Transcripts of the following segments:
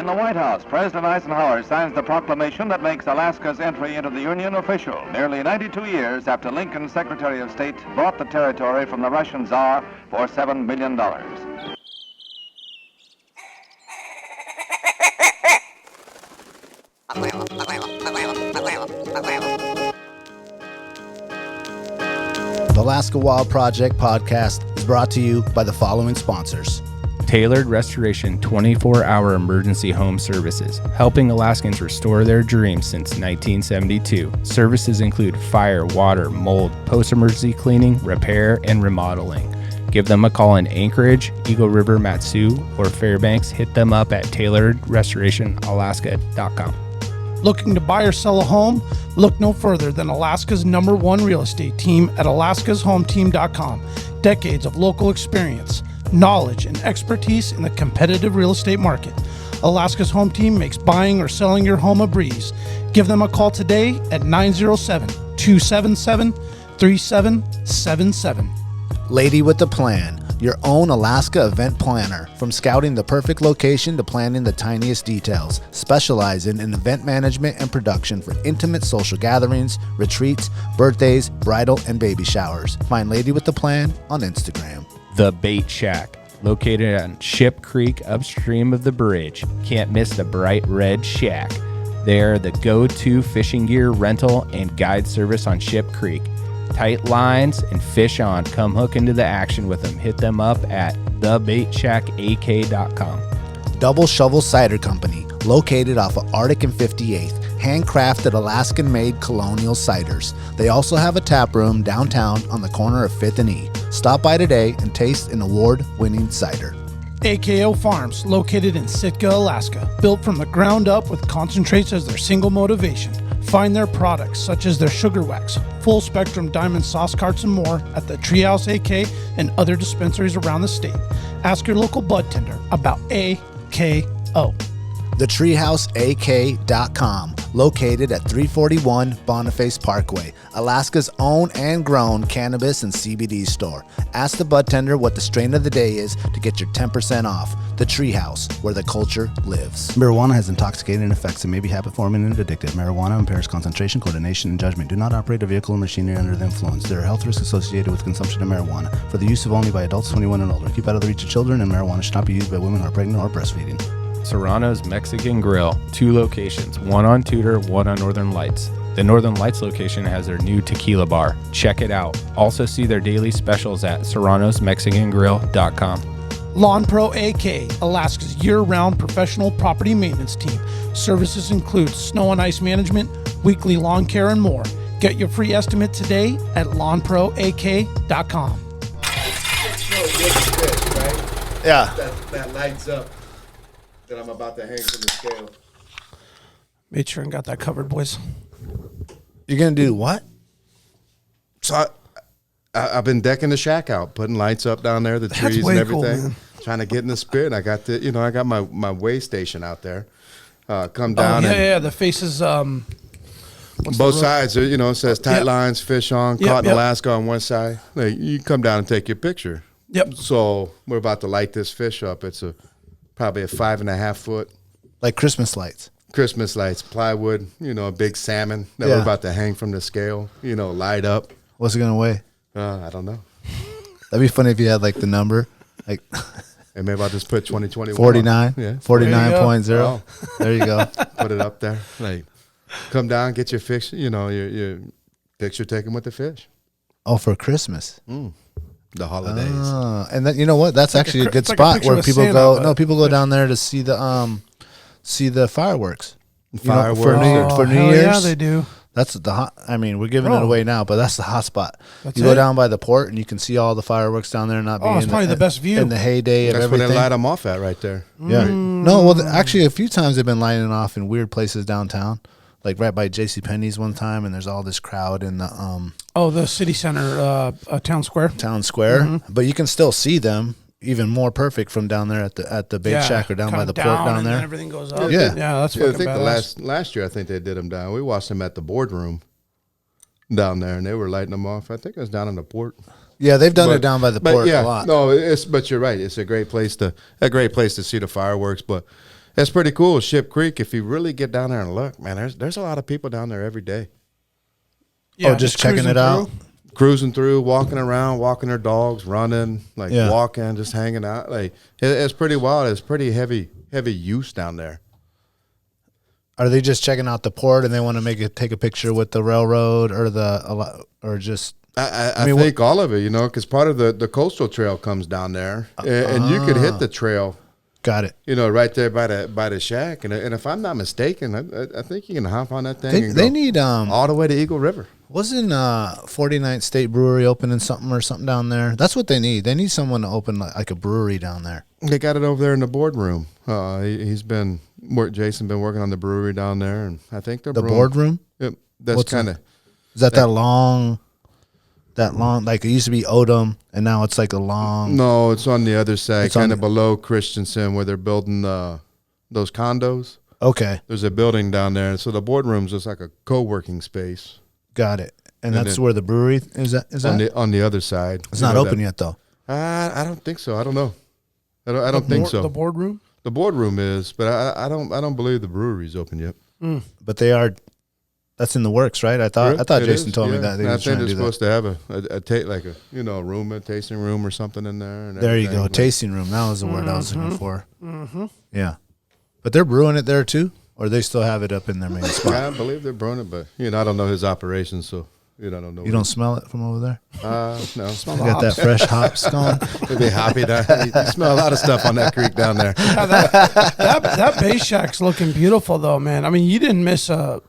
the White House, President Eisenhower signs the proclamation that makes Alaska's entry into the Union official, nearly 92 years after Lincoln's Secretary of State bought the territory from the Russian Tsar for $7 million. The Alaska Wild Project podcast is brought to you by the following sponsors. Tailored Restoration 24-hour emergency home services, helping Alaskans restore their dreams since 1972. Services include fire, water, mold, post-emergency cleaning, repair, and remodeling. Give them a call in Anchorage, Eagle River, Matsu, or Fairbanks. Hit them up at tailoredrestorationalaska.com. Looking to buy or sell a home? Look no further than Alaska's #1 real estate team at alaskashometeam.com. Decades of local experience, knowledge, and expertise in the competitive real estate market. Alaska's Home Team makes buying or selling your home a breeze. Give them a call today at 907-277-3777. Lady with a Plan, your own Alaska event planner. From scouting the perfect location to planning the tiniest details, specializing in event management and production for intimate social gatherings, retreats, birthdays, bridal, and baby showers. Find Lady with a Plan on Instagram. The Baitshack, located on Ship Creek upstream of the bridge. Can't miss the bright red shack. They're the go-to fishing gear rental and guide service on Ship Creek. Tight lines and fish on. Come hook into the action with them. Hit them up at thebaitshackak.com. Double Shovel Cider Company, located off of Arctic and 58th. Handcrafted Alaskan-made colonial ciders. They also have a tap room downtown on the corner of 5th and E. Stop by today and taste an award-winning cider. AKO Farms, located in Sitka, Alaska. Built from the ground up with concentrates as their single motivation. Find their products such as their sugar wax, full spectrum diamond sauce carts, and more at the Treehouse AK and other dispensaries around the state. Ask your local bud tender about AKO. TheTreehouseAK.com, located at 341 Boniface Parkway, Alaska's own and grown cannabis and CBD store. Ask the bud tender what the strain of the day is to get your 10% off. The Treehouse, where the culture lives. Marijuana has intoxicating effects and may be habit-forming and addictive. Marijuana impairs concentration, coordination, and judgment. Do not operate a vehicle or machinery under the influence. There are health risks associated with consumption of marijuana. For the use of only by adults 21 and older. Keep out of the reach of children, and marijuana should not be used by women who are pregnant or breastfeeding. Serrano's Mexican Grill, 2 locations, one on Tudor, one on Northern Lights. The Northern Lights location has their new tequila bar. Check it out. Also see their daily specials at serranosmexicangrill.com. Lawn Pro AK, Alaska's year-round professional property maintenance team. Services include snow and ice management, weekly lawn care, and more. Get your free estimate today at lawnproak.com. Right? Yeah. That lights up that I'm about to hang from the scale. Made sure and got that covered, boys. You're going to do what? So I've been decking the shack out, putting lights up down there, the trees way and everything. cool, man. Trying to get in the spirit. I got I got my way station out there. Come down The faces. both sides. It says tight lines, fish on, caught in Alaska on one side. Like, you come down and take your picture. Yep. So we're about to light this fish up. It's probably a 5.5 foot. Like Christmas lights. Christmas lights, plywood, a big salmon that we're about to hang from the scale, light up. What's it going to weigh? I don't know. That'd be funny if you had like the number. Like And maybe I'll just put 2021. 49. Yeah. 49.0. Oh. There you go. Put it up there. Like, come down, get your fish, your picture taken with the fish. Oh, for Christmas. The holidays. And then, you know what? That's actually a good it's like a spot picture where of people Santa, go. but- No, people go down there to see the fireworks. Fireworks. For New hell Year's. Yeah, they do. That's the hot. I mean, we're giving it away now, but that's the hot spot. That's you go it? down by the port and you can see all the fireworks down there. Not being it's probably the best view. in the heyday of That's where everything. they light them off at right there. Yeah. No, well, actually, a few times they've been lighting off in weird places downtown, like right by JCPenney's one time, and there's all this crowd in the the city center, town square. town square. But you can still see them. Even more perfect from down there at the Baitshack or down by the port down and there. then everything goes up. Yeah. that's I fucking think badass. last year I think they did them down. We watched them at the boardroom down there, and they were lighting them off. I think it was down in the port. Yeah, they've done it down by the port a lot. No, but you're right. It's a great place to see the fireworks. But It's pretty cool. Ship Creek, if you really get down there and look, man, there's a lot of people down there every day. Yeah, just checking it out. Cruising through, walking around, walking their dogs, running, like walking, just hanging out. Like it's pretty wild. It's pretty heavy use down there. Are they just checking out the port and they want to take a picture with the railroad or just? I think all of it, you know, because part of the coastal trail comes down there, and you could hit the trail. Got it. You know, right there by the shack, and if I'm not mistaken, I think you can hop on that thing. They need all the way to Eagle River. Wasn't 49th State Brewery opening something down there? That's what they need. They need someone to open like a brewery down there. They got it over there in the boardroom. Jason been working on the brewery down there, and I think they're the boardroom. Yep, that's kind of. Is that long? That long, like it used to be Odom, and now it's like a long. No, it's on the other side, kind of below Christensen, where they're building those condos. Okay, there's a building down there, so the boardroom's just like a co-working space. Got it, and that's where the brewery is. On the other side? It's not open yet, though. I don't think so. I don't know. I don't think so. The boardroom. The boardroom is, but I don't believe the brewery's open yet. But they are. That's in the works, right? I thought Jason told me that. I think they're supposed to have a tasting room or something in there. And there you go, tasting room. That was the word I was looking for. Yeah, but they're brewing it there too, or they still have it up in their main spot. I believe they're brewing it, but I don't know his operations, so I don't know. You don't smell it from over there? No. You got that fresh hops going. It'd be hoppy. You smell a lot of stuff on that creek down there. Yeah, that Baitshack's looking beautiful, though, man. I mean, you didn't miss an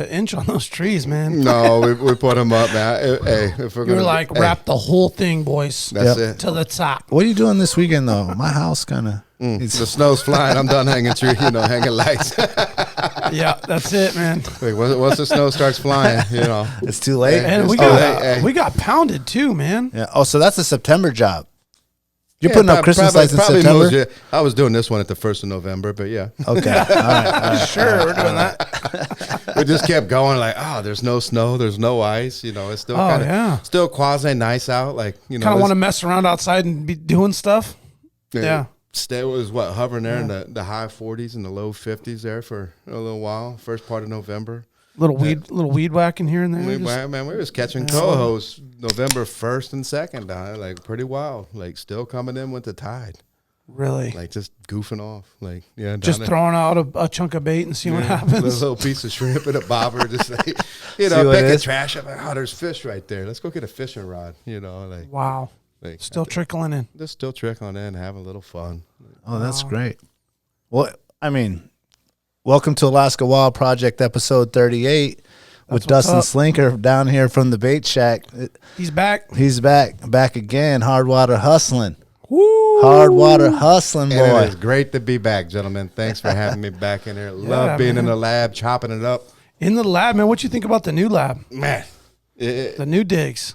inch on those trees, man. No, we put them up, man. Hey, if we're gonna wrap the whole thing, boys. That's it to the top. What are you doing this weekend, though? My house kind of. The snow's flying. I'm done hanging hanging lights. Yeah, that's it, man. Once the snow starts flying, it's too late. And we got pounded too, man. Yeah. Oh, so that's a September job. You're putting up Christmas lights in September? I was doing this one at the 1st of November, but yeah. Okay. All right. Sure, we're doing that. We just kept going like, there's no snow, there's no ice. It's still still quasi nice out. Like, kind of want to mess around outside and be doing stuff. Yeah. Stay was hovering there in the high 40s and the low 50s there for a little while. First part of November. Little weed whacking here and there. We was catching cohos November 1st and 2nd down there, like pretty wild. Like still coming in with the tide. Really? Like just goofing off. Like just throwing out a chunk of bait and see what happens. A little piece of shrimp and a bobber, just like picking trash up. There's fish right there. Let's go get a fishing rod. Wow. Still trickling in. Just still trickling in, having a little fun. Oh, that's great. Well, I mean, welcome to Alaska Wild Project episode 38 with Dustin Slinker down here from the Baitshack. He's back. He's back again. Hard water hustling. Woo! Hard water hustling, boy. And it is great to be back, gentlemen. Thanks for having me back in here. Love being in the lab, chopping it up. In the lab, man. What you think about the new lab? Man, the new digs.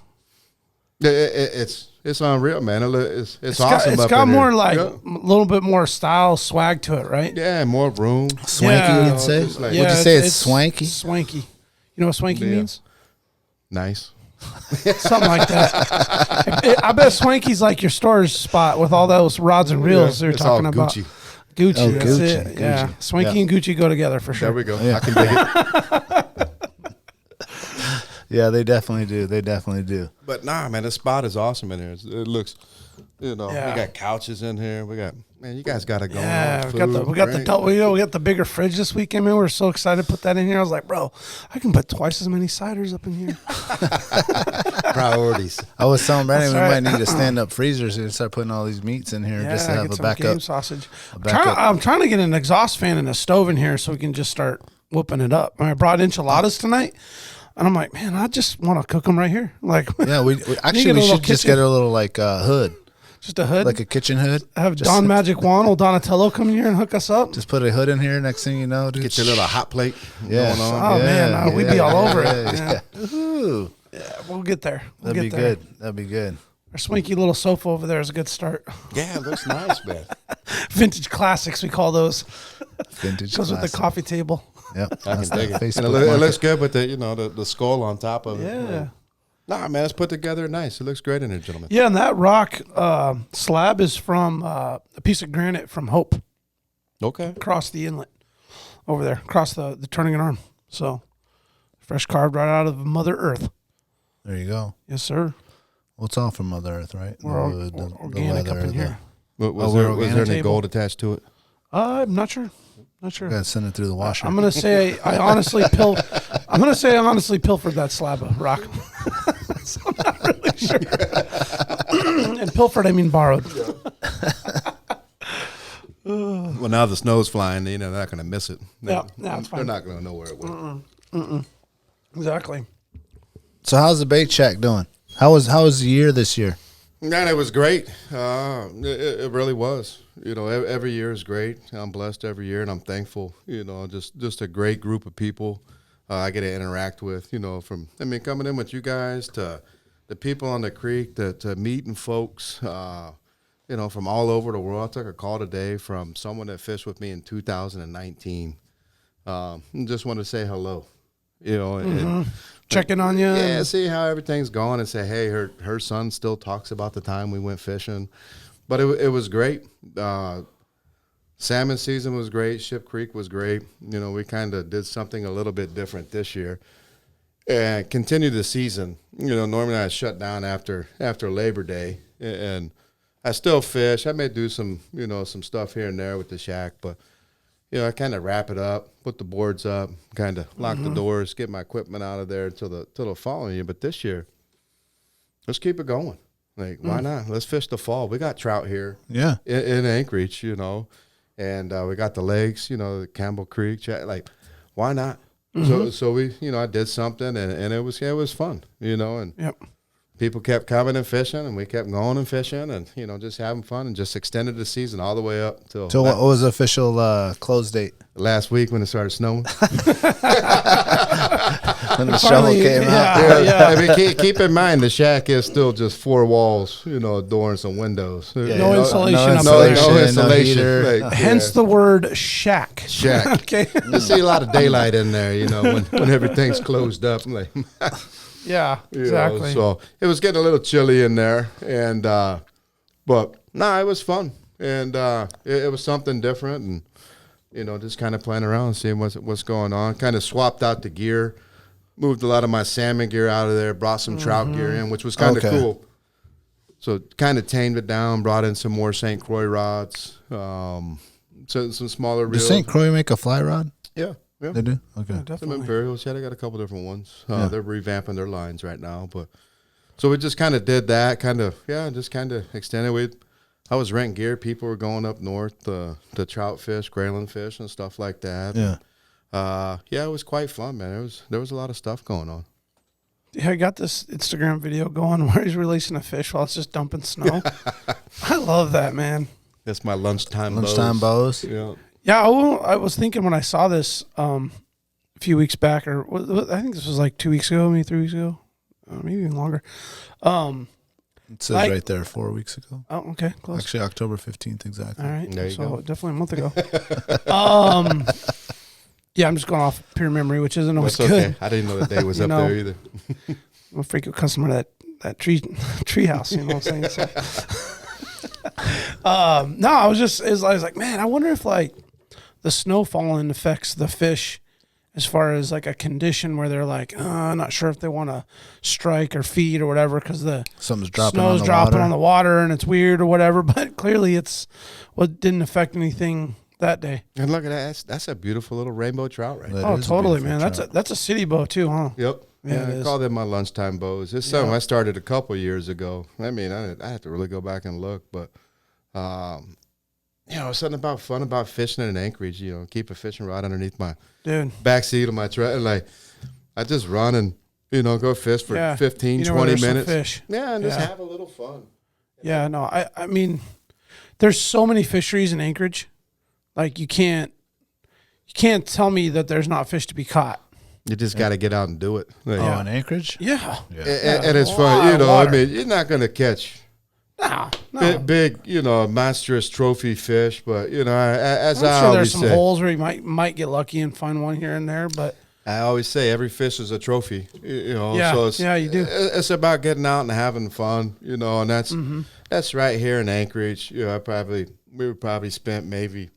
It's unreal, man. It's awesome. It's got more a little bit more style, swag to it, right? Yeah, more room. Swanky, you'd say? Would you say it's swanky? Swanky. You know what swanky means? Nice. Something like that. I bet swanky's like your storage spot with all those rods and reels you're talking about. Gucci. Oh, that's Gucci. it. Yeah. Swanky and Gucci go together for sure. There we go. Yeah. I can dig it. Yeah, they definitely do. But man, the spot is awesome in here. It looks, we got couches in here. You guys got to go. Yeah, we got the bigger fridge this weekend, man. We were so excited to put that in here. I was like, bro, I can put twice as many ciders up in here. Priorities. I was telling Brandon we might need to stand up freezers and start putting all these meats in here just to have a backup. Game sausage. I'm trying to get an exhaust fan and a stove in here so we can just start whooping it up. I brought enchiladas tonight. And I'm like, man, I just want to cook them right here. Like, yeah, we should just get a little hood, just a hood, like a kitchen hood. Have Don Magic Juan, old Donatello, come in here and hook us up. Just put a hood in here. Next thing you know, dude, get your little hot plate going on. Oh man, we'd be all over it. Yeah, we'll get there. That'd be good. That'd be good. Our swanky little sofa over there is a good start. Yeah, it looks nice, man. Vintage classics, we call those. Vintage goes with the coffee table. Yep, I can dig it. And it looks good with the skull on top of it. Yeah. Nah, man, it's put together nice. It looks great in here, gentlemen. Yeah, and that rock slab is from a piece of granite from Hope. Okay. across the inlet over there, across the turning an arm. So fresh carved right out of Mother Earth. There you go. Yes, sir. Well, it's all from Mother Earth, right? We're organic up in here. Was we're there organic any table. gold attached to it? I'm not sure. Not sure. Gotta send it through the washer. I'm gonna say I honestly pilfered that slab of rock. So I'm not really sure. And pilfered, I mean borrowed. Well, now the snow's flying. They're not going to miss it. Yeah, it's fine. They're not going to know where it went. Exactly. So how's the Baitshack doing? How was the year this year? Man, it was great. It really was. Every year is great. I'm blessed every year, and I'm thankful. Just a great group of people I get to interact with. Coming in with you guys to the people on the creek, to meeting folks. From all over the world. I took a call today from someone that fished with me in 2019. Just want to say hello. And Checking on you. Yeah, see how everything's going and say, hey, her son still talks about the time we went fishing. But it was great. Salmon season was great. Ship Creek was great. We kind of did something a little bit different this year. And continued the season. Normally I shut down after Labor Day. And I still fish. I may do some stuff here and there with the shack. But, I kind of wrap it up, put the boards up, kind of lock the doors, get my equipment out of there until the following year. But this year, let's keep it going. Why not? Let's fish the fall. We got trout here. Yeah. In Anchorage, and we got the lakes, the Campbell Creek. Why not? So we, I did something and it was fun, and Yep. people kept coming and fishing, and we kept going and fishing, and just having fun, and just extended the season all the way up till What was the official close date? last week when it started snowing. When the shovel came out. Yeah. Keep in mind the shack is still just 4 walls, a door and some windows. No insulation No up No insulation, insulation. heater. Hence the word shack. Shack. Okay. You see a lot of daylight in there, when everything's closed up. Yeah, exactly. So it was getting a little chilly in there, and but it was fun, and it was something different, and just kind of playing around, seeing what's going on. Kind of swapped out the gear, moved a lot of my salmon gear out of there, brought some trout gear in, which was kind of cool. So kind of tamed it down, brought in some more St. Croix rods, some smaller reels. Does St. Croix make a fly rod? Yeah. They do? Okay. Some Definitely. Imperials. Yeah, they got a couple different ones. They're revamping their lines right now. But so we just kind of did that, just kind of extended. I was renting gear. People were going up north to trout fish, grayling fish, and stuff like that. Yeah. It was quite fun, man. There was a lot of stuff going on. Yeah, I got this Instagram video going where he's releasing a fish while it's just dumping snow. I love that, man. That's my lunchtime bows. Yeah. Yeah, I was thinking when I saw this a few weeks back, or I think this was like 2 weeks ago, maybe 3 weeks ago, maybe even longer. It says right there 4 weeks ago. Oh, okay, close. Actually, October 15th, exactly. All right, There you go. definitely a month ago. Yeah, I'm just going off pure memory, which isn't always That's good. okay. I didn't know the day was up there either. I'm a frequent customer of that tree house, you know what I'm saying? So, no, I was like, man, I wonder if the snow falling affects the fish as far as like a condition where they're like, I'm not sure if they want to strike or feed or whatever because the Something's dropping snow's on the dropping water. on the water and it's weird or whatever. But clearly didn't affect anything that day. And look at that. That's a beautiful little rainbow trout right there. That Oh, is a totally, beautiful man. trout. That's a city bow too, huh? Yep. Yeah, it I is. call them my lunchtime bows. It's something I started a couple years ago. I have to really go back and look, but something about fun about fishing in Anchorage. Keep a fishing rod underneath my back seat of my truck, and I just run and go fish for 15, 20 minutes. Fish. Yeah, and just have a little fun. Yeah, no, I mean, there's so many fisheries in Anchorage. Like you can't tell me that there's not fish to be caught. You just got to get out and do it. In Anchorage? Yeah. And it's fun. You're not going to catch No. big, monstrous trophy fish, but as I'm I sure always there's some say, holes where you might get lucky and find one here and there, but I always say every fish is a trophy. Yeah, so it's, yeah, you do. It's about getting out and having fun, and that's right here in Anchorage. We probably spent maybe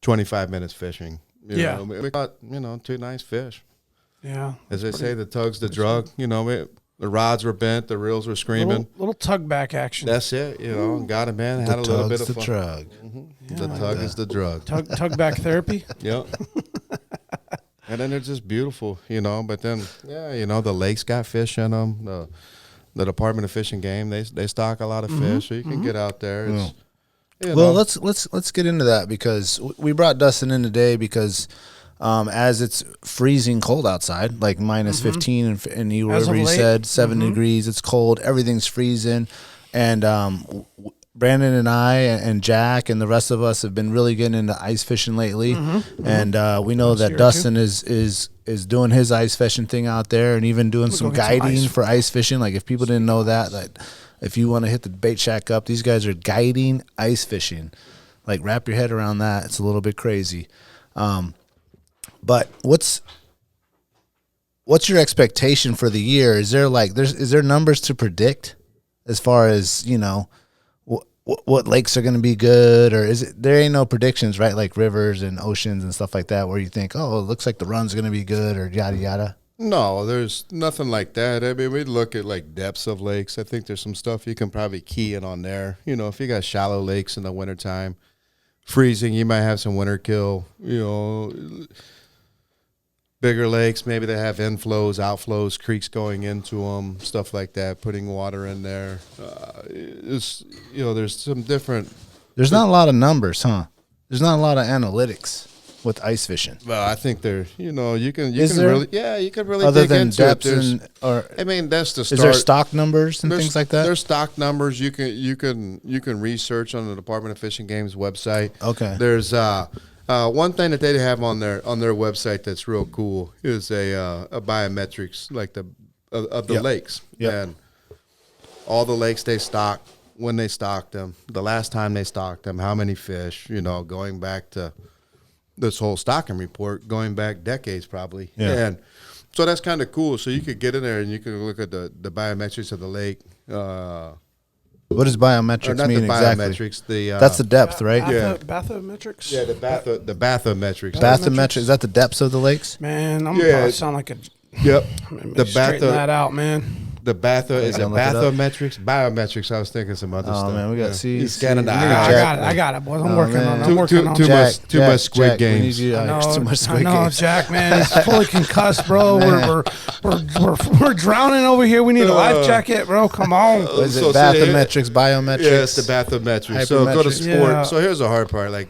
25 minutes fishing. You Yeah. know, we caught, 2 nice fish. Yeah. As they say, the tug's the drug. The rods were bent, the reels were screaming. Little tug back action. That's it. Got him in, had a little bit of fun. drug. The tug is the drug. Tug back therapy. Yep. And then they're just beautiful, But then, the lakes got fish in them. The Department of Fish and Game, they stock a lot of fish, so you can get out there. It's, Well, let's get into that, because we brought Dustin in today because as it's freezing cold outside, like minus 15, and you wherever you said 7 degrees, it's cold, everything's freezing, and Brandon and I and Jack and the rest of us have been really getting into ice fishing lately, and we know that Dustin is doing his ice fishing thing out there, and even doing some guiding for ice fishing. Like, if people didn't know that, like, if you want to hit the Baitshack up, these guys are guiding ice fishing. Like, wrap your head around that. It's a little bit crazy. But what's your expectation for the year? Is there is there numbers to predict as far as, what lakes are going to be good, or there ain't no predictions, right? Like rivers and oceans and stuff like that, where you think, oh, it looks like the run's going to be good, or yada yada. No, there's nothing like that. I mean, we look at like depths of lakes. I think there's some stuff you can probably key in on there. If you got shallow lakes in the wintertime, freezing, you might have some winter kill. Bigger lakes, maybe they have inflows, outflows, creeks going into them, stuff like that, putting water in there. There's some different. There's not a lot of numbers, huh? There's not a lot of analytics with ice fishing. Well, I think there, you can there? really, you can really Other dig than into depths it. That's the start. Is there stock numbers and things like that? There's stock numbers. You can research on the Department of Fish and Game's website. Okay. There's one thing that they have on their website that's real cool is a biometrics like of the lakes. Yep. And all the lakes they stock, when they stocked them, the last time they stocked them, how many fish, going back to this whole stocking report, going back decades probably. Yeah. And so that's kind of cool. So you could get in there and you can look at the biometrics of the lake. What does biometrics mean exactly? Biometrics, that's the depth, right? Yeah. Bathymetrics? Yeah, the bathymetrics. Bathymetrics, is that the depths of the lakes? Man, I'm going to sound like a... Yep. Straighten that out, man. The is it bathymetrics? Biometrics. I was thinking some other stuff. Oh man, we got he's scanning the I got it, boys. I'm working on it. Too much Squid Games. Too much Squid Games. Jack, man, he's fully concussed, bro. We're drowning over here. We need a life jacket, bro. Come on. Is it bathymetrics, biometrics? Yeah, it's the bathymetrics. So go to sport. Yeah. So here's the hard part, like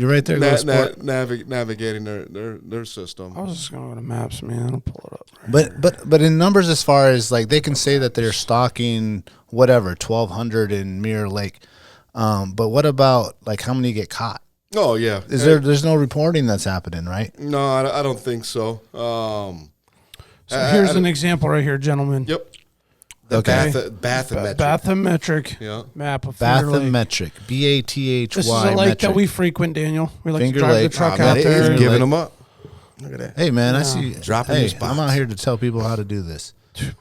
you're right there. Navigating their system. I was just gonna go to maps, man. I'll pull it up. But in numbers, as far as like they can say that they're stocking whatever 1,200 in Mirror Lake, but what about like how many get caught? Oh yeah, There's no reporting that's happening, right? No, I don't think so. So here's an example right here, gentlemen. Yep. Okay. Bathymetric map of Finger Lake. Bathymetric. BATHY. This is a lake that we frequent, Daniel. We like Finger to drive Lake. the truck out there. He's giving them up. Look at that. Hey man, I see. Dropping hey, these spots. I'm out here to tell people how to do this.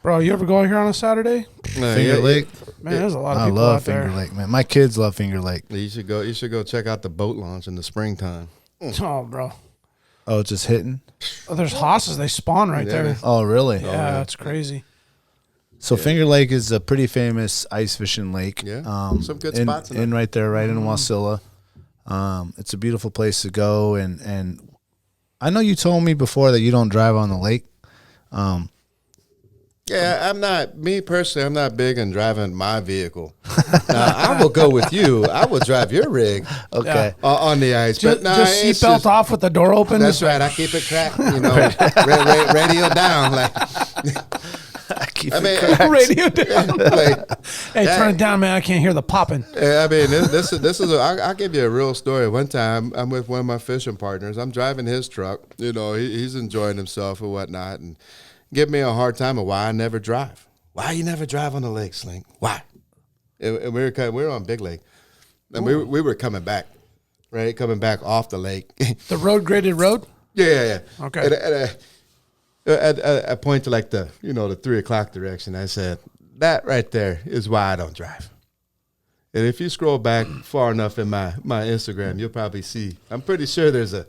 Bro, you ever go out here on a Saturday? Finger Lake. Man, there's a lot of I people love out there. Finger Lake, man. My kids love Finger Lake. You should go check out the boat launch in the springtime. Oh, bro. Oh, it's just hitting. Oh, there's hosses. They spawn right there. Oh, really? Yeah, that's crazy. So Finger Lake is a pretty famous ice fishing lake. Yeah, some good spots in right there, right in Wasilla. It's a beautiful place to go, and I know you told me before that you don't drive on the lake. Yeah, I'm not big on driving my vehicle. I will go with you. I will drive your rig. Okay. On the ice. Just seatbelt off with the door open. That's right. I keep it cracked, radio down. Radio down. Hey, turn it down, man. I can't hear the popping. I mean, this is. I'll give you a real story. One time, I'm with one of my fishing partners. I'm driving his truck. He's enjoying himself and whatnot, and give me a hard time of why I never drive. Why you never drive on the lake, Slink? Why? And we were on Big Lake, and we were coming back, right? Coming back off the lake. The road graded road. Yeah. Okay. I point to like the 3 o'clock direction. I said, that right there is why I don't drive. And if you scroll back far enough in my Instagram, you'll probably see. I'm pretty sure there's a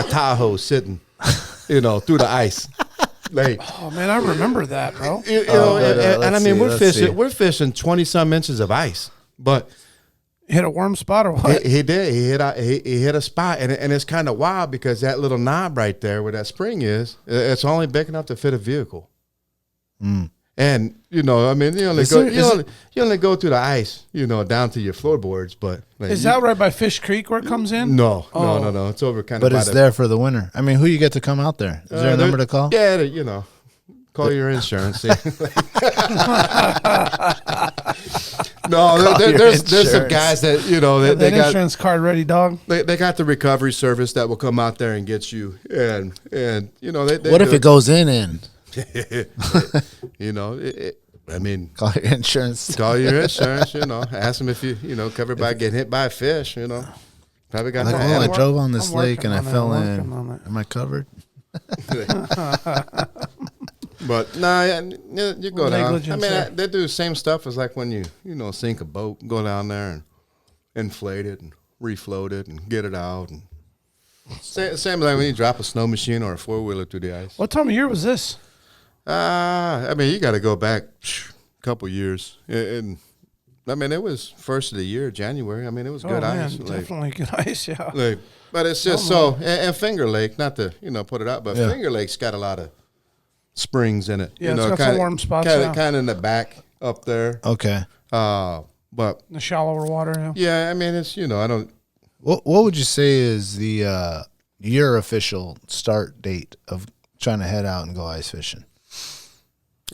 Tahoe sitting, through the ice. Like, oh man, I remember that, bro. And I mean, we're fishing 20-some inches of ice, but hit a warm spot or what? He did. He hit a spot, and it's kind of wild because that little knob right there where that spring is, it's only big enough to fit a vehicle. Mm. And you only go through the ice, down to your floorboards. But like, is that right by Fish Creek where it comes in? No. It's over kind of. But it's there for the winter. I mean, who you get to come out there? Is there a number to call? Yeah, call your insurance. No, there's some guys that they got insurance card ready, dog. They got the recovery service that will come out there and get you, and what if it goes in? I mean, call your insurance. Ask them if you covered by getting hit by a fish. Probably got I drove on this lake and I fell in. Am I covered? But you go down. I mean, they do the same stuff as like when you sink a boat, go down there and inflate it and refloat it and get it out. And same like when you drop a snow machine or a 4-wheeler through the ice. What time of year was this? I mean, you got to go back a couple years. And I mean, it was first of the year, January. I mean, it was good ice. Definitely good ice, yeah. But it's just and Finger Lake, not to put it out, but Finger Lake's got a lot of springs in it. Yeah, it's got some warm spots. Kind of in the back up there. Okay. But the shallower water. Yeah. Yeah, I mean, it's I don't. What would you say is the your official start date of trying to head out and go ice fishing?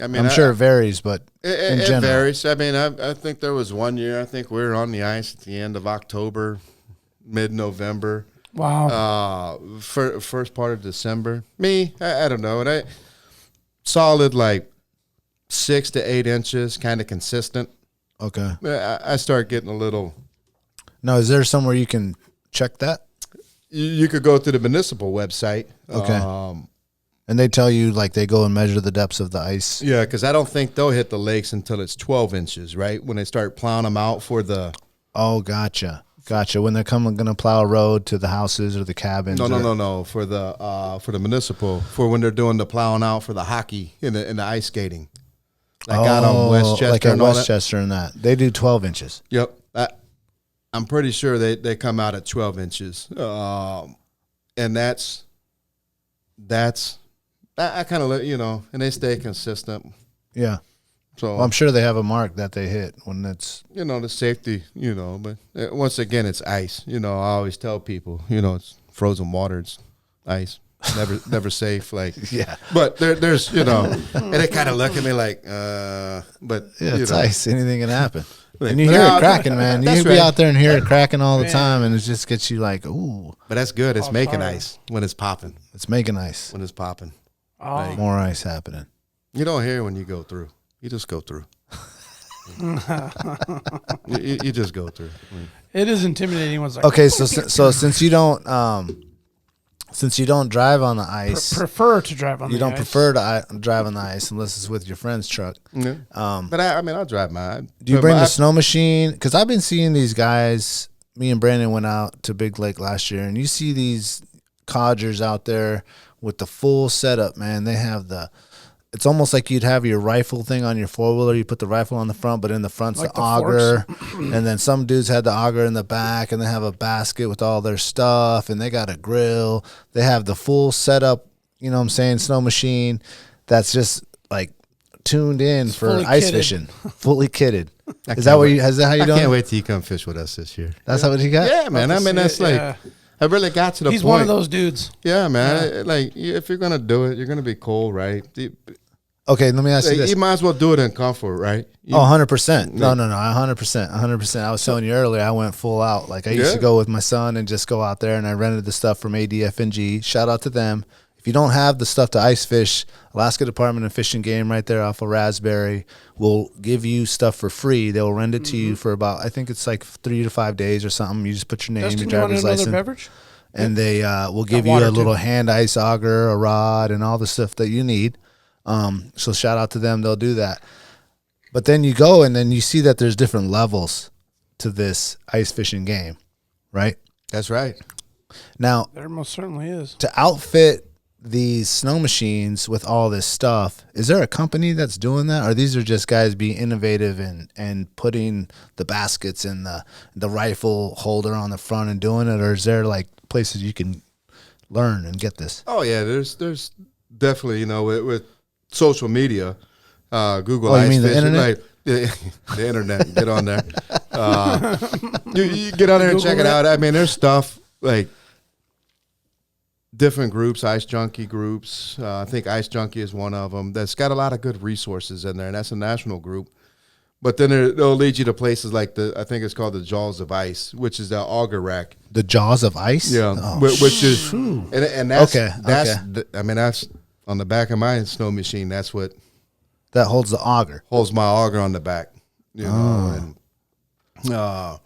I mean, I'm sure it varies, but it varies. I mean, I think there was one year. I think we were on the ice at the end of October, mid-November. Wow. First part of December. I don't know, and I solid like 6 to 8 inches, kind of consistent. Okay. I start getting a little. Now, is there somewhere you can check that? You could go to the municipal website. Okay. And they tell you, like, they go and measure the depths of the ice? Yeah, because I don't think they'll hit the lakes until it's 12 inches, right? When they start plowing them out for the... Oh, gotcha. When they're going to plow a road to the houses or the cabins? No. For the municipal, for when they're doing the plowing out for the hockey and the ice skating. Like out on Westchester. Like at Westchester and that. They do 12 inches. Yep. I'm pretty sure they come out at 12 inches. And that's I kind of, and they stay consistent. Yeah. So I'm sure they have a mark that they hit when it's, the safety, but once again, it's ice. I always tell people, it's frozen water, it's ice. Never safe. Like, yeah. But there's, and they kind of look at me like, but yeah, it's ice. Anything can happen. And you hear it cracking, man. You be out there and hear it cracking all the time, and it just gets you like, ooh. But that's good. It's making ice when it's popping. It's making ice. When it's popping. Oh. Like, more ice happening. You don't hear when you go through. You just go through. you just go through. It is intimidating. Okay, so since you don't drive on the ice, prefer to drive on the ice. You don't prefer to drive on the ice unless it's with your friend's truck. Yeah. But I mean, I'll drive mine. Do you bring the snow machine? Because I've been seeing these guys. Me and Brandon went out to Big Lake last year, and you see these codgers out there with the full setup, man. They have it's almost like you'd have your rifle thing on your 4-wheeler. You put the rifle on the front, but in the front's like the auger. And then some dudes had the auger in the back, and they have a basket with all their stuff, and they got a grill. They have the full setup, snow machine that's just like tuned in for ice fishing. Fully kitted. Is that how you doing? I can't wait till you come fish with us this year. That's what you got? Yeah, man. I mean, that's like... I really got to the point. He's one of those dudes. Yeah, man. Yeah. Like, if you're going to do it, you're going to be cold, right? Okay, let me ask you this. You might as well do it in comfort, right? 100%. No, 100%. I was telling you earlier, I went full out. Like, I used to go with my son and just go out there, and I rented the stuff from ADFNG. Shout out to them. If you don't have the stuff to ice fish, Alaska Department of Fish and Game right there off of Raspberry will give you stuff for free. They'll rent it to you for about, I think it's like 3 to 5 days or something. You just put your name, your driver's license. Beverage? And they will give you a little hand ice auger, a rod, and all the stuff that you need. So shout out to them. They'll do that. But then you go and then you see that there's different levels. to this ice fishing game, right? That's right. Now, There most certainly is. to outfit these snow machines with all this stuff, is there a company that's doing that, or these are just guys being innovative and putting the baskets and the rifle holder on the front and doing it, or is there like places you can learn and get this? Oh yeah, there's definitely, you know, with social media, Google Oh, you Ice mean the Fishing, internet? like, the internet. Get on there. You get on there and check it out. I mean, there's stuff like different groups, Ice Junkie groups. I think Ice Junkie is one of them. That's got a lot of good resources in there, and that's a national group. But then they'll lead you to places like I think it's called the Jaws of Ice, which is the auger rack. The Jaws of Ice? Yeah, Oh, which is and that's Okay, I mean, that's on the back of my snow machine. That's what that holds the auger. holds my auger on the back. You know, and yeah,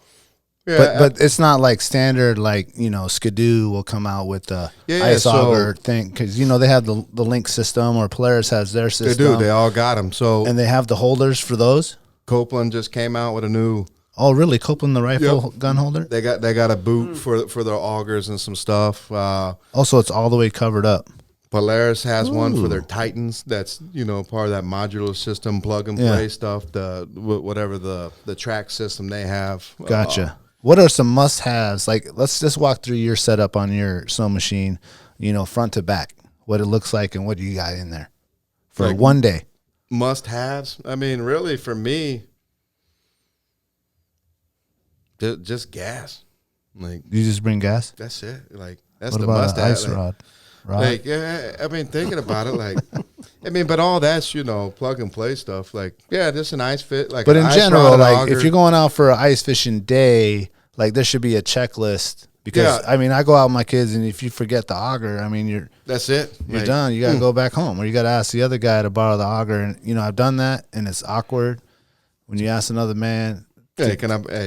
But it's not like standard, like, you know, Skidoo will come out with the ice auger thing, because, you know, they have the link system, or Polaris has their they system. do. They all got them. So And they have the holders for those. Copeland just came out with a new. Oh, really? Copeland, the rifle gun holder? They got a boot for their augers and some stuff. Also, it's all the way covered up. Polaris has one for their Titans. That's, you know, part of that modular system, plug and play stuff. The whatever the track system they have. Gotcha. What are some must-haves? Like, let's just walk through your setup on your snow machine, you know, front to back, what it looks like and what you got in there for Like, one day. Must-haves. I mean, really, for me, just gas. Like, You just bring gas? that's it. Like, that's What the about an must-have. ice Like, rod? Like, yeah, I mean, thinking about it, like, I mean, but all that's, you know, plug and play stuff. Like, yeah, just an ice fit. Like, But an in ice general, rod, an like, auger. if you're going out for an ice fishing day, like, there should be a checklist. Because, Yeah. I mean, I go out with my kids, and if you forget the auger, I mean, you're that's it. Like, done. You got to go back home, or you got to ask the other guy to borrow the auger. And, you know, I've done that, and it's awkward when you ask another man. Hey, can I? Hey,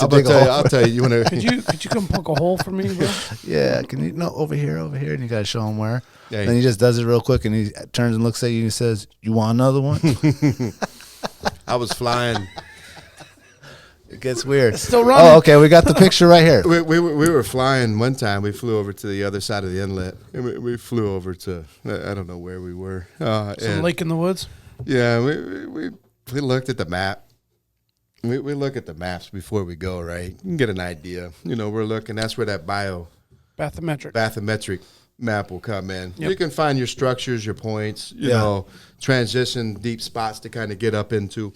dig a hole. I'll tell you. You want Could you come poke a hole for me, bro? Yeah, can you, no, over here, and you got to show him where. Yeah. Then he just does it real quick, and he turns and looks at you and he says, "You want another one?" I was flying. It gets weird. It's still running. Oh, okay, we got the picture right here. We were flying one time. We flew over to the other side of the inlet. And we flew over to I don't know where we were. Some and lake in the woods. yeah, we looked at the map. We look at the maps before we go, right? You can get an idea. You know, we're looking. That's where that bathymetric map will come in. Yep. You can find your structures, your points, you know, transition deep spots to kind of get up into.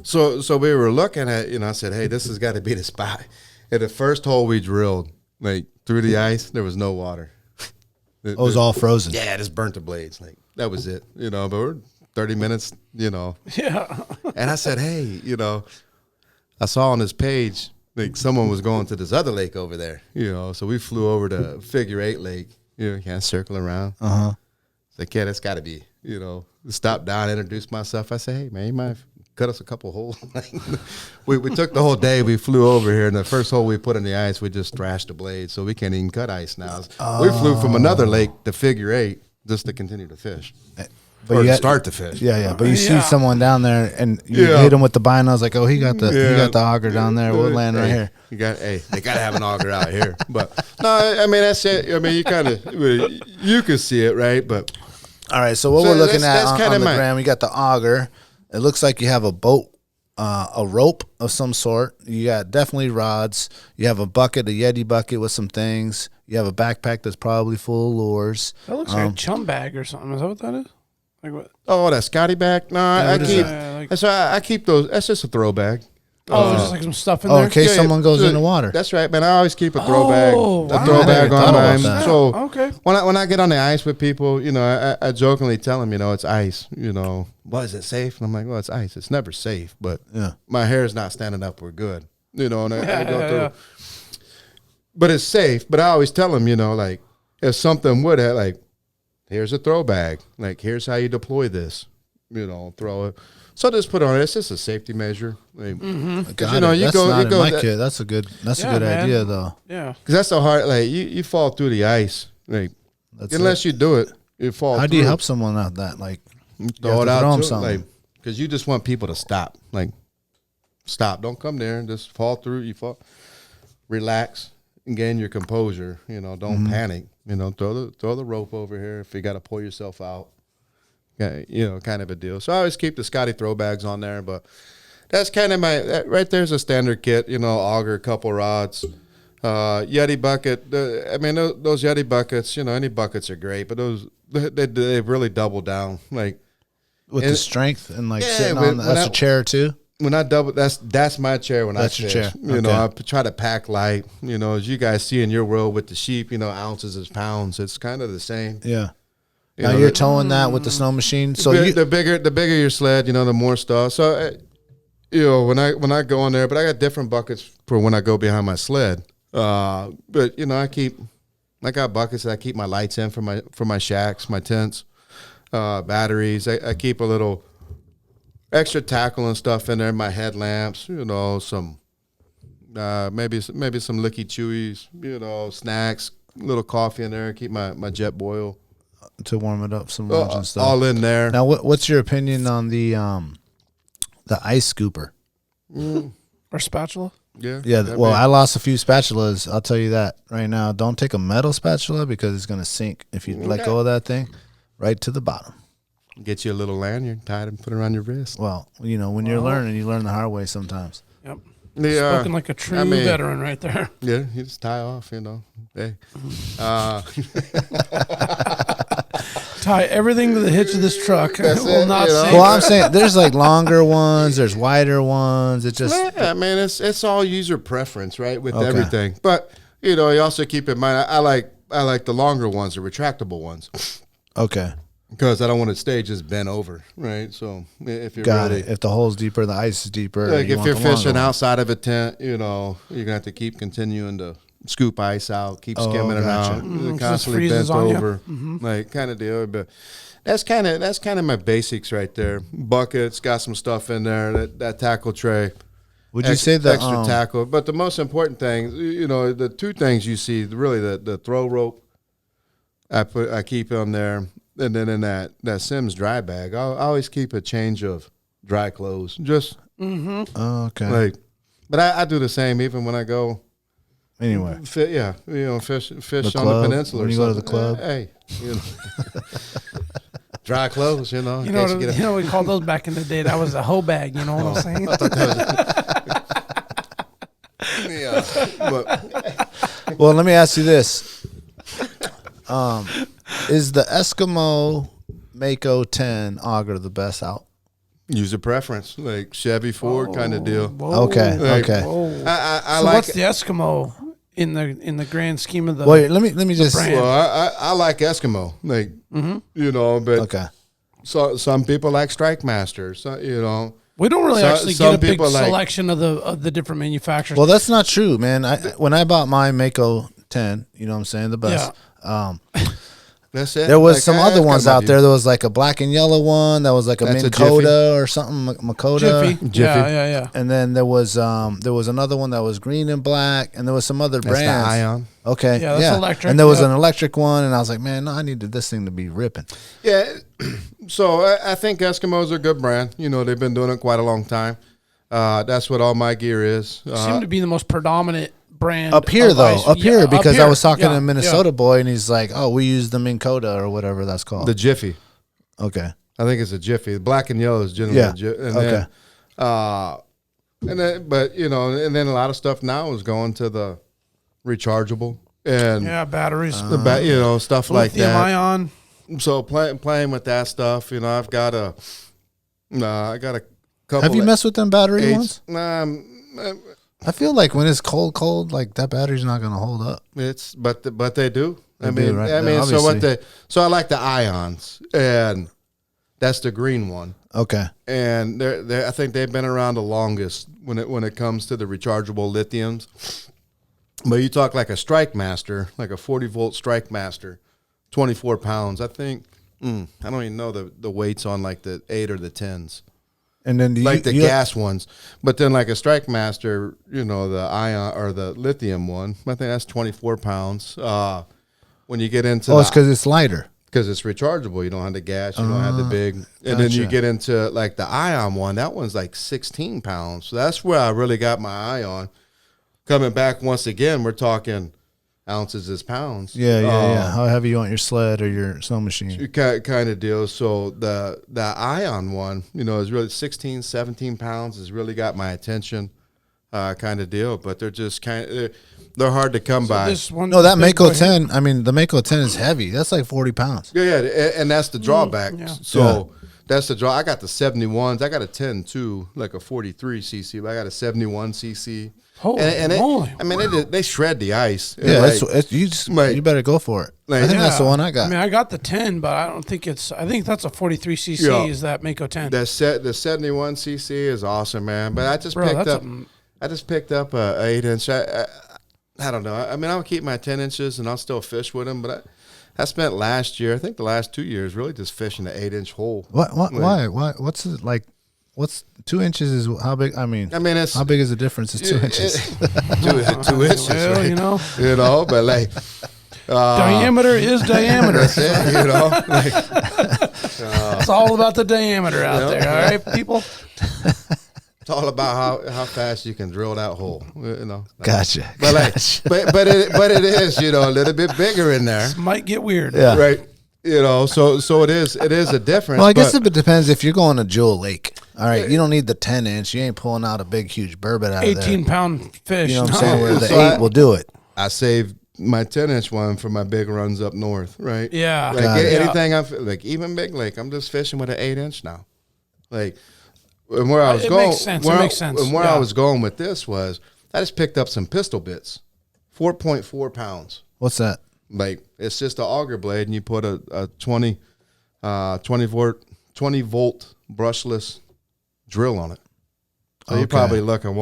So we were looking at, you know, I said, hey, this has got to be the spot. At the first hole we drilled, like through the ice, there was no water. It was all frozen. Yeah, just burnt the blades. Like, that was it, you know, but we're 30 minutes, you know. Yeah. And I said, hey, you know, I saw on this page, like, someone was going to this other lake over there, you know. So we flew over to Figure 8 Lake, you know, kind of circle around. It's like, yeah, that's got to be, you know. Stopped down, introduced myself. I said, hey, man, you might cut us a couple holes. we took the whole day. We flew over here, and the first hole we put in the ice, we just thrashed the blade, so we can't even cut ice now. We flew from another lake to Figure 8 just to continue to fish. But Or you to got- start to fish. Yeah. But you see Yeah. someone down there, and you Yeah. hit him with the binos, like, oh, he got the auger down there. We'll land right Hey, here. They got to have an auger out here. But no, I mean, that's it. I mean, you can see it, right? But All right, so what So we're looking that's at kinda on the my- ground, we got the auger. It looks like you have a boat, a rope of some sort. You got definitely rods. You have a bucket, a Yeti bucket with some things. You have a backpack that's probably full of lures. That looks like a chum bag or something. Is that what that is? Like what? oh, that Scotty bag. No, I what is keep. that? Like- That's why I keep those. That's just a throwback. Oh, there's just like some stuff in Oh, there. in case Yeah, someone goes yeah. in the water. That's right, man. I always keep a throwback. Oh, A wow. throwback I never on thought about mine. that. So Okay. when I get on the ice with people, you know, I jokingly tell them, you know, it's ice. You know, well, is it safe? And I'm like, well, it's ice. It's never safe, but Yeah. my hair is not standing up. We're good. You know, and I go through. Yeah. But it's safe. But I always tell them, you know, like if something would have, like, here's a throw bag. Like, here's how you deploy this. You know, throw it. So just put it on. It's just a safety measure. Like, Got you know, it. you that's go- not you in go my that- kit. That's a good Yeah, man. idea, though. Yeah. Because that's so hard. Like, you fall through the ice. Like, That's unless you do it, you fall How through. do you help someone out that? Like, you Throw have it to out throw 'em too, something. like, because you just want people to stop. Like, stop. Don't come there and just fall through. You fall. Relax and gain your composure. You know, don't panic. You know, throw the rope over here if you got to pull yourself out. You know, kind of a deal. So I always keep the Scotty throw bags on there, but that's kind of right there's a standard kit. You know, auger, couple rods, Yeti bucket. I mean, those Yeti buckets. You know, any buckets are great, but those they really double down like with the strength and like sitting on that's a chair too. When I double, that's my chair when that's I your fish. chair. You know, I try to pack light. You know, as you guys see in your world with the sheep, you know, ounces is pounds. It's kind of the same. Yeah. You Now know, you're towing that with the snow machine. So the bigger your sled, you know, the more stuff. So, you know, when I go in there, but I got different buckets for when I go behind my sled. But you know, I got buckets that I keep my lights in for my shacks, my tents, batteries. I keep a little extra tackle and stuff in there, my headlamps, you know, some maybe some licky chewies, you know, snacks, little coffee in there, keep my jet boil to warm it up, some lunch and stuff. All in there. Now, what's your opinion on the ice scooper or spatula? Yeah. Well, I lost a few spatulas. I'll tell you that right now. Don't take a metal spatula because it's gonna sink if you let go of that thing, right to the bottom. Get you a little lanyard, tie it and put it around your wrist. Well, you know, when you're learning, you learn the hard way sometimes. Yep. Yeah, Spoken like a true veteran right there. Yeah, you just tie off, you know. Hey. Tie everything to the hitch of this truck. That's will it, not you know? sink. Well, I'm saying there's like longer ones, there's wider ones. It just yeah, man, it's all user preference, right? With everything. But you know, you also keep in mind I like the longer ones, the retractable ones. okay. Because I don't want to stay just bent over, right? So if you're Got it. If the hole's deeper, the ice is deeper. like you if want you're the longer fishing one. outside of a tent, you know, you're gonna have to keep continuing to scoop ice out, keep skimming it gotcha. out, Mm-hmm. constantly Freezes bent on you. over, like kind of deal. But that's kind of my basics right there. Buckets, got some stuff in there. That tackle tray. Would you say the extra tackle? But the most important thing, you know, the two things you see, really the throw rope. I keep on there. And then in that Sims dry bag, I always keep a change of dry clothes. Just okay. like, but I do the same even when I go Anyway, fish on the club, peninsula. when or you go to something. the club. Hey, you know, dry clothes. You know, You know, we called those back in the day. That was a hoe bag. You know what I'm saying? yeah, but well, let me ask you this: is the Eskimo Mako 10 auger the best out? user preference, like Chevy, Ford kind of deal. Whoa. Okay, Like, okay. Whoa. I So like what's the Eskimo in the grand scheme of the? Wait, let me just. brand. Well, I like Eskimo, like you know, but Okay. so some people like Strike Master. So you know, We don't really actually some get a big people like- selection of the different manufacturers. Well, that's not true, man. When I bought my Mako 10, you know what I'm saying, the best. that's it. There was Like, some I other ones got my out there. There was like a black and yellow one. That was like a That's a Minn-Kota or something, Makota. Jiffy. Yeah. And then there was another one that was green and black, and there was some other That's the brands. Ion. Okay, Yeah, that's electric, And there was yep. an electric one, and I was like, man, no, I needed this thing to be ripping. Yeah, so I think Eskimos are a good brand. You know, they've been doing it quite a long time. That's what all my gear is. Seem to be the most predominant brand Up here, of though, ice. up Yeah, here, up because I here. was talking to Yeah, a Minnesota boy, and he's like, oh, we use the Minn-Kota or whatever that's called. the Jiffy. Okay. I think it's a Jiffy. Black and yellow is generally a Jiffy. And Okay. but you know, and then a lot of stuff now is going to the rechargeable and Yeah, batteries. you know, stuff like Lithium that. ion. So playing with that stuff, you know, I got a couple. Have you messed with them battery ones? ones? I feel like when it's cold, like that battery's not gonna hold up. But they do. They do, right? So I like the ions, and that's the green one. Okay. And I think they've been around the longest when it comes to the rechargeable lithiums. But you talk like a Strike Master, like a 40-volt Strike Master, 24 pounds. I think I don't even know the weights on like the 8 or the 10s. And then Like the gas ones. But then like a Strike Master, you know, the ion or the lithium one, I think that's 24 pounds. When you get into it's because it's lighter. because it's rechargeable. You don't have the gas. You don't have the big. And then you get into like the ion one. That one's like 16 pounds. So that's where I really got my eye on. Coming back once again, we're talking ounces is pounds. Yeah. How heavy you want your sled or your snow machine? Kind of deal. So the ion one, is really 16, 17 pounds has really got my attention, kind of deal. But they're just they're hard to come by. This one, No, that Mako 10, I mean, the Mako 10 is heavy. That's like 40 pounds. Yeah, and that's the drawback. Yeah. So that's the draw. I got the 71s. I got a 10 too, like a 43 cc, but I got a 71 cc. Holy moly. They shred the ice. Yeah, Like, you better go for it. Like, I think that's the one I got. I mean, I got the 10, but I don't think it's. I think that's a 43 cc. Yeah. Is that Mako 10? The 71 cc is awesome, man. But I just picked up a 8-inch. I don't know. I mean, I'll keep my 10 inches and I'll still fish with them. But I spent last year, I think the last 2 years, really just fishing the 8-inch hole. Why? What's it like? What's 2 inches is how big? I mean, it's how big is the difference? It's 2 inches. 2 inches, well, right? But like diameter is diameter. That's it, like, It's all about the diameter out there. All right, people. it's all about how fast you can drill that hole. Gotcha. But but it is a little bit bigger in there. This might get weird. Yeah. Right. So it is a difference. Well, I guess it depends if you're going to Jewel Lake. All right, you don't need the 10-inch. You ain't pulling out a big, huge burbot out of there. 18-pound fish. You know what I'm saying? Where the 8 will do it. I saved my 10-inch one for my big runs up north, right? Yeah. Like anything like even Big Lake, I'm just fishing with an 8-inch now. Like, and where I was going, makes sense. It makes sense. And where I was going with this was, I just picked up some pistol bits, 4.4 pounds. What's that? Like, it's just an auger blade, and you put a 20 volt brushless drill on it. So you're probably looking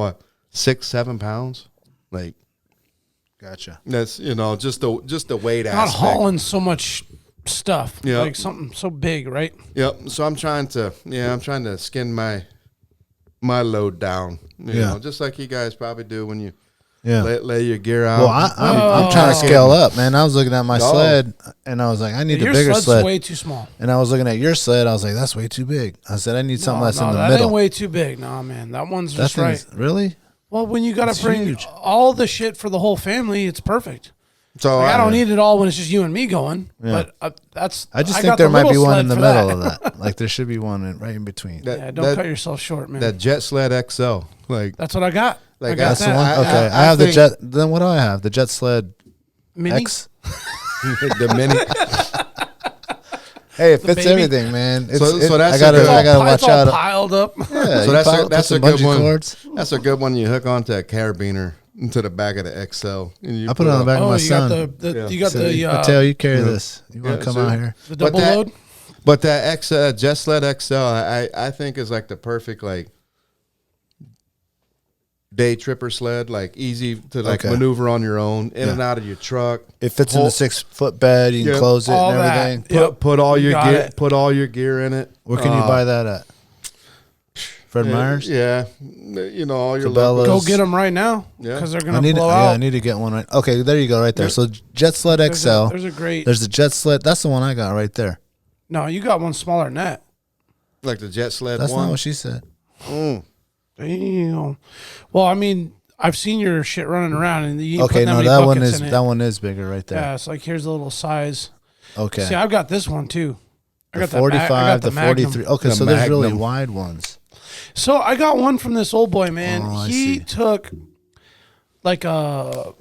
6-7 pounds. Like, gotcha. That's just the weight Not aspect. hauling so much stuff. Yep. Like something so big, right? Yep. So I'm trying to skin my load down. You know, just like you guys probably do when you lay your gear out. Well, I'm trying to scale up, man. I was looking at my sled, and I was like, I need a bigger your sled. sled's way too small. And I was looking at your sled. I was like, that's way too big. I said, I need something that's in the that middle. ain't way too big. Nah, man. That one's That just right. thing's really? Well, when you got to bring huge. all the shit for the whole family, it's perfect. So I don't need it all when it's just you and me going. Yeah. But that's. I just got think there the might be little one in sled the for middle that. of that. Like there should be one right in between. Yeah, don't cut yourself short, man. That Jet Sled XL. Like, That's what I got. Like, I got That's that. the one. Okay, I have the Jet. Then what do I have? The Jet Sled Mini? X. the mini. Hey, it fits baby. everything, man. So that's I gotta a good- I gotta It's watch all out. piled up. Yeah, So you that's put a some good bungee one. cords. That's a good one. You hook onto a carabiner into the back of the XL. And you I put it on the back of Oh, my you got son. you got So, the Mateo, you carry this. You want to come so- out here? the But double that- load. But that Jet Sled XL, I think is like the perfect like day tripper sled, like easy to like maneuver on your own, in and out of your truck. It fits in the 6-foot bed. You can close it all and that. everything. Yep. Put all your Got gear. it. Put all your gear in it. Where can you buy that at? Fred Meyer's. Yeah, all your Cabela's. Go get them right now Yeah. because they're I gonna need. blow Yeah, out. I need to get one right. Okay, there you go, right there. So Jet Sled XL. There's a great. There's the Jet Sled. That's the one I got right there. No, you got one smaller than that. like the Jet Sled That's one. not what she said. Damn. Well, I mean, I've seen your shit running around, and you ain't Okay, putting no, many that one buckets is in it. that one is bigger right there. Yeah, it's like here's a little size. Okay. See, I've got this one too. I The got 45, the the Magnum. 43. Okay, The so there's really Magnum. wide ones. So I got one from this old boy, man. Oh, I He see. took like a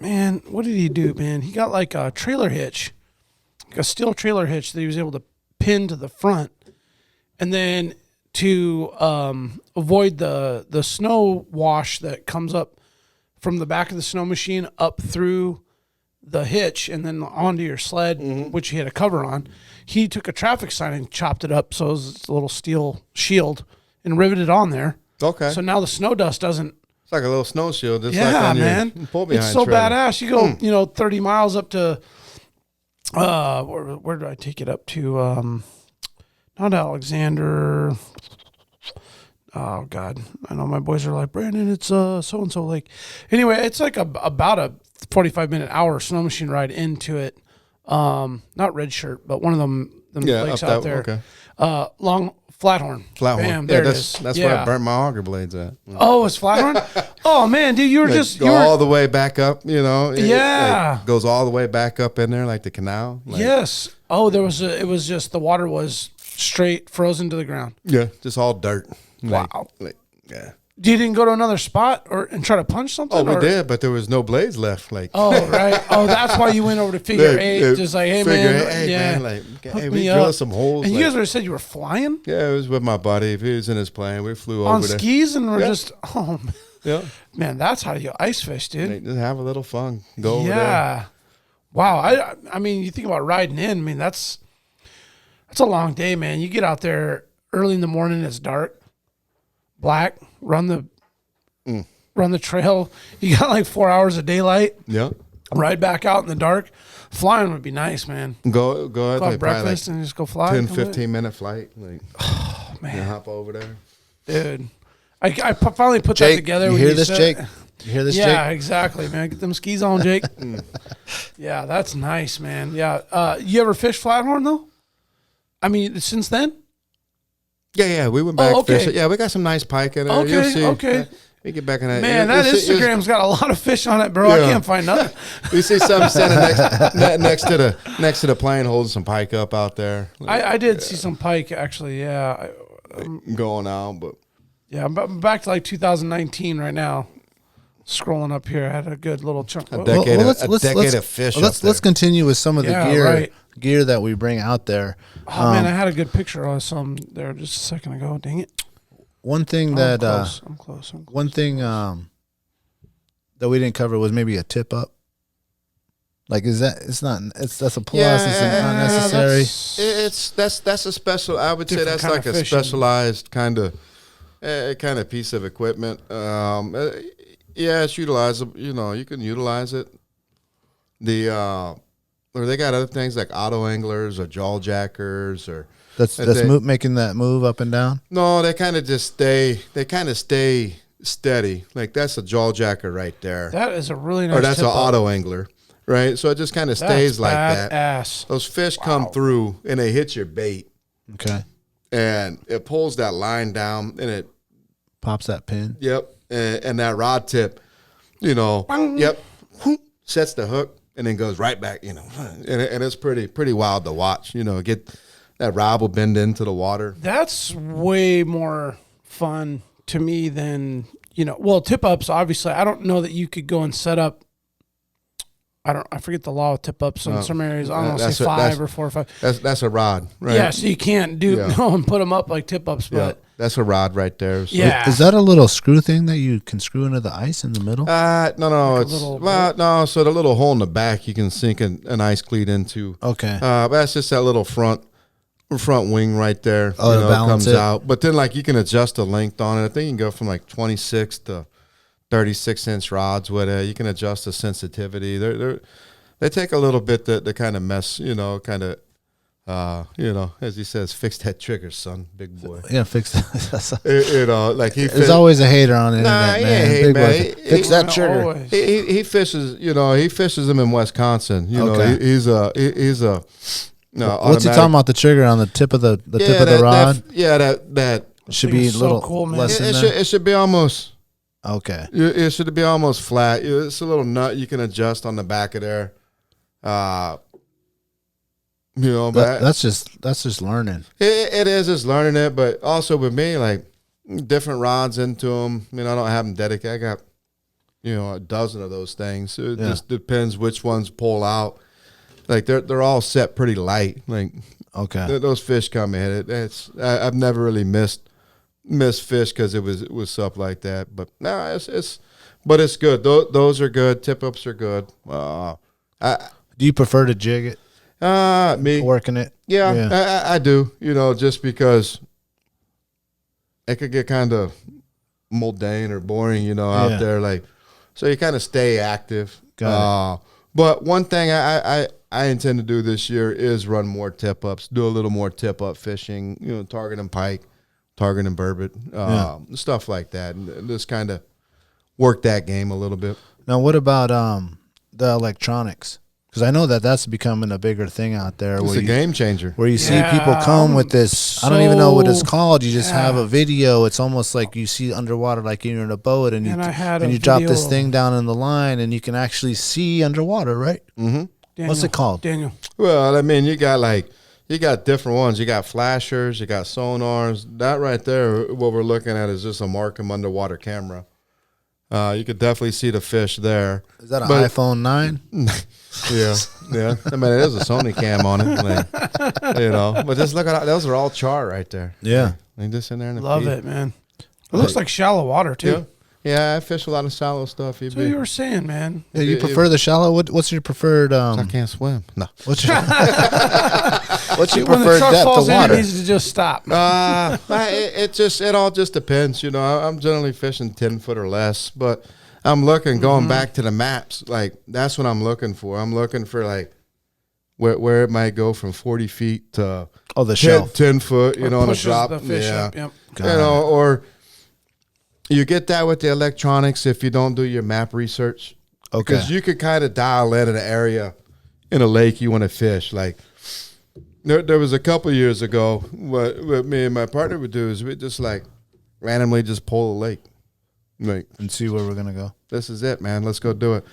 man, what did he do, man? He got like a trailer hitch, like a steel trailer hitch that he was able to pin to the front, and then to avoid the snow wash that comes up from the back of the snow machine up through the hitch and then onto your sled, which he had a cover on. He took a traffic sign and chopped it up so it was a little steel shield and riveted on there. Okay, So now the snow dust doesn't. it's like a little snow shield, just like Yeah, on your man, pull behind it's so trailer. badass. You go, 30 miles up to. Where did I take it up to? Not Alexander. Oh God, I know my boys are like, Brandon, it's so and so lake. Anyway, it's like about a 45-minute hour snow machine ride into it. not red shirt, but one of them lakes out there. Okay. Long Flathorn. Flathorn. Bam, That's where I burnt my auger blades at. Oh, it's Flathorn? Oh, man, dude, you were all the way back up, Yeah. It goes all the way back up in there like the canal. Yes. Oh, it was just, the water was straight frozen to the ground. Yeah, just all dirt. Wow. Yeah. You didn't go to another spot and try to punch something? Oh, we did, but there was no blades left. Oh, right. Oh, that's why you went over to figure eight. Just like, hey, man. Hey, we drill some holes. And you guys already said you were flying? Yeah, it was with my buddy. He was in his plane. We flew over there. On skis, and we're just, yeah. Man, that's how you ice fish, dude. Just have a little fun. Go over there. Yeah. Wow. I mean, you think about riding in. I mean, that's a long day, man. You get out there early in the morning. It's dark, black. Run the trail. You got like 4 hours of daylight. Yeah. Ride back out in the dark. Flying would be nice, man. Go Go have breakfast and just go fly. 10, 15-minute flight. Oh, man. Hop over there. Dude. I finally put Jake, that together. You hear this, Jake? You hear this, Jake? Yeah, exactly, man. Get them skis on, Jake. Yeah, that's nice, man. Yeah. You ever fish Flathorn, though? I mean, since then? Yeah, we went back fishing. Yeah, we got some nice pike in there. Okay. We get back in that. Man, that Instagram's got a lot of fish on it, bro. Yeah. I can't find nothing. We see some standing next to the plane holding some pike up out there. I did see some pike, actually, yeah. Going out, but. Yeah, I'm back to like 2019 right now. Scrolling up here, I had a good little chunk. A decade of fish. Let's continue with some of the gear that we bring out there. Oh man, I had a good picture of some there just a second ago. Dang it! One thing that I'm close. One thing that we didn't cover was maybe a tip up. Like, that's a plus. It's not necessary. That's a special. I would say that's like a specialized kind of piece of equipment. It's utilizable. You can utilize it. Or they got other things like auto anglers or jaw jackers or making that move up and down. No, they kind of just stay. They kind of stay steady. Like that's a jaw jacker right there. That is a really nice. Or that's an auto angler, right? So it just kind of stays like that. Ass. Those fish come through and they hit your bait. Okay. And it pulls that line down and it pops that pin. Yep. And that rod tip, bang. Yep, sets the hook and then goes right back, and it's pretty wild to watch. Get that rod will bend into the water. That's way more fun to me than tip ups. Obviously, I don't know that you could go and set up. I forget the law of tip ups in some areas. I don't know, say 5 or 4 or 5. That's a rod, right? Yeah, so you can't and put them up like tip ups, but that's a rod right there. So. Yeah, is that a little screw thing that you can screw into the ice in the middle? No, like no. So the little hole in the back you can sink an ice cleat into. Okay, but that's just that little front wing right there. Oh, to balance comes it out. But then you can adjust the length on it. I think you can go from 26 to 36-inch rods with it. You can adjust the sensitivity. They take a little bit to kind of mess, as he says, fix that trigger, son, big boy. Yeah, fix that. There's always a hater on the internet, man. Man. Fix that trigger. He fishes, he fishes them in Wisconsin. He's a. No, what's he talking about? The trigger on the tip of the tip of the rod? That should be a little cool, man. less in there. It should be almost. Okay. It should be almost flat. It's a little nut you can adjust on the back of there. That's just learning. It is just learning it, but also with me, different rods into them. I don't have them dedicated. I got, a dozen of those things. So it just depends which ones pull out. They're all set pretty light. Okay. Those fish come in. I've never really missed fish because it was stuff like that. But no, it's good. Those are good. Tip ups are good. Do you prefer to jig it? Me working it. Yeah. I do. Just because it could get kind of mundane or boring. Out there. So you kind of stay active. Got it. But one thing I intend to do this year is run more tip ups. Do a little more tip up fishing. Targeting pike. Targeting burbot, stuff like that, and just kind of work that game a little bit. Now, what about the electronics? Because I know that that's becoming a bigger thing out there. It's a game changer. Where you see people come with this, I don't even know what it's called. You just have a video. It's almost like you see underwater, like you're in a boat, and you drop this thing down in the line, and you can actually see underwater, right? Mm-hmm. What's it called? Daniel. Well, I mean, you got different ones. You got flashers, you got sonars. That right there, what we're looking at is just a Markham underwater camera. You could definitely see the fish there. Is that an iPhone 9? Yeah. I mean, it is a Sony cam on it, like, But just look at those are all char right there. Yeah, they just in there in the love feed. it, man. It looks like shallow water too. Yeah, I fish a lot of shallow stuff. That's what you were saying, man. Yeah, you prefer the shallow? What's your preferred? I can't swim. No. What's your When the preferred truck depth falls of in, water? it needs to just stop. It all just depends. I'm generally fishing 10 foot or less, but I'm looking going back to the maps. Like that's what I'm looking for. I'm looking for like where it might go from 40 feet to the shelf 10 foot. On a drop. The fish up. Yep. Or you get that with the electronics if you don't do your map research. Okay. Because you could kind of dial in an area in a lake you want to fish. Like there was a couple of years ago, what me and my partner would do is we just like randomly just pull a lake. Like, and see where we're gonna go. This is it, man. Let's go do it.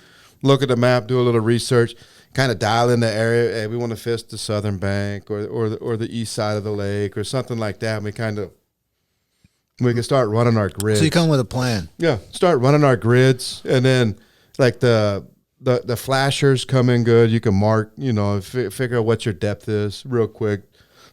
Look at the map, do a little research, kind of dial in the area. Hey, we want to fish the southern bank or the east side of the lake or something like that. We can start running our grids. So you come with a plan. Yeah, start running our grids, and then like the flashers come in good. You can mark, figure out what your depth is real quick.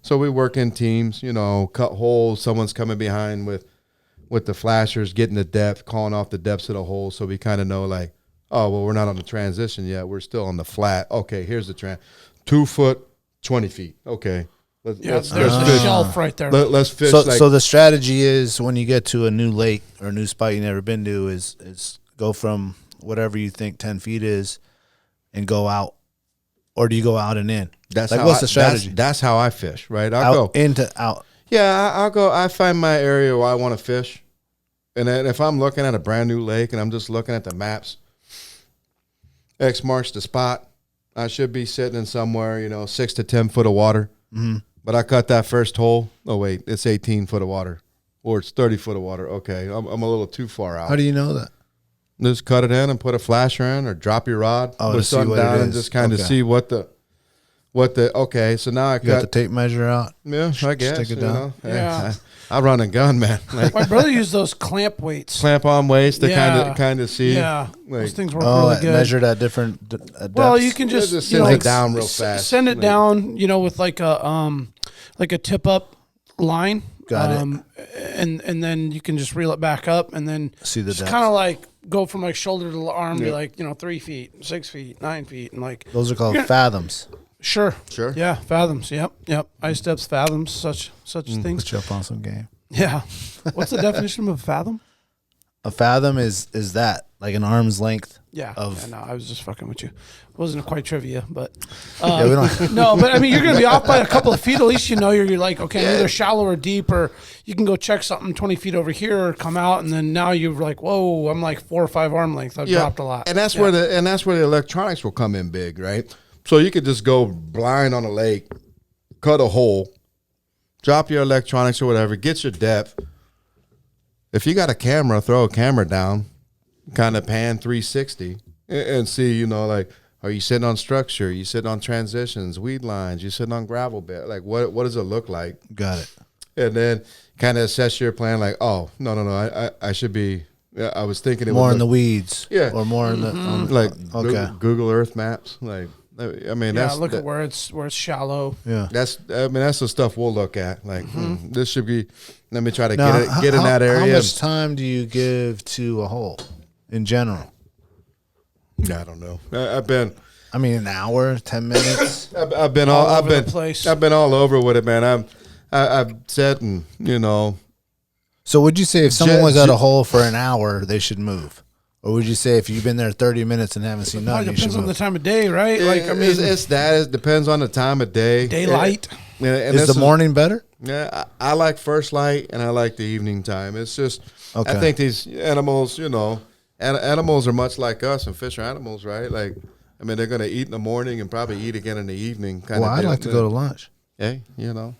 So we work in teams, cut holes. Someone's coming behind with the flashers, getting the depth, calling off the depths of the hole. So we kind of know like, oh, well, we're not on the transition yet. We're still on the flat. Okay, here's the 2 foot, 20 feet. Okay. There's the shelf right there. Let's fish. So the strategy is when you get to a new lake or a new spot you've never been to is go from whatever you think 10 feet is and go out, or do you go out and in? What's the strategy? That's how I fish, right? I'll go into out. Yeah, I'll go. I find my area where I want to fish, and then if I'm looking at a brand new lake and I'm just looking at the maps, X marks the spot. I should be sitting in somewhere, 6 to 10 foot of water. Mm-hmm. But I cut that first hole. Oh, wait, it's 18 foot of water. Or it's 30 foot of water. Okay, I'm a little too far out. How do you know that? Just cut it in and put a flasher in or drop your rod. Put something down and just kind of see what the, okay, so now I got the tape measure out. Yeah, I guess. Stick it down. Yeah. I run a gun, man. Like, my brother used those clamp weights. Clamp on weights to kind of see. Yeah, like, those things work really good. Measured at different depths. Well, you can just send it down real fast. Send it down, with like a tip up line. Got it. And then you can just reel it back up, and then see the depth. Kind of like go from like shoulder to arm to like 3 feet, 6 feet, 9 feet, and like those are called fathoms. Sure. Yeah, fathoms. Yep. Ice depths, fathoms, such things. Put you up on some game. Yeah. What's the definition of a fathom? A fathom is that like an arm's length. Yeah. No, I was just fucking with you. It wasn't quite trivia, but we don't. no. But I mean, you're going to be off by a couple of feet. At least you're like, okay, I'm either shallow or deep, or you can go check something 20 feet over here, or come out, and then now you're like, whoa, I'm like 4 or 5 arm lengths. I've dropped a lot, and that's where the electronics will come in big, right? So you could just go blind on a lake, cut a hole, drop your electronics or whatever, get your depth. If you got a camera, throw a camera down, kind of pan 360 and see, like, are you sitting on structure? Are you sitting on transitions, weed lines? You sitting on gravel bed? Like, what does it look like? Got it. And then kind of assess your plan. Like, oh, no, I should be. Yeah, I was thinking it more was in the weeds. Yeah, or more in the like Google Earth maps. Like, I mean, look at where it's shallow. Yeah, that's the stuff we'll look at. Like, this should be. Let me try to get in that area. How much time do you give to a hole in general? I don't know. I've been. I mean, an hour, 10 minutes. I've been all over the place. I've been all over with it, man. I've said, and So would you say if someone was at a hole for an hour, they should move? Or would you say if you've been there 30 minutes and haven't seen nothing, you should move? Depends on the time of day, right? It depends on the time of day. Daylight. Is the morning better? Yeah, I like first light and I like the evening time. It's just, I think these animals, animals are much like us, and fish are animals, right? Like, I mean, they're going to eat in the morning and probably eat again in the evening. Well, I'd like to go to lunch. Hey, you know.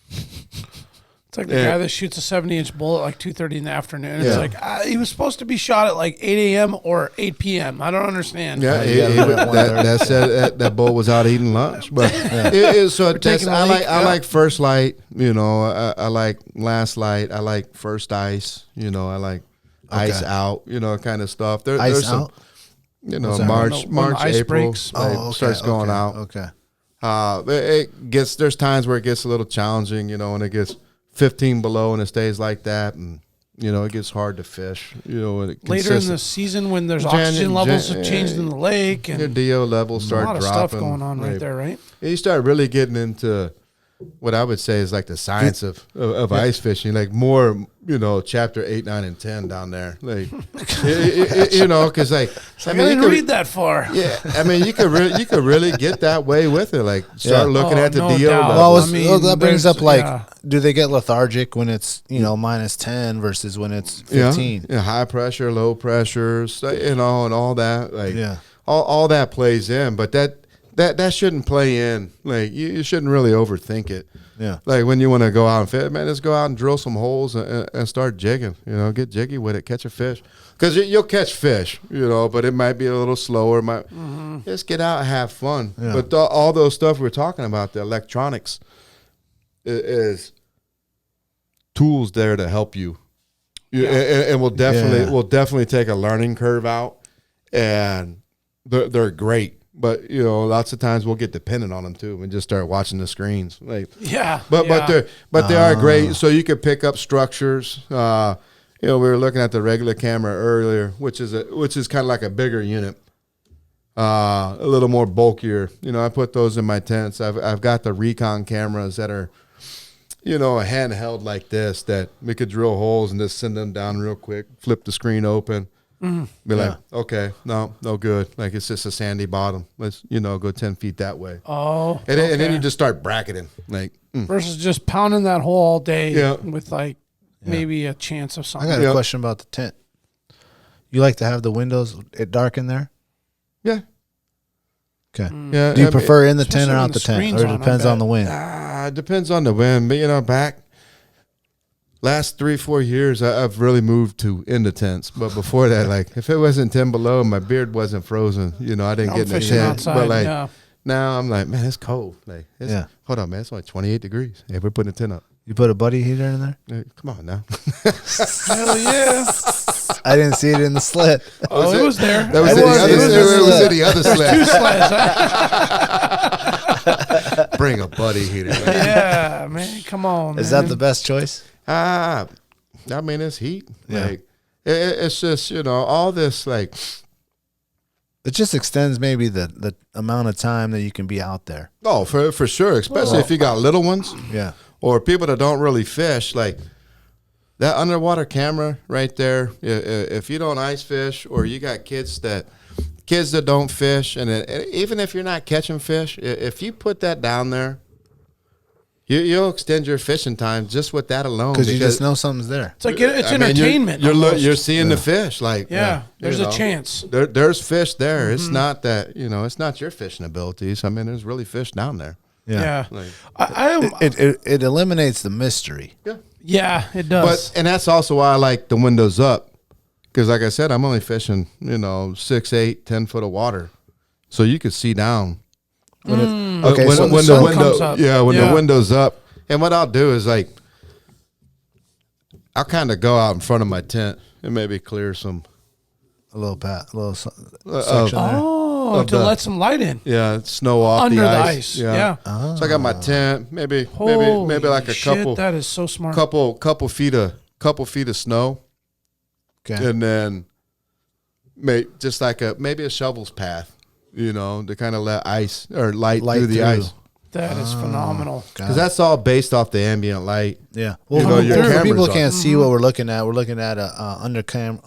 It's like the guy that shoots a 70-inch bullet like 2:30 in the afternoon. It's like he was supposed to be shot at like 8 a.m. or 8 p.m. I don't understand. Yeah, that bull was out eating lunch. But I like first light. You know, I like last light. I like first ice. You know, I like ice out. You know, kind of stuff. There's some, out. You know, March, April starts going out. Okay. There's times where it gets a little challenging. You know, and it gets 15 below and it stays like that, and you know it gets hard to fish. You know, later in the season when there's oxygen levels have changed in the lake and your DO levels start dropping. A lot of stuff going on right there, right? You start really getting into what I would say is like the science of ice fishing, like more, you know, chapter 8, 9, and 10 down there, like you know, because like I didn't read that far. Yeah, I mean, you could really get that way with it. Like start looking at the DO levels. Well, that brings up like, do they get lethargic when it's, you know, minus 10 versus when it's 15? Yeah, high pressure, low pressure, you know, and all that. Like all that plays in, but that shouldn't play in. Like you shouldn't really overthink it. Yeah. Like when you want to go out and fish, man, just go out and drill some holes and start jigging. You know, get jiggy with it, catch a fish. Because you'll catch fish, you know, but it might be a little slower. Just get out and have fun. Yeah. But all those stuff we're talking about, the electronics, is tools there to help you. And we'll definitely take a learning curve out, and they're great. But you know, lots of times we'll get dependent on them too, and just start watching the screens. Like, but they are great. So you could pick up structures. You know, we were looking at the regular camera earlier, which is kind of like a bigger unit, a little more bulkier. You know, I put those in my tents. I've got the recon cameras that are, you know, a handheld like this that we could drill holes and just send them down real quick, flip the screen open. Be like, okay, no good. Like it's just a sandy bottom. Let's, you know, go 10 feet that way. Oh, and then you just start bracketing, like versus just pounding that hole all day with like maybe a chance of something. I got a question about the tent. You like to have the windows dark in there? Yeah. Okay. Yeah. Do you prefer in the tent or out the tent, or it depends on the wind? It depends on the wind, but you know, last 3-4 years, I've really moved to in the tents. But before that, like if it wasn't 10 below, my beard wasn't frozen. You know, I didn't get in the tent. Outside, but like now, I'm like, man, it's cold. Like, hold on, man, it's like 28 degrees. Hey, we're putting a tent up. You put a buddy heater in there? Hey, come on now. Hell yeah! I didn't see it in the slit. Oh, it was there. That was in the other slit. Two sleds. Bring a buddy heater. Man. Yeah, man, come on. Is that the best choice? I mean, it's heat. Yeah. Like it's just, you know, all this, like it just extends maybe the amount of time that you can be out there. Oh, for sure, especially if you got little ones. Yeah. Or people that don't really fish, like that underwater camera right there. If you don't ice fish, or you got kids that don't fish, and even if you're not catching fish, if you put that down there, you'll extend your fishing time just with that alone, because you just know something's there. It's like it's entertainment. You're seeing the fish, like there's a chance. There's fish there. It's not that, you know, it's not your fishing abilities. I mean, there's really fish down there. Yeah. Like, it eliminates the mystery. Yeah, it does. And that's also why I like the windows up, because like I said, I'm only fishing, you know, 6, 8, 10 foot of water, so you could see down. When the window's up. And what I'll do is, like, I'll kind of go out in front of my tent and maybe clear a little section there. Oh, to let some light in. Yeah, snow off under the ice. Yeah. So I got my tent, maybe like a couple. That is so smart. Couple feet of snow. Okay. And then just like maybe a shovel's path. You know, to kind of let ice or light through the ice. That is phenomenal. Because that's all based off the ambient light. Yeah. Well, people can't see what we're looking at. We're looking at a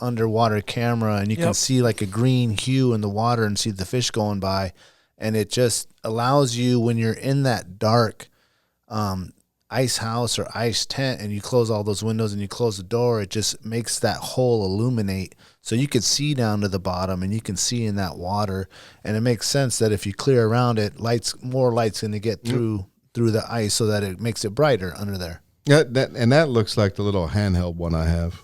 underwater camera, and you can see like a green hue in the water and see the fish going by. And it just allows you, when you're in that dark ice house or ice tent and you close all those windows and you close the door, it just makes that hole illuminate so you can see down to the bottom and you can see in that water. And it makes sense that if you clear around it, more light's going to get through the ice so that it makes it brighter under there. Yeah, that looks like the little handheld one I have.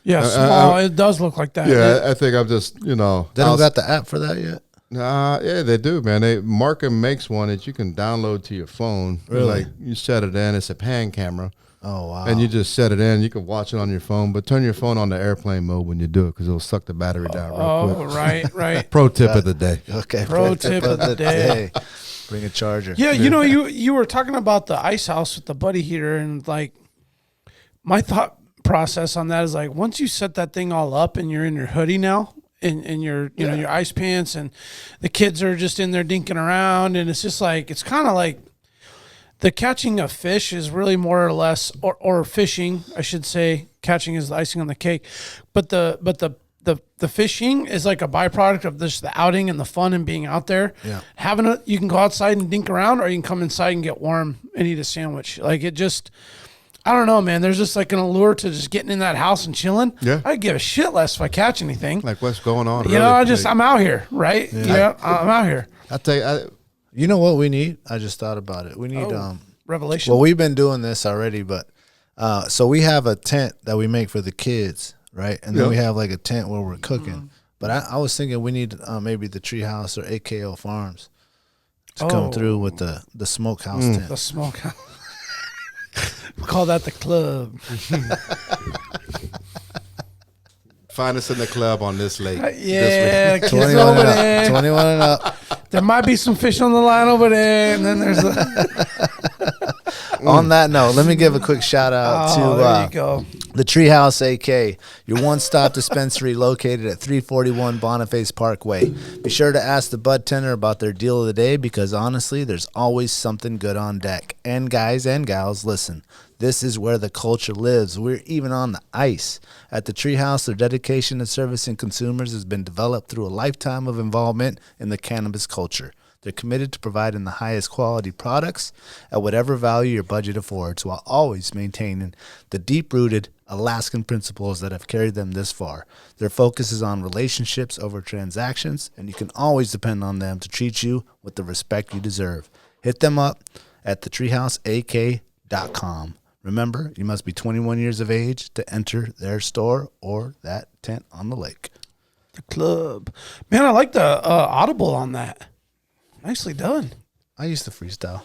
Yeah, small. It does look like that. Yeah, I think I'm just, They don't got the app for that yet? Yeah, they do, man. Markham makes one that you can download to your phone. Really? Like you set it in. It's a pan camera. Oh, wow. And you just set it in. You can watch it on your phone, but turn your phone on the airplane mode when you do it because it'll suck the battery down real quick. Oh, right. Pro tip of the day. Okay. Pro tip of the day. Bring a charger. Yeah, you were talking about the ice house with the buddy heater, and like my thought process on that is like once you set that thing all up and you're in your hoodie now and your your ice pants and the kids are just in there dinking around, and it's just like it's kind of like the catching of fish is really more or less or fishing, I should say. Catching is the icing on the cake, but the fishing is like a byproduct of this, the outing and the fun and being out there. Yeah. You can go outside and dink around, or you can come inside and get warm and eat a sandwich. Like it just, I don't know, man. There's just like an allure to just getting in that house and chilling. Yeah. I'd give a shit less if I catch anything. Like what's going on? I'm out here, right? Yeah, I'm out here. I'll tell you. You know what we need? I just thought about it. We need Revelation. Well, we've been doing this already, but so we have a tent that we make for the kids, right? And then we have like a tent where we're cooking. But I was thinking we need maybe the Treehouse or AKO Farms to come through with the smokehouse tent. The smokehouse. We call that the club. Find us in the club on this lake. Yeah, this 21 over and there. up. 21 and up. There might be some fish on the line over there, and then there's On that note, let me give a quick shout out there you go. the Treehouse AK, your one-stop dispensary located at 341 Boniface Parkway. Be sure to ask the bud tender about their deal of the day because honestly, there's always something good on deck. And guys and gals, listen. This is where the culture lives. We're even on the ice. At the Treehouse, their dedication to servicing consumers has been developed through a lifetime of involvement in the cannabis culture. They're committed to providing the highest quality products at whatever value your budget affords, while always maintaining the deep-rooted Alaskan principles that have carried them this far. Their focus is on relationships over transactions, and you can always depend on them to treat you with the respect you deserve. Hit them up at thetreehouseak.com. Remember, you must be 21 years of age to enter their store or that tent on the lake. The club. Man, I like the audible on that. Nicely done. I used to freestyle.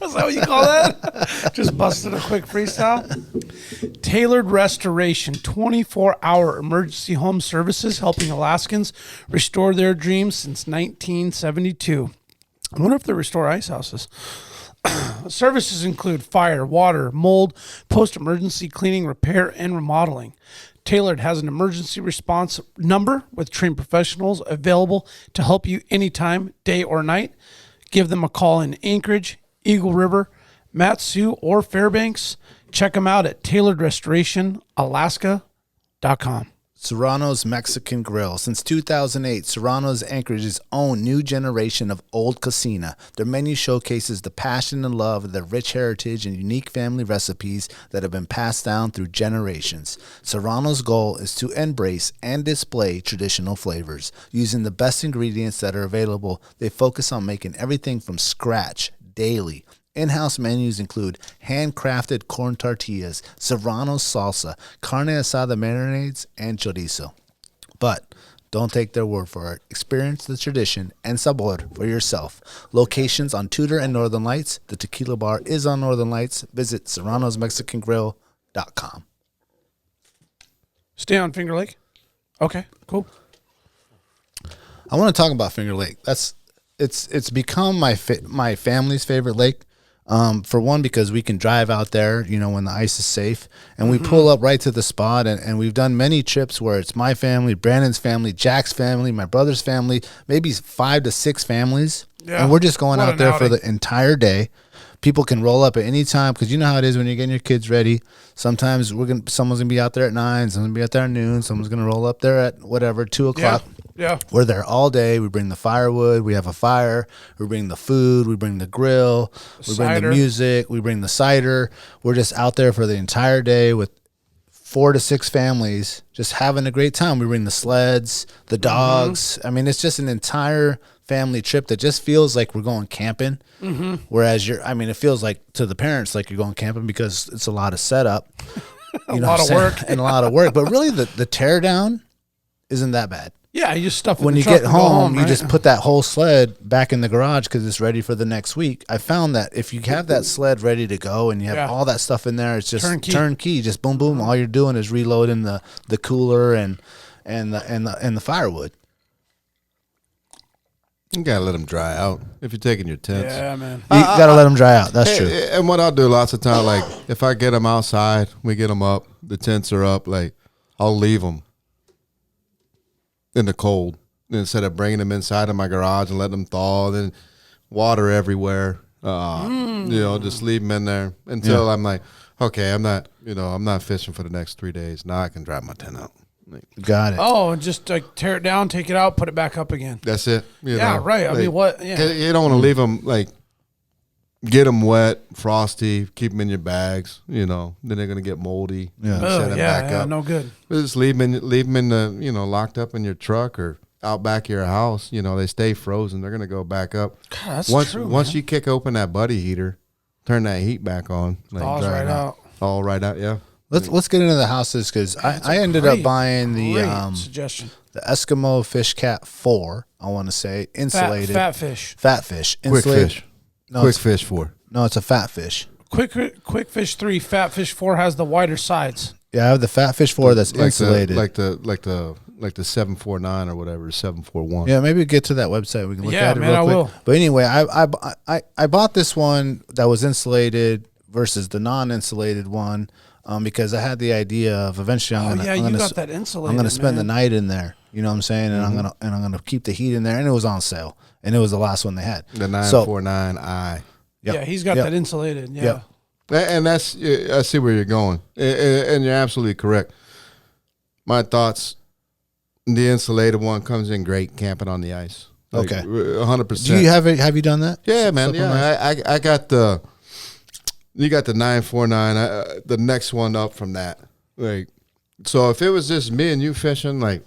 Is that what you call that? Just busted a quick freestyle. Tailored Restoration, 24-hour emergency home services helping Alaskans restore their dreams since 1972. I wonder if they restore ice houses. Services include fire, water, mold, post-emergency cleaning, repair, and remodeling. Tailored has an emergency response number with trained professionals available to help you anytime, day or night. Give them a call in Anchorage, Eagle River, Matsu, or Fairbanks. Check them out at tailoredrestorationalaska.com. Serrano's Mexican Grill. Since 2008, Serrano's Anchorage's own new generation of old cocina. Their menu showcases the passion and love of their rich heritage and unique family recipes that have been passed down through generations. Serrano's goal is to embrace and display traditional flavors. Using the best ingredients that are available, they focus on making everything from scratch daily. In-house menus include handcrafted corn tortillas, Serrano's salsa, carne asada marinades, and chorizo. But don't take their word for it. Experience the tradition and sabor for yourself. Locations on Tudor and Northern Lights. The tequila bar is on Northern Lights. Visit serranosmexicangrill.com. Stay on Finger Lake? Okay, cool. I want to talk about Finger Lake. It's become my family's favorite lake. For one, because we can drive out there, when the ice is safe, and we pull up right to the spot, and we've done many trips where it's my family, Brandon's family, Jack's family, my brother's family, maybe 5 to 6 families, and we're just going out there for the entire day. People can roll up at any time because you know how it is when you're getting your kids ready. Sometimes someone's gonna be out there at 9, someone's gonna be out there at noon, someone's gonna roll up there at whatever 2 o'clock. Yeah. We're there all day. We bring the firewood. We have a fire. We bring the food. We bring the grill. We bring Cider. the music. We bring the cider. We're just out there for the entire day with 4 to 6 families just having a great time. We bring the sleds, the dogs. I mean, it's just an entire family trip that just feels like we're going camping. Whereas it feels like to the parents like you're going camping because it's a lot of setup. A lot of work. And a lot of work. But really the tear down isn't that bad. Yeah, you just stuff it in When the you truck get and go home, you right? just put that whole sled back in the garage because it's ready for the next week. I found that if you have that sled ready to go and you have all that stuff in there, it's just turnkey. Just boom, boom. All you're doing is reloading the cooler and the firewood. You gotta let them dry out if you're taking your tents. Yeah, man. You gotta let them dry out. That's true. And what I'll do lots of times, like if I get them outside, we get them up, the tents are up, like I'll leave them in the cold instead of bringing them inside of my garage and letting them thaw. Then water everywhere. Just leave them in there until I'm like, okay, I'm not fishing for the next 3 days. Now I can dry my tent out. Got it. Oh, just like tear it down, take it out, put it back up again. That's it. Right. I mean, what? Yeah. You don't want to leave them like get them wet, frosty, keep them in your bags. Then they're gonna get moldy. Yeah. Set them back up. No good. Just leave them in the locked up in your truck or out back of your house. They stay frozen. They're gonna go back up. God, that's true. Once you kick open that buddy heater, turn that heat back on. Thaws right out. All right out. Yeah. Let's get into the houses because I ended up buying the suggestion. The Eskimo Fish Cat 4. I want to say insulated Fat fish. Fat fish. Quick Insulated. fish. No, Quick fish 4. No, it's a fat fish. Quick fish 3. Fat fish 4 has the wider sides. Yeah, I have the Fat Fish 4 that's insulated. Like the 749 or whatever, 741. Yeah, maybe get to that website. We can look at it man, real quick. I will. But anyway, I bought this one that was insulated versus the non-insulated one because I had the idea of eventually I'm got that insulated. I'm gonna spend the man. night in there. You know what I'm saying? And I'm gonna keep the heat in there. And it was on sale, and it was the last one they had. The 949i. Yep. Yeah, he's got that insulated. Yeah. Yep. And I see where you're going, and you're absolutely correct. My thoughts: the insulated one comes in great camping on the ice. Like, Okay, 100%. Do you have you done that? Yeah, man. Yeah, I got the. You got the 949. The next one up from that. Like, so if it was just me and you fishing, like,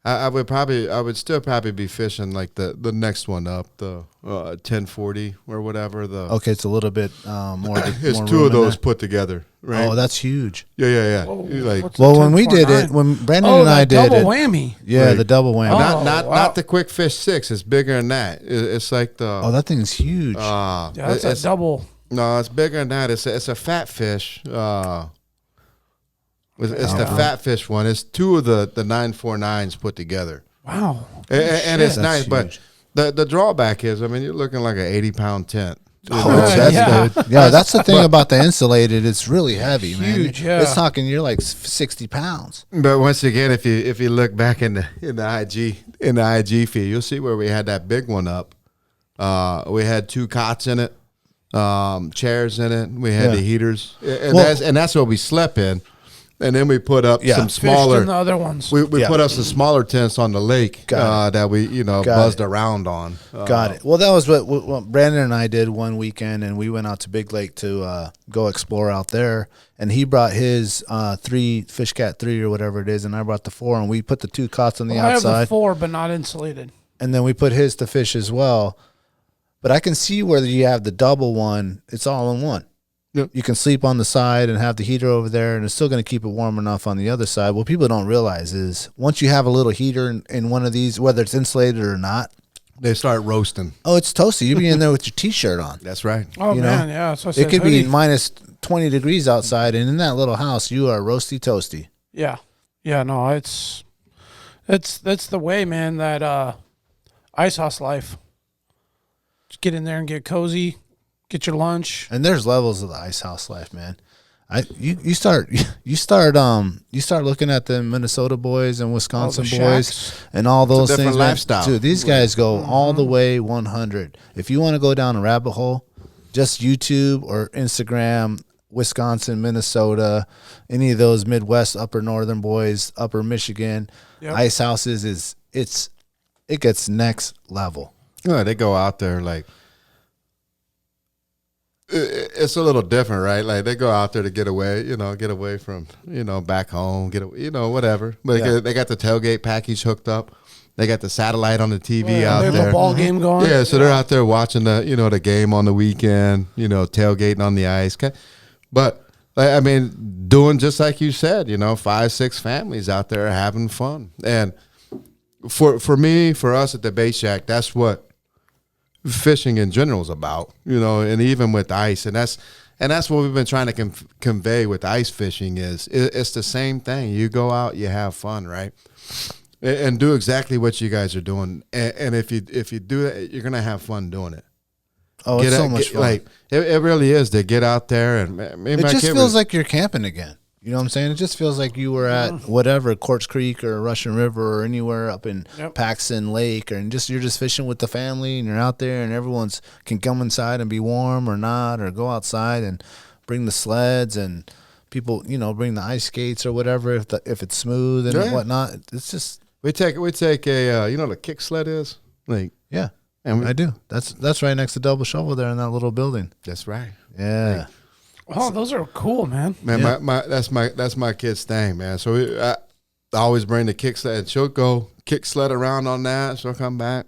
I would still probably be fishing like the next one up, the 1040 or whatever. Okay, it's a little bit more. It's more two of room in those there. put together, right? Oh, that's huge. Yeah. Whoa, Like, what's the Well, when we did 1049? it, when Brandon and I did double it, whammy. yeah, Right. the double whammy. not the Quick Fish 6. It's bigger than that. It's like the. Oh, that thing's huge. Yeah, that's a double. No, it's bigger than that. It's a fat fish. It's the fat fish one. It's two of the 949s put together. Wow. And it's That's nice, huge. but the drawback is, you're looking like an 80-pound tent. That's the thing about the insulated. It's really heavy, man. Huge, yeah. It's talking you're like 60 pounds. But once again, if you look back in the IG feed, you'll see where we had that big one up. We had 2 cots in it, chairs in it. We had the heaters, and that's what we slept in. And then we put up some smaller. Fished in the other ones. We put up some smaller tents on the lake that we buzzed it. around on. Got it. Well, that was what Brandon and I did one weekend, and we went out to Big Lake to go explore out there. And he brought his 3 Fish Cat 3 or whatever it is, and I brought the 4, and we put the 2 cots on the outside. I have the 4, but not insulated. And then we put his to fish as well. But I can see whether you have the double one, it's all in one. Yep. You can sleep on the side and have the heater over there, and it's still going to keep it warm enough on the other side. What people don't realize is once you have a little heater in one of these, whether it's insulated or not, they start roasting. oh, it's toasty. You'll be in there with your T-shirt on. That's right. Oh, You man, know? yeah. So It could be minus 20 degrees outside, and in that little house, you are roasty toasty. Yeah. Yeah, no, that's the way, man, that ice house life. Just get in there and get cozy, get your lunch. And there's levels of the ice house life, man. You start looking at the Minnesota boys and Wisconsin the boys shacks. and all those different things. man. lifestyle. Dude, these guys go all the way 100. If you want to go down a rabbit hole, just YouTube or Instagram Wisconsin, Minnesota, any of those Midwest, upper northern boys, upper Michigan, ice houses it gets next level. Yeah, they go out there like it's a little different, right? Like they go out there to get away from, back home, whatever. But they got the tailgate package hooked up. They got the satellite on the TV out they there. have a ball game going. Yeah, so they're out there watching the game on the weekend, tailgating on the ice. But I mean, doing just like you said, 5-6 families out there having fun. And for us at the Baitshack, that's what fishing in general is about, and even with ice, and that's what we've been trying to convey with ice fishing is it's the same thing. You go out, you have fun, right, and do exactly what you guys are doing, and if you do it, you're gonna have fun doing it. Oh, it's so much fun. Like it really is to get out there, and it just feels like you're camping again. You know what I'm saying? It just feels like you were at whatever, Quartz Creek or Russian River or anywhere up in Paxton Lake, and you're just fishing with the family, and you're out there, and everyone's can come inside and be warm or not, or go outside and bring the sleds, and people, bring the ice skates or whatever if it's smooth and whatnot. It's just we take a the kick sled is like and I do. That's right next to Double Shovel there in that little building. That's right. Yeah. Like, oh, those are cool, man. Man, that's my kid's thing, man. So I always bring the kick sled. She'll go kick sled around on that. She'll come back,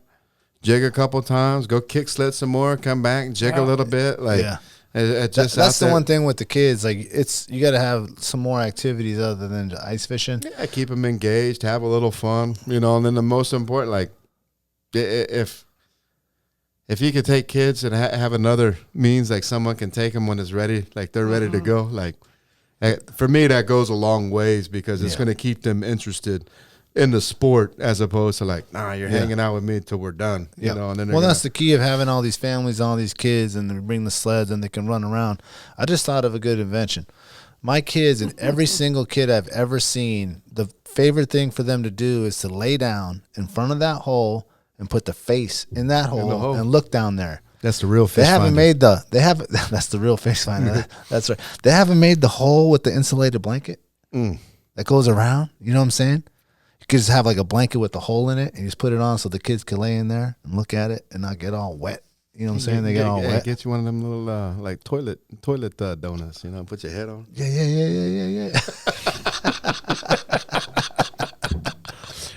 jig a couple times, go kick sled some more, come back, jig a little bit. Like that's the one thing with the kids. Like you got to have some more activities other than the ice fishing. Yeah, keep them engaged, have a little fun, And then the most important, like if you could take kids and have another means, like someone can take them when it's ready, like they're ready to go. Like for me, that goes a long ways because it's going to keep them interested in the sport as opposed to like, nah, you're hanging out with me till we're done. And then that's the key of having all these families, all these kids, and they bring the sleds and they can run around. I just thought of a good invention. My kids and every single kid I've ever seen, the favorite thing for them to do is to lay down in front of that hole and put the face in that hole and look down there. That's the real fish. They haven't made that's the real fish finder. That's right. They haven't made the hole with the insulated blanket that goes around. You know what I'm saying? You could just have like a blanket with the hole in it and you just put it on so the kids can lay in there and look at it and not get all wet. You know what I'm saying? They get all wet. Get you one of them little like toilet donuts. Put your head on. Yeah.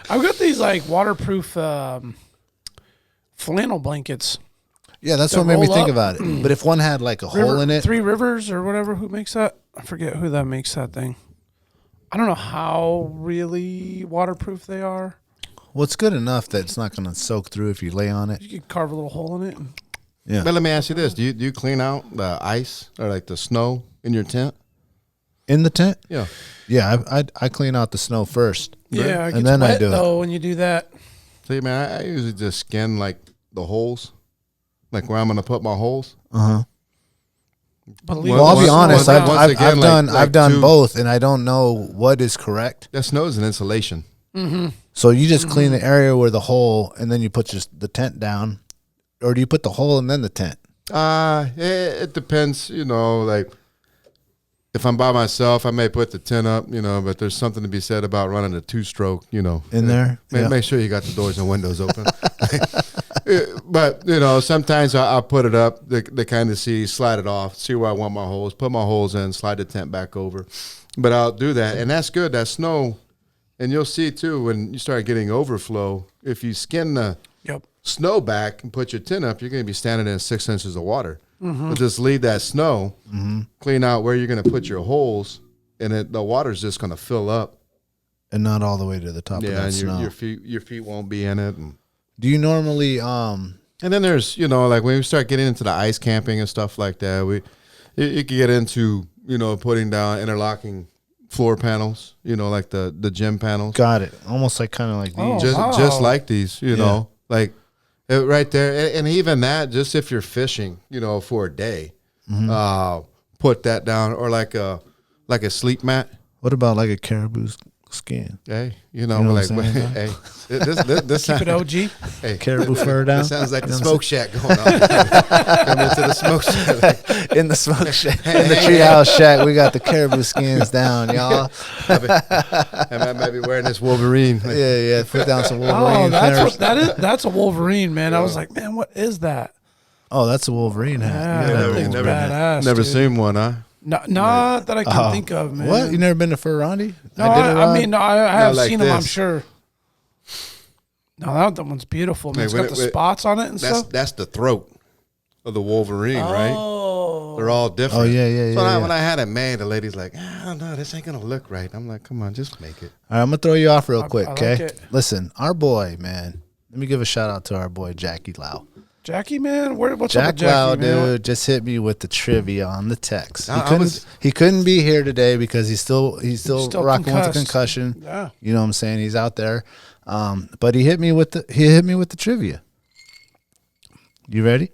I've got these like waterproof flannel blankets. Yeah, that's what made me think about it. But if one had like a hole in it. Three Rivers or whatever, who makes that? I forget who that makes that thing. I don't know how really waterproof they are. Well, it's good enough that it's not going to soak through if you lay on it. You could carve a little hole in it. Yeah. But let me ask you this. Do you clean out the ice or like the snow in your tent? In the tent? Yeah. Yeah, I clean out the snow first. Yeah, and then I do it. When you do that. See, man, I usually just skin like the holes, like where I'm going to put my holes. Uh-huh. Well, I'll be honest. I've done both, and I don't know what is correct. That snow is an insulation. Mm-hmm. So you just clean the area where the hole, and then you put just the tent down, or do you put the hole and then the tent? It depends. Like if I'm by myself, I may put the tent up. But there's something to be said about running a 2-stroke. In there. Make sure you got the doors and windows open. But sometimes I'll put it up to kind of slide it off, see where I want my holes, put my holes in, slide the tent back over. But I'll do that, and that's good. That snow, and you'll see too when you start getting overflow. If you skin the snow back and put your tent up, you're going to be standing in 6 inches of water. Mm-hmm. But just leave that snow, clean out where you're going to put your holes, and the water's just going to fill up, and not all the way to the top of that snow. Your feet won't be in it. And do you normally and then there's like when we start getting into the ice camping and stuff like that, you could get into putting down interlocking floor panels, like the gym panels. Got it. Almost like kind of like these. Just like these, like right there. And even that, just if you're fishing, for a day, put that down, or like a sleep mat. What about like a caribou skin. Hey, You know like, what I'm saying, hey, this Keep it OG. Hey, Caribou fur down. that sounds like the smoke shack going on. Come into the smoke shack. In the smoke shack, in the treehouse shack, we got the caribou skins down, y'all. I might be wearing this Wolverine. Yeah. Put down some Wolverine. That's a Wolverine, man. I was like, man, what is that? Oh, that's a Wolverine hat. Yeah, Yeah, that thing's badass. Never dude. seen one, huh? Not that I can think of, man. What? You never been to Ferrandi? No, I have like seen them, I'm this. sure. No, that one's beautiful, man. It's got the spots on it and stuff. That's the throat of the Wolverine, right? Oh. They're all different. Oh, yeah. So when I had it made, the lady's like, I don't know, this ain't going to look right. I'm like, come on, just make it. All right, I'm going to throw you off real quick, I like okay? it. Listen, our boy, man. Let me give a shout out to our boy, Jackie Lau. Jackie, man? What's up with Jack Jackie, Lau, man? dude, just hit me with the trivia on the text. I He couldn't be here today because he's still rocking with the concussed. concussion. Yeah. You know what I'm saying? He's out there. But he hit me with the trivia. You ready?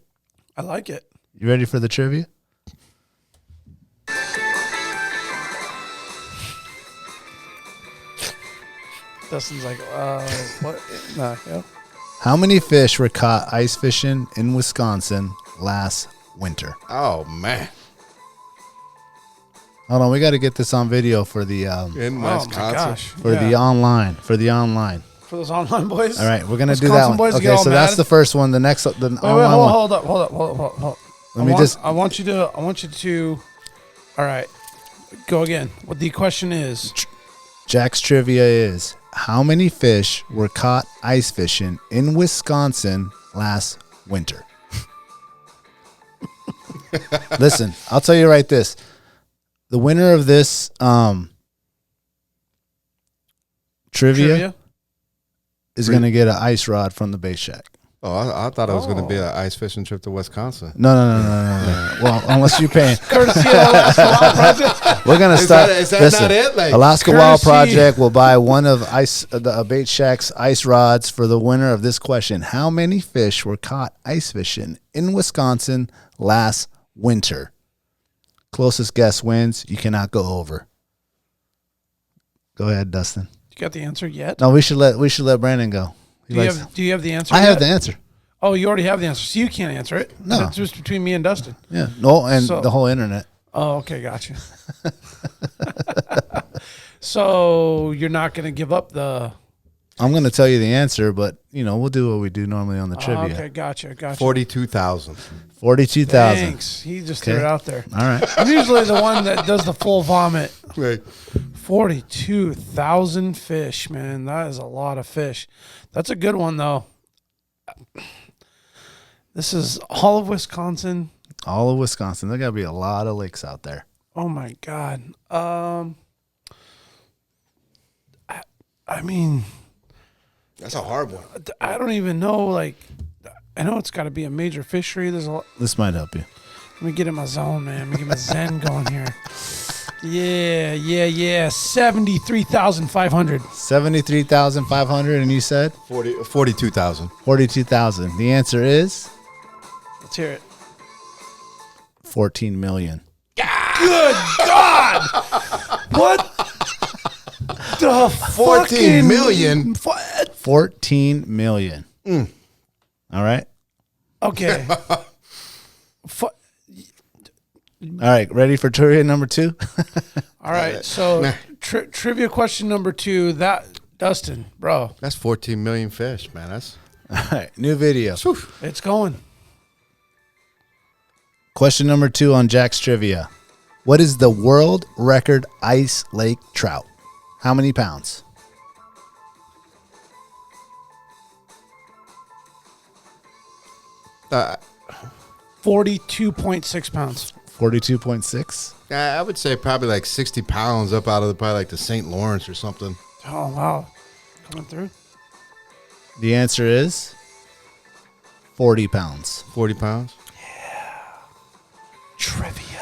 I like it. You ready for the trivia? Dustin's like, what? Nah, yeah. How many fish were caught ice fishing in Wisconsin last winter? Oh, man. Hold on, we got to get this on video for the In Oh, Wisconsin. my gosh. for the online. For those online boys? All right, we're gonna do Wisconsin that one. boys get Okay, all so that's mad? the first one. The next, the Wait, online one. hold up. I want you to. All right, go again. What the question is? Jack's trivia is: how many fish were caught ice fishing in Wisconsin last winter? Listen, I'll tell you right this: the winner of this trivia is going to get an ice rod from the Baitshack. Oh, I thought it was going to be an ice fishing trip to Wisconsin. No. Well, unless you're paying. Courtesy of Alaska Wild Project. We're gonna start. Is that listen, not it? Like, Alaska Wild courtesy- Project will buy one of the Baitshack's ice rods for the winner of this question. How many fish were caught ice fishing in Wisconsin last winter? Closest guess wins. You cannot go over. Go ahead, Dustin. You got the answer yet? No, we should let Brandon go. Do you have the answer? I yet? have the answer. Oh, you already have the answer, so you can't answer it. No. It's just between me and Dustin. Yeah. No, and So- the whole internet. Oh, okay, gotcha. So you're not going to give up the. I'm going to tell you the answer, but we'll do what we do normally on the trivia. Okay, gotcha. 42,000. 42,000. Thanks. He just threw it out there. All right. I'm usually the one that does the full vomit. Right. 42,000 fish, man. That is a lot of fish. That's a good one, though. This is all of Wisconsin. All of Wisconsin. There got to be a lot of lakes out there. Oh, my God. I mean, That's a hard one. I don't even know. Like, I know it's got to be a major fishery. There's a lot. This might help you. Let me get in my zone, man. Let me get my zen going here. Yeah. 73,500. 73,500, and you said 42,000. 42,000. The answer is Let's hear it. 14 million. Good God! What the 14 million? 14 million. All right. Okay. All right. Ready for trivia number 2? All right. So trivia question number 2. That Dustin, bro, That's 14 million fish, man. That's All right. New video. it's going. Question number 2 on Jack's trivia. What is the world record ice lake trout? How many pounds? uh, 42.6 pounds. 42.6. I would say probably like 60 pounds up out of probably like the St. Lawrence or something. Oh wow, coming through. The answer is 40 pounds. 40 pounds. Trivia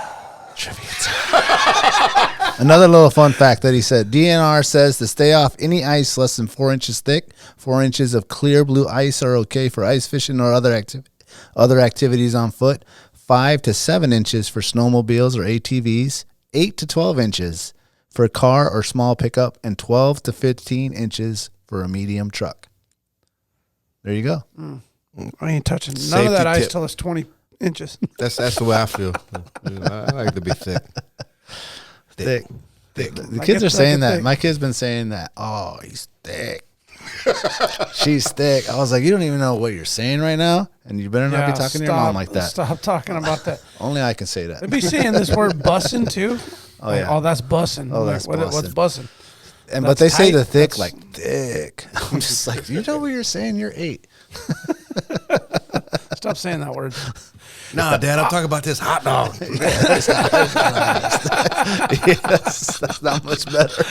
time. Another little fun fact that he said. DNR says to stay off any ice less than 4 inches thick. 4 inches of clear blue ice are okay for ice fishing or other activities on foot. 5 to 7 inches for snowmobiles or ATVs. 8 to 12 inches for a car or small pickup, and 12 to 15 inches for a medium truck. There you go. I ain't touching none Safety of that ice tip. till it's 20 inches. That's the way I feel. I like to be thick. Thick. The I kids get are saying thick. that. My kid's been saying that. Oh, he's thick. She's thick. I was like, you don't even know what you're saying right now, and you better not be talking to your mom like that. Stop talking about that. Only I can say that. They'd be saying this word bussin' too. Oh, yeah. Oh, that's bussin'. Oh, Like, that's what's bussin'? And but That's they say tight. the thick That's- like thick. I'm just like, you know what you're saying? You're 8. Stop saying that word. Nah, Dad, I'm talking about this hot dog. Yes, that's not much better.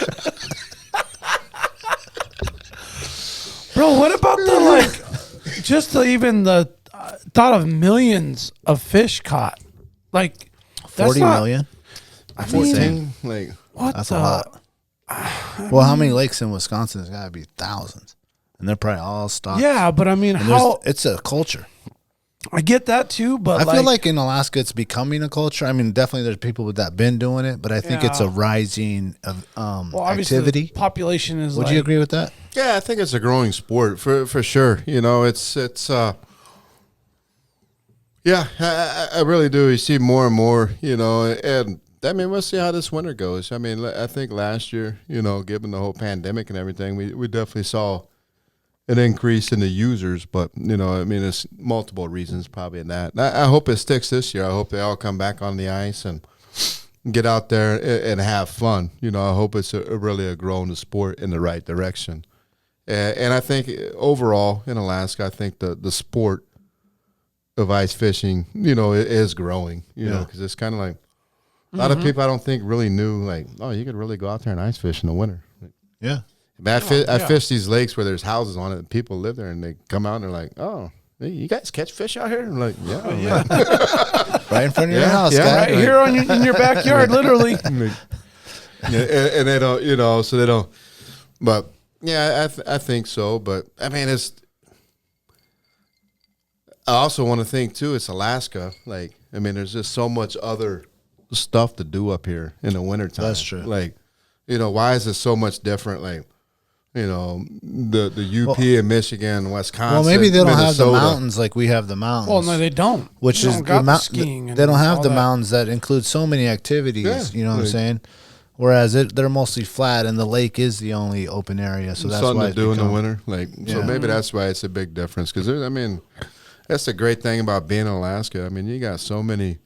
Bro, what about the just even the thought of millions of fish caught? Like, that's 40 not, million. I mean, 14, like what That's the? a lot. Well, how many lakes in Wisconsin? There's got to be thousands, and they're probably all stocked. Yeah, but I mean, And there's- how? it's a culture. I get that too, but I feel like in Alaska it's becoming a culture. I mean, definitely there's people that been doing it, but I think it's a Yeah. rising of well, obviously activity. the population is. Would like, you agree with that? yeah, I think it's a growing sport for sure. You know, it's yeah, I really do. You see more and more, you know, and I mean, we'll see how this winter goes. I mean, I think last year, you know, given the whole pandemic and everything, we definitely saw an increase in the users, but you know, I mean, it's multiple reasons probably in that. I hope it sticks this year. I hope they all come back on the ice and get out there and have fun. You know, I hope it's really a growing sport in the right direction. And I think overall in Alaska, I think the sport of ice fishing, you know, is growing. You know, because it's kind of like a lot of people I don't think really knew like, oh, you could really go out there and ice fish in the winter. Yeah. But I fish these lakes where there's houses on it and people live there and they come out and they're like, oh, hey, you guys catch fish out here? I'm like, yeah. Right in front of your Yeah, house, yeah. guy. right here on in your backyard, literally? and they don't, you know, so they don't. But yeah, I think so. But I mean, I also want to think too, it's Alaska. Like, I mean, there's just so much other stuff to do up here in the wintertime. That's true. Like, you know, why is it so much different? Like, you know, the UP in Michigan, Wisconsin. Well, maybe they don't have the Minnesota. mountains like we have the mountains. Well, no, they don't. Which They is don't got the the mount- skiing. And They don't have all the that. mountains that include so many activities. Yeah, You know what I'm like- saying? Whereas they're mostly flat, and the lake is the only open area. So that's something why to it's do in the become- winter. Like, so Yeah. maybe that's why it's a big difference. Because I mean, that's the great thing about being in Alaska. I mean, you got so many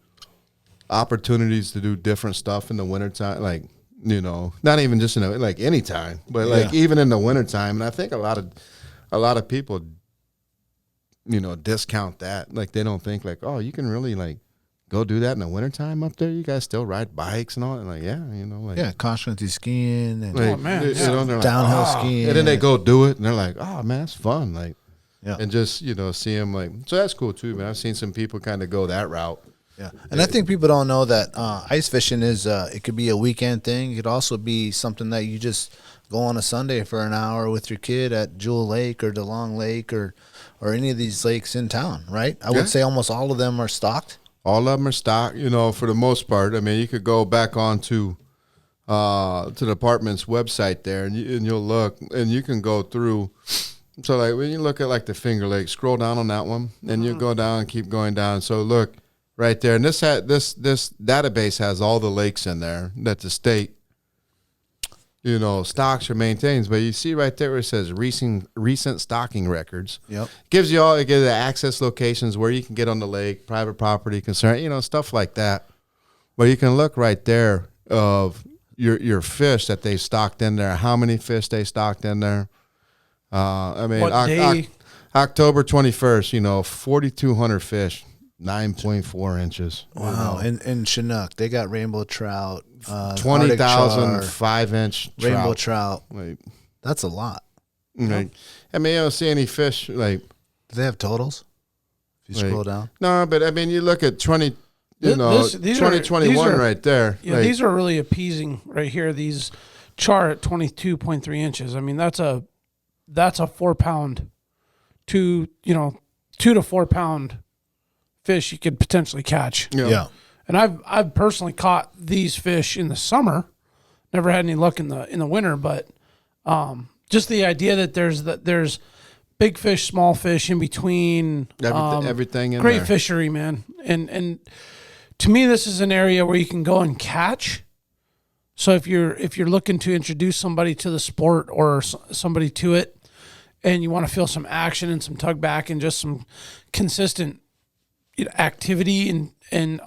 opportunities to do different stuff in the wintertime. Like, you know, not even just in the, like any time, but like Yeah. even in the wintertime. And I think a lot of people, you know, discount that. Like, they don't think like, oh, you can really like go do that in the wintertime up there. You guys still ride bikes and all. And like, yeah, you know, like, Yeah, cross country skiing and like, man, you yeah. know, they're like, downhill "Oh." skiing. And then they go do it, and they're like, "Oh man, that's fun!" Like, Yeah. and just, you know, see them like, so that's cool too. Man, I've seen some people kind of go that route. Yeah, and I think people don't know that ice fishing is it could be a weekend thing. It could also be something that you just go on a Sunday for an hour with your kid at Jewel Lake or DeLong Lake or any of these lakes in town, right? I Yeah. would say almost all of them are stocked. All of them are stocked, you know, for the most part. I mean, you could go back onto to the department's website there, and you'll look, and you can go through. So like when you look at like the Finger Lake, scroll down on that one, and you go down and keep going down. So look right there, and this database has all the lakes in there that the state, you know, stocks or maintains. But you see right there where it says recent stocking records. Yep. Gives you all, it gives the access locations where you can get on the lake, private property concern, you know, stuff like that. But you can look right there of your fish that they stocked in there, how many fish they stocked in there. I mean, What day? October 21st, you know, 4,200 fish, 9.4 inches. Wow. In Chinook, they got rainbow trout, 20,000 Arctic char, 5-inch rainbow trout. trout. Like, That's a lot. like, I mean, you don't see any fish like. Do they have totals? If you Like, scroll down. No, but I mean, you look at 20, These are- 2021 these are- right there. Yeah, like, these are really appeasing right here. These char at 22.3 inches. I mean, that's a 4 pound, 2 to 4 pound fish you could potentially catch. you know, Yeah. And I've personally caught these fish in the summer. Never had any luck in the winter, but just the idea that there's big fish, small fish in between, everything in great there. fishery, man. And to me, this is an area where you can go and catch. So if you're looking to introduce somebody to the sport or somebody to it, and you want to feel some action and some tug back and just some consistent activity and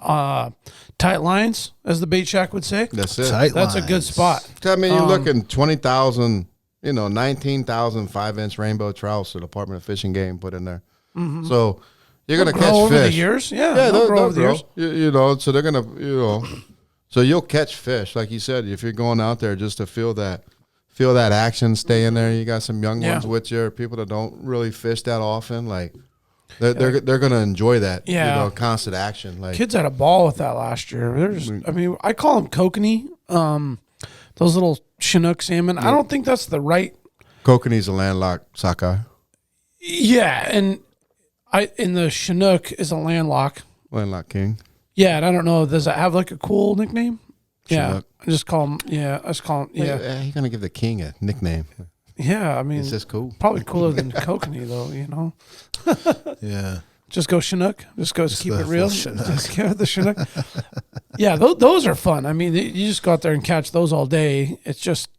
tight lines, as the Baitshack would say, That's it. Tight that's a lines. good spot. I mean, you're looking 20,000, 19,000 5-inch rainbow trouts the Department of Fish and Game put in there. So you're going to catch over fish. the years, yeah, Yeah, they'll grow over the years. So they're going to, so you'll catch fish. Like you said, if you're going out there just to feel that action, stay in there. You got some young ones with you, or people that don't really fish that often. Like they're going to enjoy that, constant action. Like Kids had a ball with that last year. I call them kokanee, those little Chinook salmon. Yeah. I don't think that's the right. Kokanee's a landlocked sockeye. Yeah, and the Chinook is a landlocked king. Yeah, and I don't know. Does it have like a cool nickname? Chinook. Yeah, I just call him. Yeah, I just call him. Yeah, You're gonna give the king a nickname. Yeah, I mean, it's just cool. Probably cooler than kokanee, though. Yeah. Just go Chinook. Just keep it real. Chinook. Just go the Chinook. Yeah, those are fun. I mean, you just go out there and catch those all day. It's just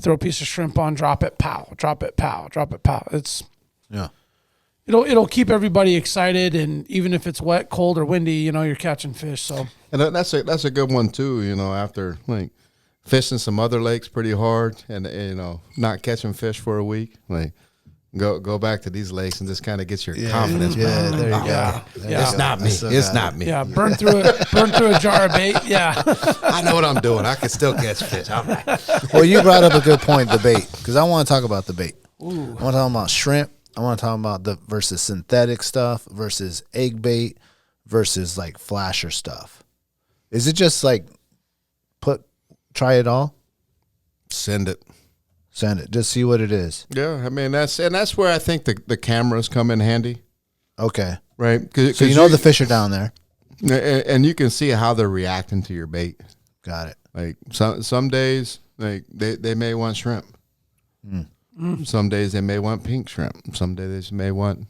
throw a piece of shrimp on, drop it, pow, drop it, pow, drop it, pow. Yeah. It'll keep everybody excited, and even if it's wet, cold, or windy, you're catching fish. So, and that's a good one too. After like fishing some other lakes pretty hard, and not catching fish for a week, like go back to these lakes and just kind of get your confidence back. Yeah, there you go. Yeah. It's not me. It's not me. Yeah, burn through a jar of bait. Yeah, I know what I'm doing. I can still catch fish. All right. Well, you brought up a good point, the bait, because I want to talk about the bait. Ooh. I want to talk about shrimp. I want to talk about the versus synthetic stuff versus egg bait versus like flasher stuff. Is it just like try it all? Send it. Just see what it is. Yeah, I mean that's where I think the cameras come in handy. Okay. Right. So the fish are down there, and you can see how they're reacting to your bait. Got it. Like some days, like they may want shrimp. Some days they may want pink shrimp. Some days they may want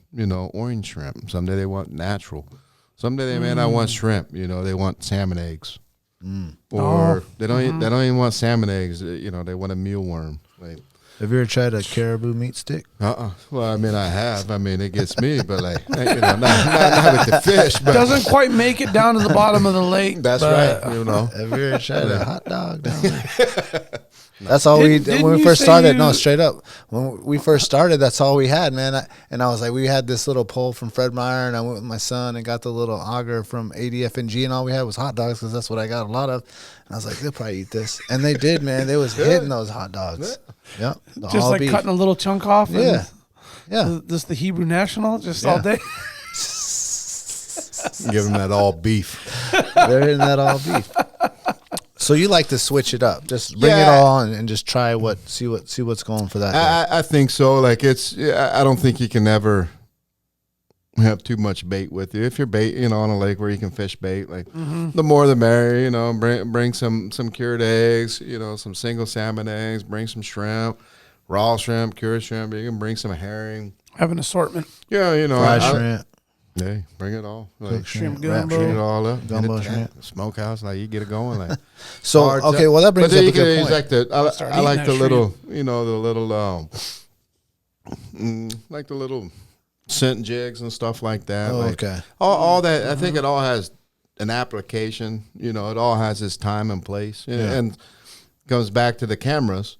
orange shrimp. Some day they want natural. Some day they may not want shrimp. They want salmon eggs, or they don't even want salmon eggs. They want a mealworm. Like, have you ever tried a caribou meat stick? Well, I mean, I have. I mean, it gets me, but like not with the fish. But doesn't quite make it down to the bottom of the lake. That's right. Have you ever tried a hot dog down there? That's all we did when we first started. No, straight up. When we first started, that's all we had, man. I was like, we had this little pole from Fred Meyer, and I went with my son and got the little auger from ADF&G, and all we had was hot dogs because that's what I got a lot of. And I was like, they'll probably eat this. And they did, man. They was hitting those hot dogs. Yeah. Just like beef. Cutting a little chunk off. Yeah. This the Hebrew National just all day. Give them that all beef. They're hitting that all beef. So you like to switch it up, just bring it all on and just try see what's going for that. I think so. Like I don't think you can ever have too much bait with you. If you're bait, on a lake where you can fish bait, like the more the merrier. Bring some cured eggs, some single salmon eggs. Bring some shrimp, raw shrimp, cured shrimp. You can bring some herring. Have an assortment. Yeah, fried shrimp. Yeah, bring it all. Like, shrimp gumbo. Shoot it all up. Gumbo shrimp. Smokehouse, like you get it going. Like so, okay, well that brings up a good point. I like the little, like the little scent jigs and stuff like that. Oh, like, okay. All that. I think it all has an application. It all has its time and place, and goes back to the cameras.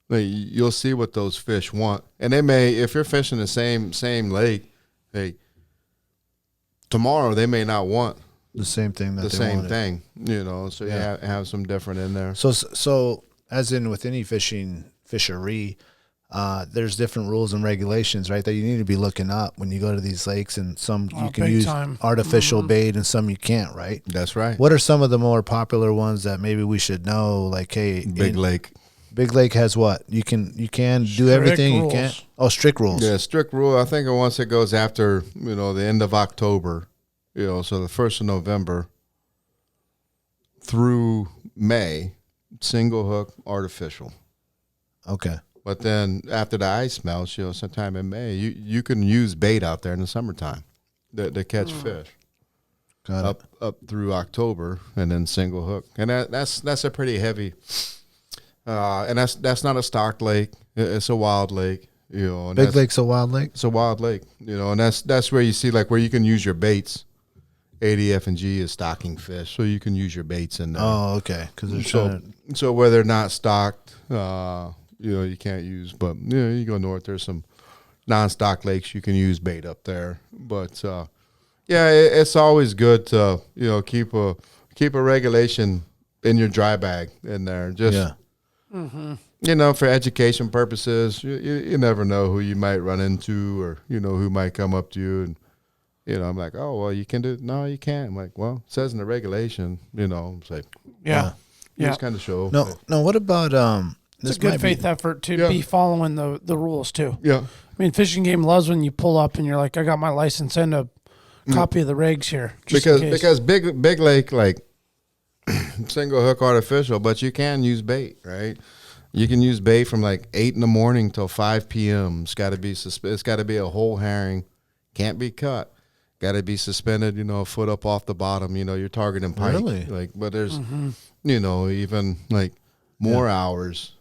Like, you'll see what those fish want, and they may, if you're fishing the same lake, tomorrow they may not want the same thing that the they same wanted. thing, so you have some different in there. So as in with any fishery, there's different rules and regulations, right, that you need to be looking up when you go to these lakes, and some you can use artificial bait and some you can't, right? That's right. What are some of the more popular ones that maybe we should know? Like, hey, Big Lake has what? You can do everything. Rules. You can't. Oh, strict rules. Yeah, strict rule. I think once it goes after the end of October, so the 1st of November through May, single hook, artificial. Okay. But then after the ice melts, sometime in May, you can use bait out there in the summertime to catch fish. Got it. Up through October, and then single hook, and that's a pretty heavy. And that's not a stocked lake; it's a wild lake. And Big Lake's a wild lake. It's a wild lake, and that's where you see like where you can use your baits. ADF and G is stocking fish, so you can use your baits in there. Oh, okay. Because so where they're not stocked, you can't use. But you go north, there's some non-stock lakes you can use bait up there. But it's always good to keep a regulation in your dry bag in there. Just for education purposes. You never know who you might run into, or who might come up to you and. I'm like, oh, well, you can do it. No, you can't. I'm like, well, it says in the regulation, it's like, just kind of show. No, what about, it's a good faith effort to be following the rules too. Yeah. I mean, Fish and Game loves when you pull up and you're like, I got my license and a copy of the regs here. Because big lake, like single hook artificial, but you can use bait, right? You can use bait from like 8 in the morning till 5 p.m. It's got to be a whole herring. Can't be cut. Got to be suspended, a foot up off the bottom. You're targeting pike. Really? But there's, even like more hours,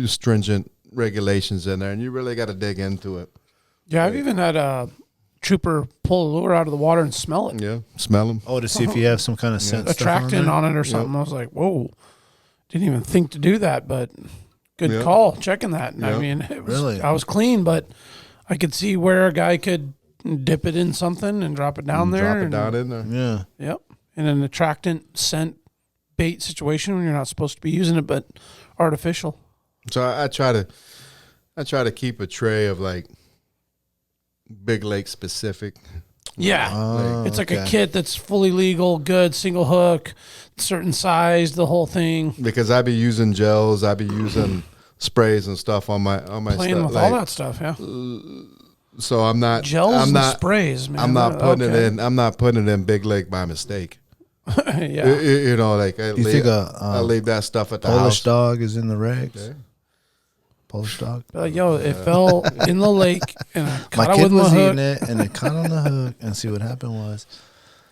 stringent regulations in there, and you really got to dig into it. Yeah, I've even had a trooper pull a lure out of the water and smell it. Yeah, smell them. to see if you have some kind of scent attractant on it or something. I was like, whoa, didn't even think to do that, but good call checking that. I mean, I was clean, but I could see where a guy could dip it in something and drop it down there. Drop it down in there. Yeah. Yep. In an attractant scent bait situation when you're not supposed to be using it, but artificial. So I try to keep a tray of like big lake specific. Yeah. It's like a kit that's fully legal, good, single hook, certain size, the whole thing. Because I be using gels, I be using sprays and stuff on my playing stuff. with all that stuff, yeah. So I'm not gels I'm and not, sprays, man. I'm not putting it in. I'm not putting it in big lake by mistake. Yeah. I leave that stuff at the Polish house. dog is in the regs? Okay. Polish dog? It fell in the lake and I caught my it kid with was my eating hook. it and it caught on the hook, and see what happened was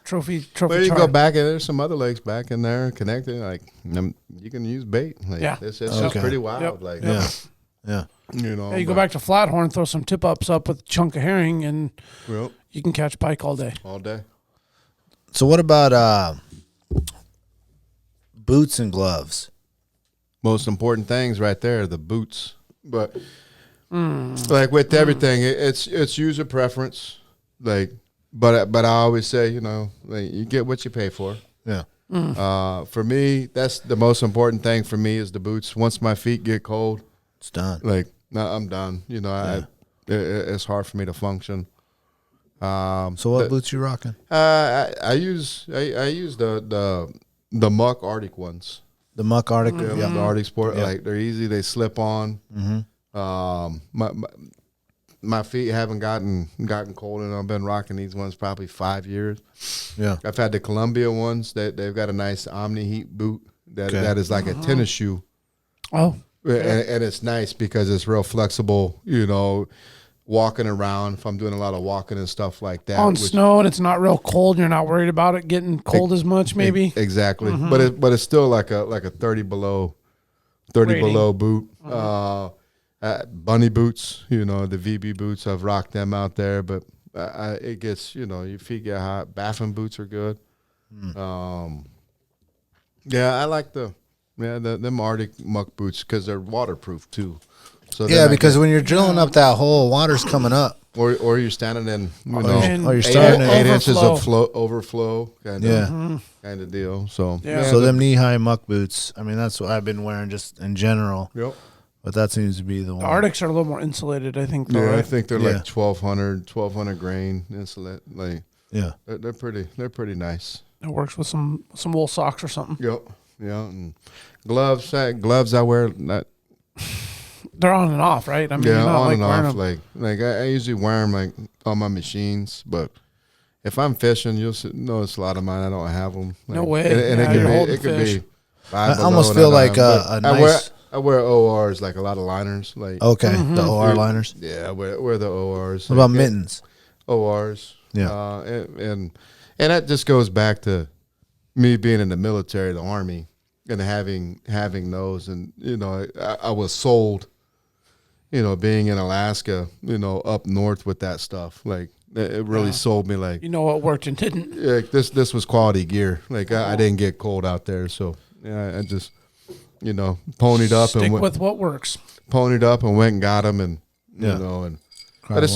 Trophy. Well, you char. go back and there's some other lakes back in there connected. Like you can use bait. Like, it's just pretty wild. Yep. Like yeah. You go back to Flathorn, throw some tip ups up with a chunk of herring, and you can catch pike all day. All day. So what about boots and gloves? Most important things right there, the boots. But like with everything, it's user preference. Like, but I always say, like you get what you pay for. Yeah. For me, that's the most important thing for me is the boots. Once my feet get cold, it's done. Like, no, I'm done. It's hard for me to function. So what boots you rocking? I use the Muck Arctic ones. The Muck Arctic, the Arctic Sport. Yeah. Like they're easy. They slip on. My feet haven't gotten cold, and I've been rocking these ones probably 5 years. Yeah, I've had the Columbia ones. They've got a nice Omni Heat boot that is like a tennis shoe. Oh. And it's nice because it's real flexible, walking around if I'm doing a lot of walking and stuff like that. On snow and it's not real cold, you're not worried about it getting cold as much, maybe? Exactly. But it's still like a 30 below boot. Bunny boots, the VB boots, I've rocked them out there, but it gets, your feet get hot. Baffin boots are good. I like them Arctic Muck boots because they're waterproof too. So because when you're drilling up that hole, water's coming up. Or you're standing in, you're starting 8 inches of overflow kind of deal. So so them knee-high muck boots. I mean, that's what I've been wearing just in general. Yep. But that seems to be the one. The Arctics are a little more insulated, I think. Though, yeah, right? I think they're like 1,200 grain insulate. Like they're pretty nice. It works with some wool socks or something. Yep. Yeah, and gloves I wear. They're on and off, right? I mean, yeah, not on like and off. them. Like I usually wear them like on my machines, but if I'm fishing, you'll notice a lot of mine I don't have them. Like, No way. And Yeah, it could be I almost feel like a nice. I wear ORs, like a lot of liners. Like Okay, the OR liners. Yeah, I wear the ORs. What about mittens? ORs. Yeah. And that just goes back to me being in the military, the Army, and having those. And, I was sold, being in Alaska, up north with that stuff. Like, it really sold me, like. You know what worked and didn't. Yeah, this was quality gear. Like, I didn't get cold out there. So, yeah, I just, ponied up. Stick and went, with what works. ponied up and went and got them. And, and. But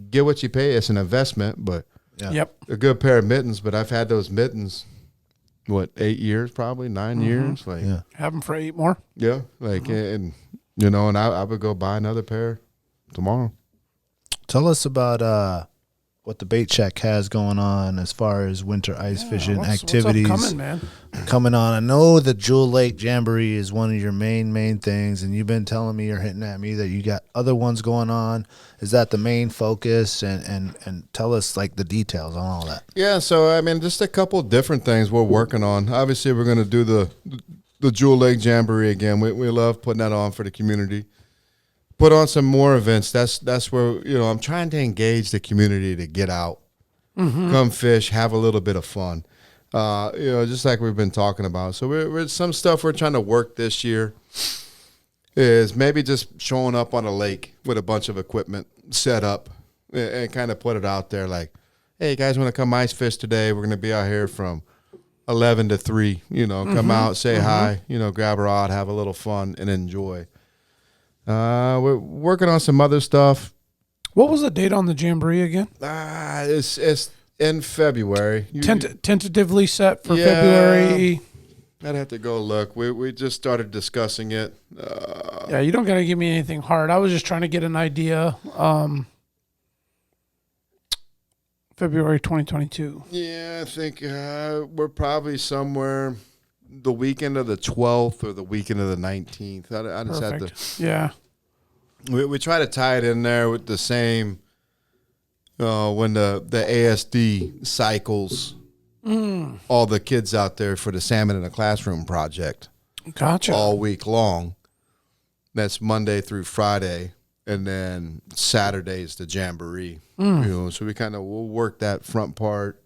get what you pay. It's an investment, but Yep. a good pair of mittens. But I've had those mittens, 8 years, probably 9 years. Like, Have them for 8 more. yeah, like, and I would go buy another pair tomorrow. Tell us about what the Baitshack has going on as far as winter ice fishing activities. What's upcoming, man? Coming on. I know the Jewel Lake Jamboree is one of your main things, and you've been telling me, you're hitting at me, that you got other ones going on. Is that the main focus? And tell us, like, the details on all that. Yeah, so just a couple different things we're working on. Obviously, we're going to do the Jewel Lake Jamboree again. We love putting that on for the community. Put on some more events. That's where I'm trying to engage the community to get out, come fish, have a little bit of fun. Just like we've been talking about. So we're some stuff we're trying to work this year is maybe just showing up on a lake with a bunch of equipment set up and kind of put it out there like, hey, you guys want to come ice fish today? We're going to be out here from 11 to 3. Come out, say hi, grab a rod, have a little fun, and enjoy. We're working on some other stuff. What was the date on the Jamboree again? It's in February. Tentatively set for February. I'd have to go look. We just started discussing it. Yeah, you don't got to give me anything hard. I was just trying to get an idea. February 2022. Yeah, I think we're probably somewhere the weekend of the 12th or the weekend of the 19th. I just Perfect. had to. Yeah. We try to tie it in there with the same when the ASD cycles all the kids out there for the Salmon in the Classroom project. Gotcha. All week long. That's Monday through Friday, and then Saturday's the Jamboree. So we'll work that front part,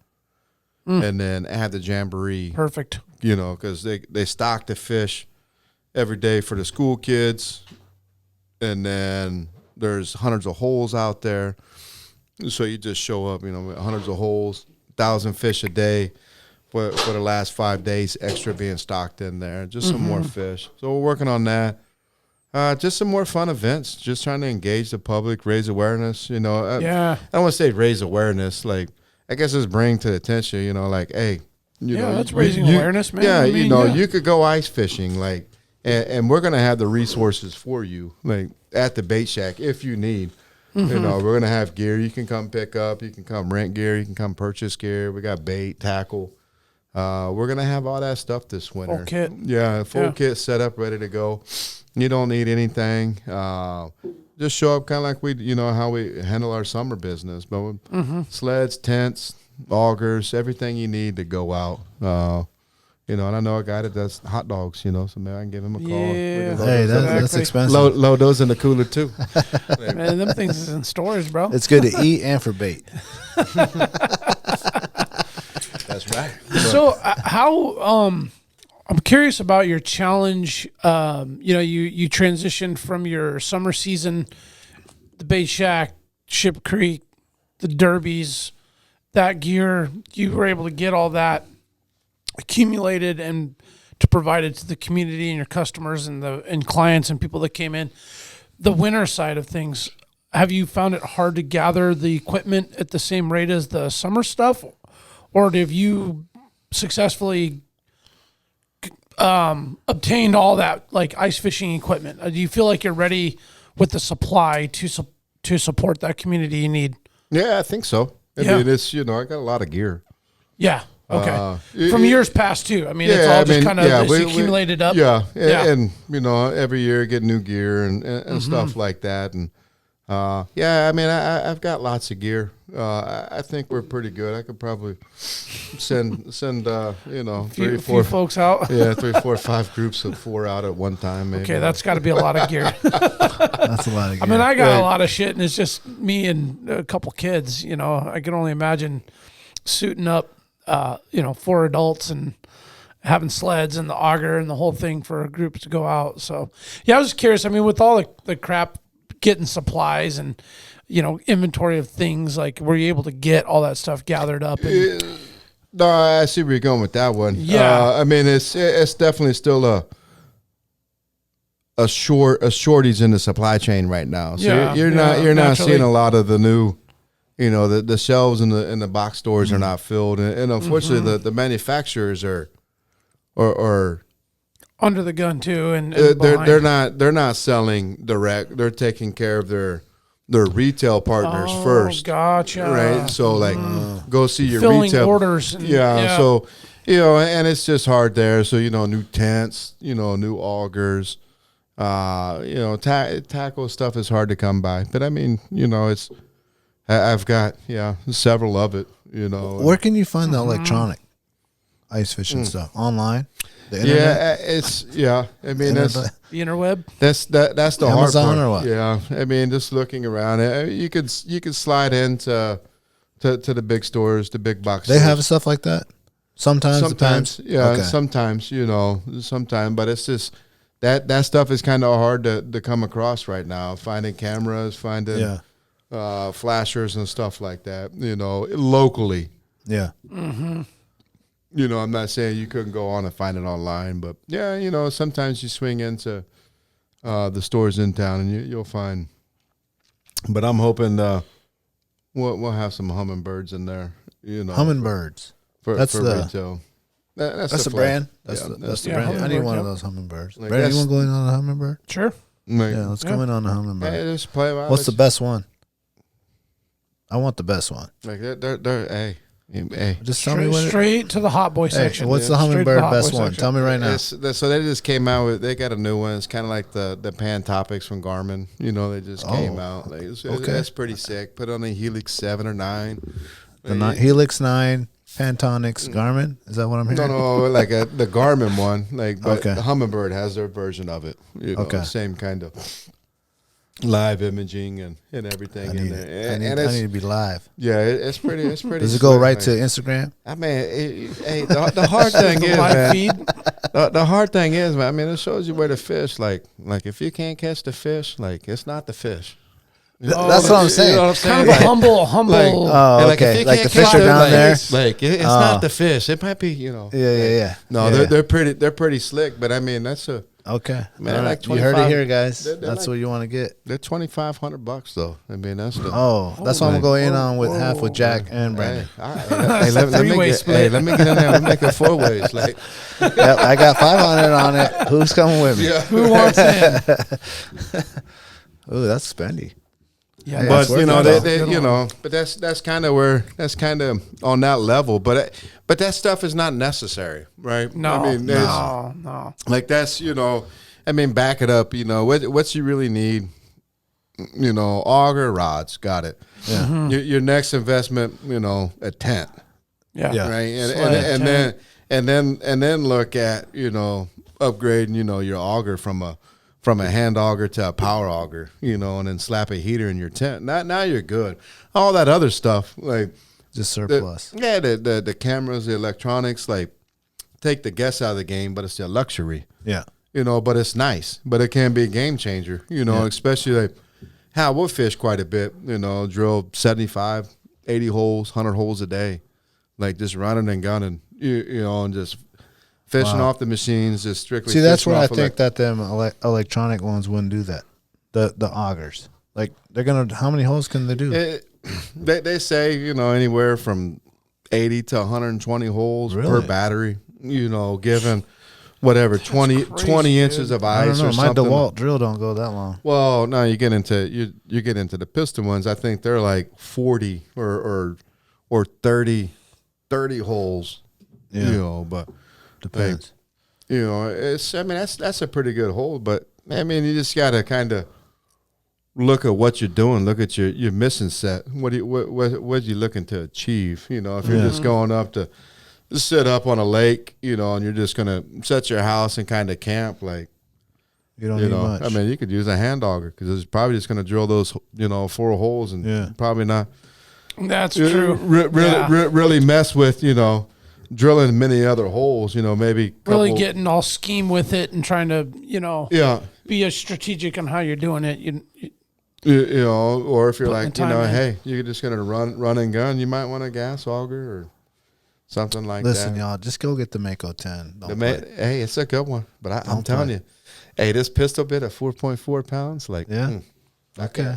and then add the Jamboree. Perfect. Because they stock the fish every day for the school kids, and then there's hundreds of holes out there. So you just show up, with hundreds of holes, 1,000 fish a day for the last 5 days, extra being stocked in there. Just some more fish. So we're working on that. Just some more fun events. Just trying to engage the public, raise awareness. I don't want to say raise awareness. Like, I guess it's bring to attention. Like, hey. That's raising awareness, man. Yeah, you could go ice fishing, like, and we're gonna have the resources for you, like at the Baitshack if you need. We're gonna have gear you can come pick up, you can come rent gear, you can come purchase gear. We got bait, tackle. We're gonna have all that stuff this winter. Full kit. Yeah, full kit set up, ready to go. You don't need anything. Just show up, kind of like we, how we handle our summer business, but with sleds, tents, augers, everything you need to go out. And I know a guy that does hot dogs, so maybe I can give him a call. Yeah. Hey, that's expensive. Load those in the cooler too. Man, them things is in storage, bro. It's good to eat and for bait. That's right. So how I'm curious about your challenge. You transitioned from your summer season, the Baitshack, Ship Creek, the derbies, that gear. You were able to get all that accumulated and to provide it to the community and your customers and clients and people that came in. The winter side of things, have you found it hard to gather the equipment at the same rate as the summer stuff, or have you successfully obtained all that like ice fishing equipment? Do you feel like you're ready with the supply to support that community you need? Yeah, I think so. I mean, it's I got a lot of gear. Yeah. Okay. From years past too. I mean, it's all just kind of accumulated up. Yeah. And every year get new gear and stuff like that. And Yeah, I mean, I've got lots of gear. I think we're pretty good. I could probably send Few folks out. Yeah, 3, 4, 5 groups of 4 out at one time. Maybe. Okay, that's got to be a lot of gear. That's a lot of gear. I mean, I got a lot of shit, and it's just me and a couple kids. I can only imagine suiting up, 4 adults and having sleds and the auger and the whole thing for a group to go out. So, yeah, I was just curious. I mean, with all the crap, getting supplies and, inventory of things, like, were you able to get all that stuff gathered up? No, I see where you're going with that one. Yeah. I mean, it's definitely still a shortage in the supply chain right now. So you're not seeing a lot of the new, the shelves in the box stores are not filled, and unfortunately the manufacturers are under the gun too, and they're not selling direct. They're taking care of their retail partners first. Gotcha. Right. So go see your filling retail orders. Yeah. So and it's just hard there. So new tents, new augers, tackle stuff is hard to come by. But I mean, I've got several of it. Where can you find the electronic ice fishing stuff? Online? The internet? I mean, Internet? The interweb. that's the Amazon hard part. or what? Yeah, I mean, just looking around, you could slide into to the big stores, the big box. They stores. have stuff like that. Sometimes, yeah, Okay. sometimes, but it's just that stuff is kind of hard to come across right now. Finding cameras, finding flashers and stuff like that, locally. Yeah. Mm-hmm. I'm not saying you couldn't go on and find it online, but sometimes you swing into the stores in town and you'll find. But I'm hoping we'll have some hummingbirds in there. Hummingbirds. For That's the retail. That's the brand. That's the brand. I need one of those hummingbirds. Like Brandon, you want to go in on a hummingbird? Sure. Yeah, let's go in on a hummingbird. Hey, just play around. What's the best one? I want the best one. Like they're hey. Just tell me what. Straight to the hot boy Hey, section. what's the Straight to hummingbird hot best boy one? section. Tell me right now. So they just came out with. They got a new one. It's kind of like the Pan Topics from Garmin. They just came out. Like that's pretty sick. Put on a Helix 7 or 9. The Helix 9 Pantonics Garmin. Is that what I'm hearing? No, like the Garmin one. But Okay. the Hummingbird has their version of it. Okay. Same kind of live imaging and everything I in need there. it. I need to be live. Yeah, it's pretty. It's pretty. Does it go slick, right man. to Instagram? I mean, the hard thing is, Live man. feed. The hard thing is, man. I mean, it shows you where to fish. Like if you can't catch the fish, like it's not the fish. That's what I'm saying. You know what I'm saying? Kind of a humble. Oh, like, if okay. you Like can't the fish catch are it, down there. It's not the fish. It might be, Yeah. No, Yeah. they're pretty. They're pretty slick. But I mean, that's a Okay. Man, All right. like You heard it 25 here, guys. they're That's like- what you want to get. they're $2,500 though. I mean, that's the. Oh, that's what I'm going to go in on with half with Jack and Brandon. Hey, all right. Hey, let me Three-way get. split. Hey, let me get in there. Let me make it 4 ways. Like, Yep, I got 500 on it. Who's coming with me? Who wants in? Ooh, that's spendy. Yeah, but it's worth it. but that's kind of where that's kind of on that level. But that stuff is not necessary, right? No, I mean, no. like that's I mean, back it up. What you really need. Auger rods, got it. Yeah. Mm-hmm. Your next investment, a tent, Yeah. Yeah. right? Sled, And then look at upgrading your auger from a hand auger to a power auger, and then slap a heater in your tent. Now you're good. All that other stuff, like Just surplus. the cameras, the electronics, like take the guess out of the game, but it's a luxury, Yeah. but it's nice, but it can be a game changer, especially like how we'll fish quite a bit, drill 75, 80 holes, 100 holes a day, like just running and gunning, and just fishing off the machines, just strictly. See, that's fishing where I off think that them electronic ones wouldn't do that. The augers. Like, they're going to, how many holes can they do? They say, anywhere from 80 to 120 holes per Really? battery, given whatever, 20 inches of I ice don't know. or My something. DeWalt drill don't go that long. Well, no, you get into the piston ones. I think they're like 40 or 30 holes, Yeah. but Depends. it's, I mean, that's a pretty good hole, but I mean, you just got to kind of look at what you're doing. Look at your mission set. What are you looking to achieve? You know, if you're just going up to sit up on a lake, you know, and you're just gonna set your house and kind of camp, like You don't need much. I mean, you could use a hand auger because it's probably just gonna drill those 4 holes and probably not. That's true. Really mess with drilling many other holes. Maybe really getting all scheme with it and trying to be as strategic on how you're doing it. Or if you're like hey, you're just gonna run and gun, you might want a gas auger or something like that. Listen, y'all, just go get the Mako 10. Hey, it's a good one, but I'm telling you, hey, this pistol bit at 4.4 pounds, like okay.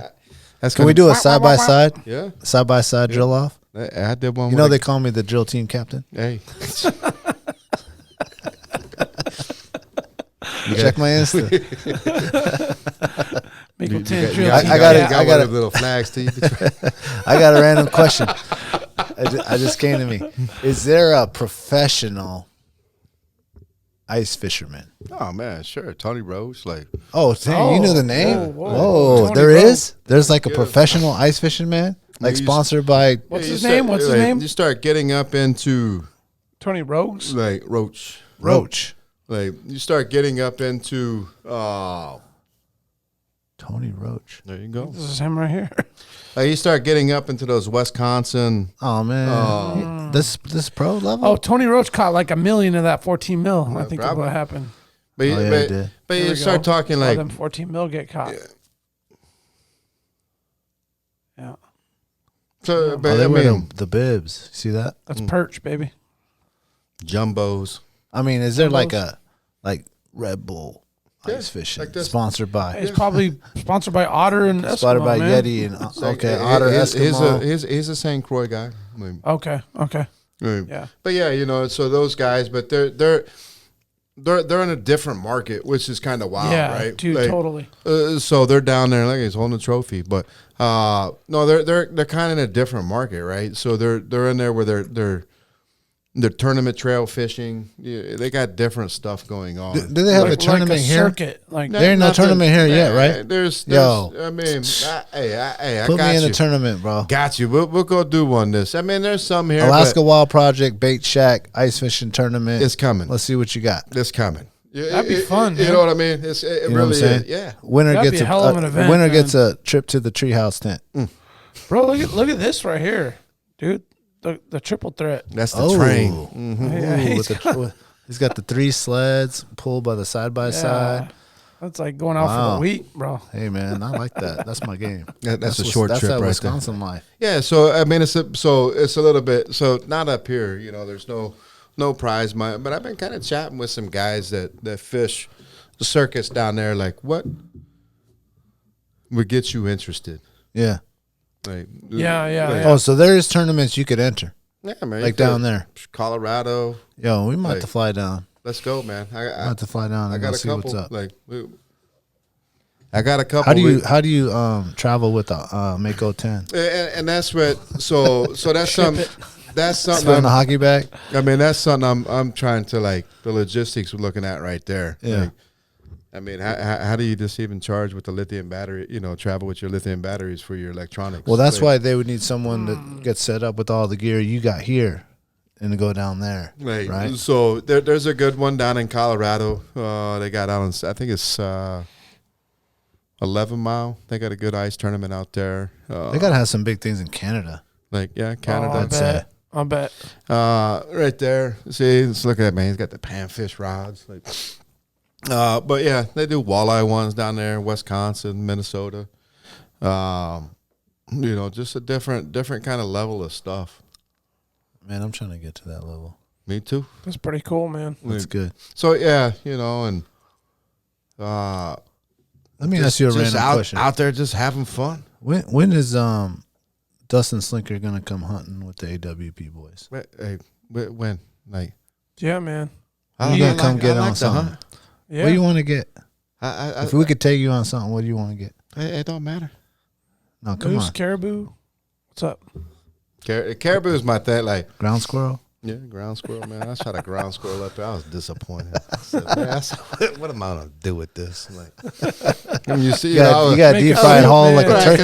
Can we do a side by side? Yeah, side by side drill off. I did one. They call me the drill team captain. Hey, check my Insta. Mako 10 drill. I got a little flags to you. I got a random question. I just came to me. Is there a professional ice fisherman? Oh man, sure. Tony Rose, like. Oh, dang, you knew the name? Whoa. There is? There's like a professional ice fisherman, like sponsored by. What's his name? What's his name? You start getting up into Tony Rogues, like Roach. Like you start getting up into Tony Roach. There you go. This is him right here. You start getting up into those Wisconsin. Oh man, this pro level. Oh, Tony Roach caught like 1 million of that 14 mil. I think that's what happened. But you start talking like them 14 mil get caught. Yeah. So, but they wear the bibs. See that? That's perch, baby. Jumbos. I mean, is there like Red Bull ice fishing like this? Sponsored by? It's probably sponsored by Otter and Eskimo, sponsored by man. Yeti and Otter Eskimo. He's a St. Croix guy. Okay. Yeah. But so those guys, but they're in a different market, which is kind of wild, right? Dude, totally. So they're down there like he's holding a trophy, but no, they're kind of in a different market, right? So they're in there where they're tournament trail fishing. Yeah, they got different stuff going on. Do they have a tournament here? Circuit, like there ain't no tournament here yet, right? There's I mean, I put got me in you. a tournament, bro. Got you. We'll go do one this. I mean, there's some here. Alaska Wild Project, Baitshack, ice fishing tournament. It's coming. Let's see what you got. It's coming. That'd be fun. You know what I mean? It really is. Yeah. Winner That'd gets be a hell of an event, winner man. gets a trip to the treehouse tent. Bro, look at this right here, dude. The triple threat. That's the train. Mm-hmm. He's got the 3 sleds pulled by the side by side. That's like going out for the week, bro. Hey man, I like that. That's my game. That's a short trip that right Wisconsin there. life. Yeah, so I mean it's a little bit not up here. There's no prize money, but I've been kind of chatting with some guys that fish the circus down there. Like, what would get you interested? Yeah. Like, Yeah. Oh, so there's tournaments you could enter. Yeah, man. Like down there, Colorado. Yo, we might have to fly down. Let's go, man. I have to fly down. I And got go a see couple. what's up. I got a couple. How do you travel with the Mako 10? And that's what. So that's something. That's something. In the hockey bag. I mean, that's something I'm trying to the logistics we're looking at right there. Yeah. I mean, how do you just even charge with the lithium battery? Travel with your lithium batteries for your electronics. Well, that's why they would need someone that gets set up with all the gear you got here, and to go down there. Right. So there's a good one down in Colorado. They got out on, I think it's 11 Mile. They got a good ice tournament out there. They gotta have some big things in Canada. Canada. I bet. Right there. See, let's look at that, man. He's got the panfish rods. But yeah, they do walleye ones down there in Wisconsin, Minnesota. Just a different kind of level of stuff. Man, I'm trying to get to that level. Me too. That's pretty cool, man. That's good. So yeah, and let me ask you a random question. Out there just having fun. When is Dustin Slinker gonna come hunting with the AWP boys? When? Yeah, man. You gonna come get on something? Yeah. What do you want to get? If we could take you on something, what do you want to get? It don't matter. No, come on. Caribou. What's up? Caribou is my thing. Ground squirrel. Yeah, ground squirrel, man. I shot a ground squirrel up there. I was disappointed. I said, man, what am I going to do with this? Like, I mean, you see, You got a deep fried whole like a turkey.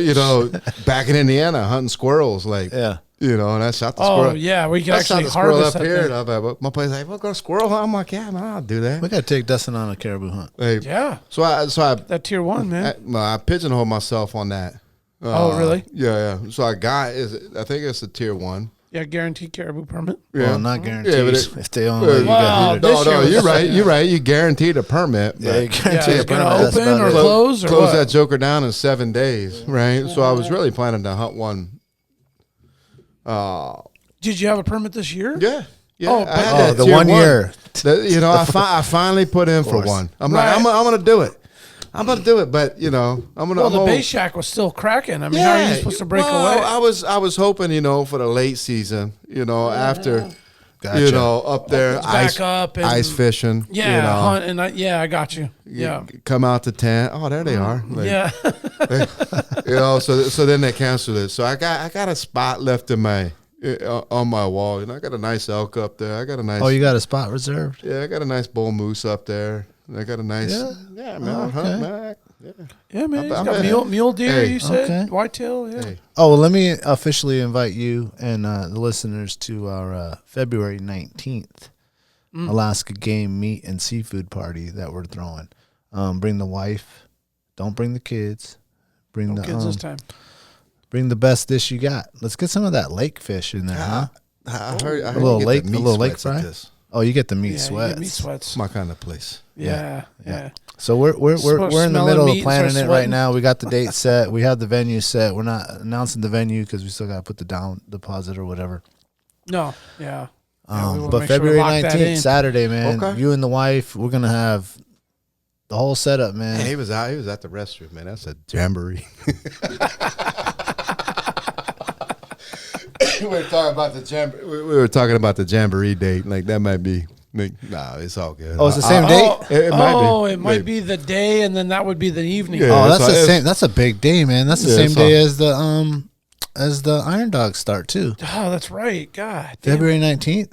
Because back in Indiana, hunting squirrels, like, you know, and I shot the squirrel. Oh, yeah, we can actually shot the squirrel harvest up here. And I'm like, my play's like, we'll go squirrel hunt. I'm like, yeah, man, I'll do that. We got to take Dustin on a caribou hunt. Like, Yeah. So I That tier 1, man. I pigeonholed myself on that. Oh, really? Yeah. So I think it's a tier 1. Yeah, guaranteed caribou permit. Yeah. Well, not guaranteed. Yeah, but If they only let you Wow, get this No, year you're was- right. You're right. You guaranteed a permit. Yeah, but you guarantee it's a gonna permit. That's open about or it. close or close what? that joker down in 7 days, right? So I was really planning to hunt one. Did you have a permit this year? Yeah. Oh, I had Oh, that the tier 1 year. You know, I finally put in for course. one. I'm Right. like, I'm gonna do it. I'm gonna do it, but you know, Well, the Baitshack was still cracking. I mean, how are you supposed to break away? I was hoping, you know, for the late season, you know, after, Gotcha. you know, up there, Back up and ice fishing, yeah, you know, hunt and I got you. Yeah, come out to tent. Oh, there they are. Like, yeah. you know, so then they canceled it. So I got a spot left in my on my wall. You know, I got a nice elk up there. I got a nice. Oh, you got a spot reserved? Yeah, I got a nice bull moose up there. I got a nice. Yeah, man. Oh, I hunt, okay. man. Yeah. Yeah, man. He's I'm got in. mule deer. Hey. You said Okay. whitetail. Yeah. Hey. Oh, well, let me officially invite you and the listeners to our February 19th Alaska game meat and seafood party that we're throwing. Bring the wife. Don't bring the kids. Bring No the kids this time. bring the best dish you got. Let's get some of that lake fish in there, huh? I heard A little you get lake, the a meat little lake sweats at fry. this. Oh, you get the meat Yeah, sweats. you get meat sweats. It's my kind of place. Yeah. So we're in the Smelling middle meat of planning and it start right sweating. now. We got the date set. We have the venue set. We're not announcing the venue because we still got to put the down deposit or whatever. No. Yeah. Yeah, we wanna But make sure we February lock that 19th, in. Saturday, man. Okay. You and the wife, we're gonna have the whole setup, man. Man, he was out. He was at the restroom, man. That's a jamboree. we were talking about the jamboree. We were talking about the jamboree date. Like that might be. Nah, it's all good. Oh, it's the same date. It might be. It might be the day, and then that would be the evening. Yeah. Oh, that's it's the all- same. That's a big day, man. That's the Yeah, same it's day all- as the Iron Dogs start too. Oh, that's right. God. damn. February 19th.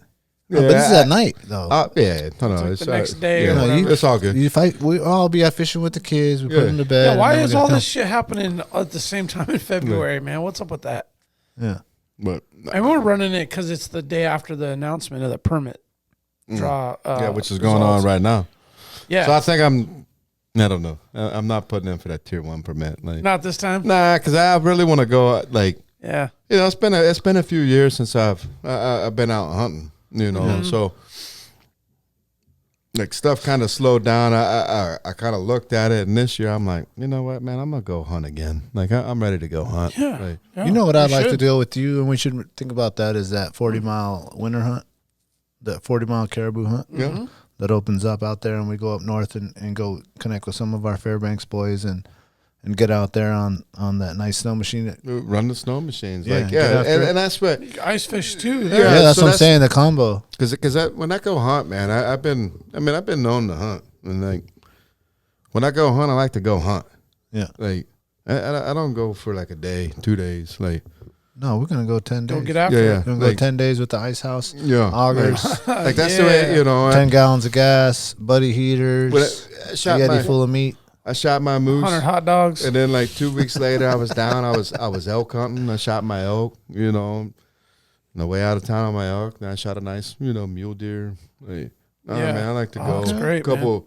Yeah, But this is at night though. Yeah, no, like it's the next day or Yeah, whatever. it's all good. You fight. We all be out fishing with the kids. We put Yeah. them to bed. Yeah, why and then is we're all gonna this shit happening at the same time in February, man? What's up with that? come. Yeah. But And we're running it because it's the day after the announcement of the permit draw. yeah, which is going on results. right now. Yeah, So I think I don't know. I'm not putting in for that tier 1 permit. Like, not this time. nah, because I really want to go. Like, Yeah, you know, it's been a few years since I've been out hunting. You know, so like stuff kind of slowed down. I kind of looked at it, and this year I'm like, you know what, man, I'm gonna go hunt again. Like I'm ready to go hunt. yeah. Like, yeah. You know what I'd like to should. do with you, and we should think about that, is that 40-mile winter hunt, that 40-mile caribou hunt yeah. that opens up out there, and we go up north and go connect with some of our Fairbanks boys and get out there on that nice snow machine. Run the snow machines. Yeah, Like, get yeah, out there. and that's what. Ice fish too. Yeah, There. Yeah, that's so what I'm that's- saying, the combo. Because when I go hunt, man, I've been known to hunt, and like when I go hunt, I like to go hunt. Yeah. Like I don't go for like a day, 2 days. Like No, we're going to go 10 days. Go get after yeah, it. yeah. We're going to Like, go 10 days with the ice house, yeah, augers, Like that's the way, you know. 10 gallons of gas, buddy heaters, When I shot spaghetti my full of meat. I shot my moose, 100 hot dogs. and then like 2 weeks later, I was down. I was elk hunting. I shot my elk. You know, on the way out of town on my elk. Then I shot a nice, you know, mule deer. Like, Yeah. man, I like to Oh, go. that's great, couple,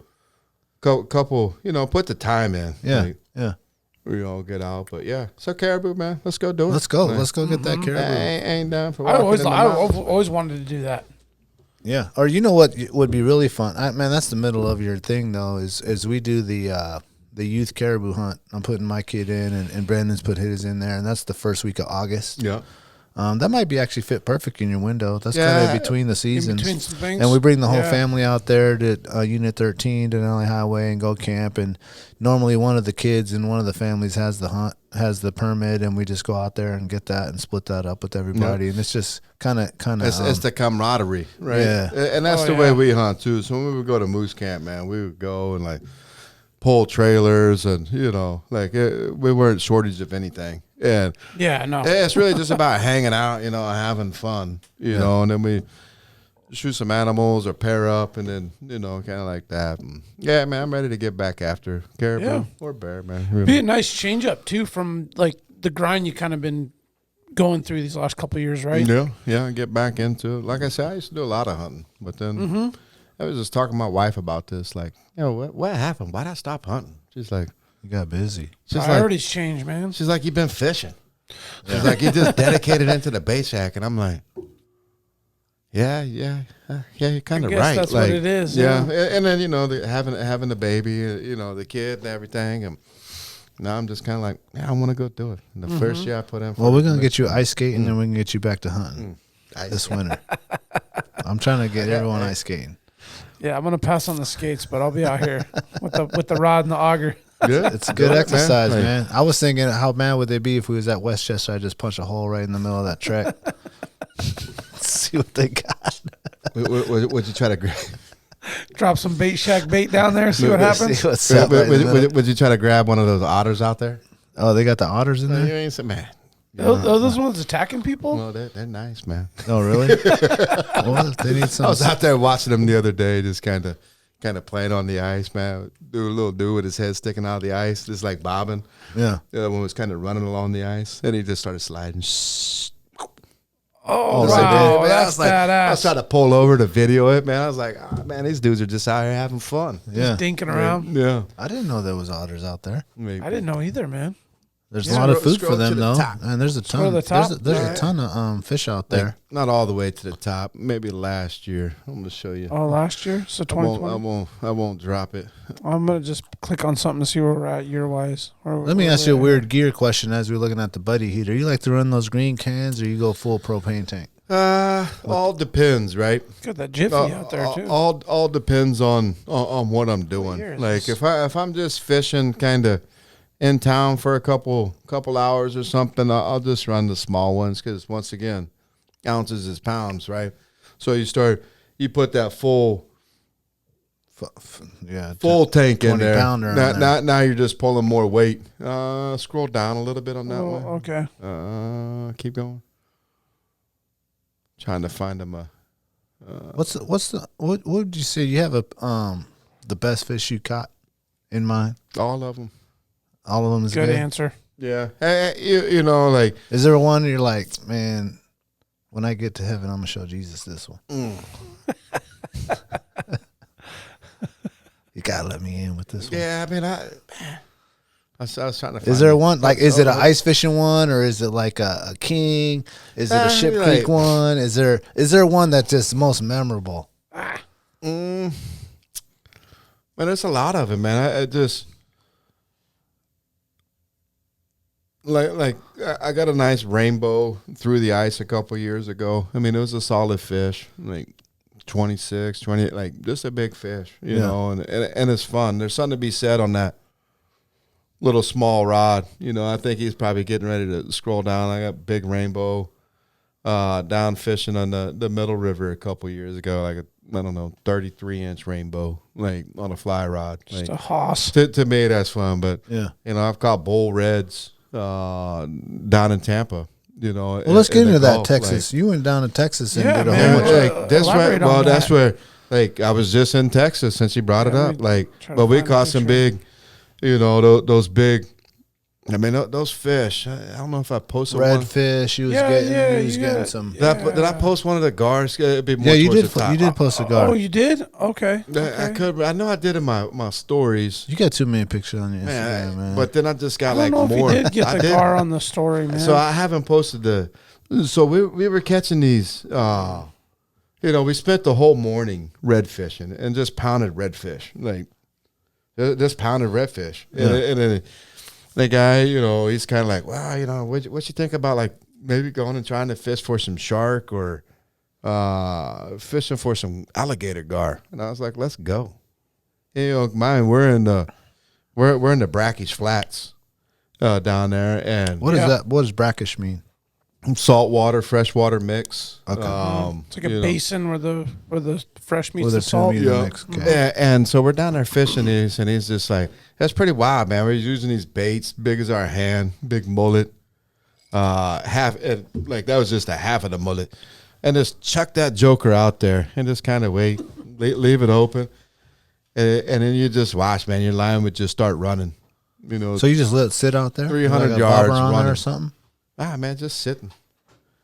you know, put the time in. Yeah, Like, yeah. we all get out, but yeah. So caribou, man, let's go do it. Let's go. Like, Let's go get that I caribou. ain't down for I walking always, in the I mountains. always wanted to do that. Yeah. Or you know what would be really fun? Man, that's the middle of your thing, though, is we do the youth caribou hunt. I'm putting my kid in, and Brandon's put his in there, and that's the first week of August. Yeah. That might be actually fit perfect in your window. That's Yeah. kind of between the In seasons. between some things. And we bring the whole Yeah. family out there to Unit 13, Denali Highway, and go camp. And normally one of the kids in one of the families has the permit, and we just go out there and get that and split that up with everybody. And it's just kind of. It's the camaraderie, right? Yeah. And that's Oh, the yeah. way we hunt too. So when we would go to moose camp, man, we would go and like pull trailers, and we weren't shortage of anything. And it's really just about hanging out, having fun, and then we shoot some animals or pair up, and then kind of like that. And yeah, man, I'm ready to get back after caribou or bear, man. Really. Be a nice change up too from like the grind you kind of been going through these last couple of years, right? Yeah, get back into it. Like I said, I used to do a lot of hunting, but then I was just talking to my wife about this. Like, what happened? Why'd I stop hunting? She's like, You got busy. Priorities change, man. She's like, you've been fishing. She's like, you just dedicated into the Baitshack, and I'm like, yeah, you're kind of right. That's what it is. Yeah, and then having the baby, the kid and everything, and now I'm just kind of like, I want to go do it. And the first year I put in. Well, we're gonna get you ice skating, and then we can get you back to hunting this winter. I'm trying to get everyone ice skating. Yeah, I'm gonna pass on the skates, but I'll be out here with the rod and the auger. Good. It's a good exercise, man. I was thinking, how mad would they be if we was at Westchester? I just punch a hole right in the middle of that track. See what they got. Would you try to grab? Drop some Baitshack bait down there, see what happens. See what's up Would you try to grab one of those otters out there? Oh, they got the otters in there? You ain't so mad. Those ones attacking people? Well, they're nice, man. Oh, really? Well, they need some. I was out there watching them the other day, just kind of playing on the ice, man. Do a little dude with his head sticking out of the ice, just like bobbing. Yeah. The other one was kind of running along the ice, and he just started sliding. Oh, wow, that's badass. I was trying to pull over to video it, man. I was like, oh, man, these dudes are just out here having fun. Yeah. Dinking around. Yeah. I didn't know there was otters out there. Maybe. I didn't know either, man. There's a lot of food Scroll for them, to the though. top. And there's a ton. to the top? There's a ton of fish out there. Like, not all the way to the top. Maybe last year. I'm gonna show you. Oh, last year? So 2020? I won't drop it. I'm going to just click on something to see where we're at year-wise. Let me ask you a weird gear question as we're looking at the buddy heater. You like to run those green cans, or you go full propane tank? All depends, right? Got that Jiffy out there, too. All depends on what I'm doing. Like if I'm just fishing kind of in town for a couple hours or something, I'll just run the small ones because once again, ounces is pounds, right? So you put that full tank in there. Now you're just pulling more weight. Scroll down a little bit on that one. Okay. Keep going. Trying to find them what would you say you have the best fish you caught in mind? all of them. All of them is good. answer. Yeah. Hey, like, is there one you're like, man, when I get to heaven, I'm gonna show Jesus this one. You gotta let me in with this one. Yeah, I mean, I was trying to find. Is there one like? Is it an ice fishing one, or is it like a king? Is it a Ship Creek one? Is there one that's just most memorable? Man, there's a lot of it, man. I just like I got a nice rainbow through the ice a couple years ago. I mean, it was a solid fish, like 26, 28, like just a big fish, you know, and it's fun. There's something to be said on that little small rod. I think he's probably getting ready to scroll down. I got big rainbow down fishing on the Middle River a couple years ago, like I don't know, 33-inch rainbow, like on a fly rod. Just like, a hoss. To me, that's fun. But yeah, I've caught bull reds down in Tampa. Well, let's get into that, Texas. You went down to Texas and did a whole bunch. That's where. Like I was just in Texas since you brought it up. Like, but we caught some big, those big. I mean, those fish. I don't know if I posted one. Redfish. He was getting some. Did I post one of the gars? It'd be more you did. The top. You did post a gar. Oh, you did? Okay. I could. I know I did in my stories. You got too many pictures on your Instagram, man. But then I just got I don't know more. If you did get the gar on the story, man. So I haven't posted the. So we were catching these. We spent the whole morning red fishing and just pounded redfish, like just pounded redfish. Yeah. And then the guy, he's kind of like, wow, what you think about like maybe going and trying to fish for some shark or fishing for some alligator gar? And I was like, let's go. And, we're in the Brackish Flats down there. And what is that? What does brackish mean? saltwater, freshwater mix. Okay. It's like a basin where the fresh meets Where the the two salt. meet the mix. Okay. And so we're down there fishing these, and he's just like, that's pretty wild, man. We're using these baits, big as our hand, big mullet. Like that was just a half of the mullet. And just chuck that joker out there and just kind of wait, leave it open. And then you just watch, man. Your line would just start running. You know, So you just let it sit out there? 300 like a yards bobber on running. there or something? man, just sitting.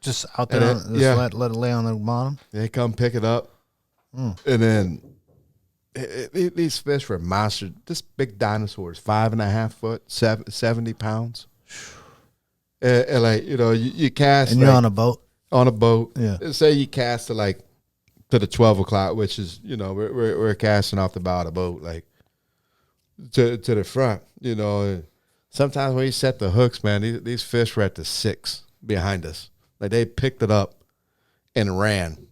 Just out there, And let it lay on the bottom? They come pick it up. And then these fish were monsters. This big dinosaurs, 5.5 foot, 70 pounds. And like, you cast. And you're on a boat? On a boat. Yeah. Say you cast to the 12 o'clock, which is, we're casting off the bow of the boat, like to the front, Sometimes when you set the hooks, man, these fish were at the 6 behind us. Like they picked it up and ran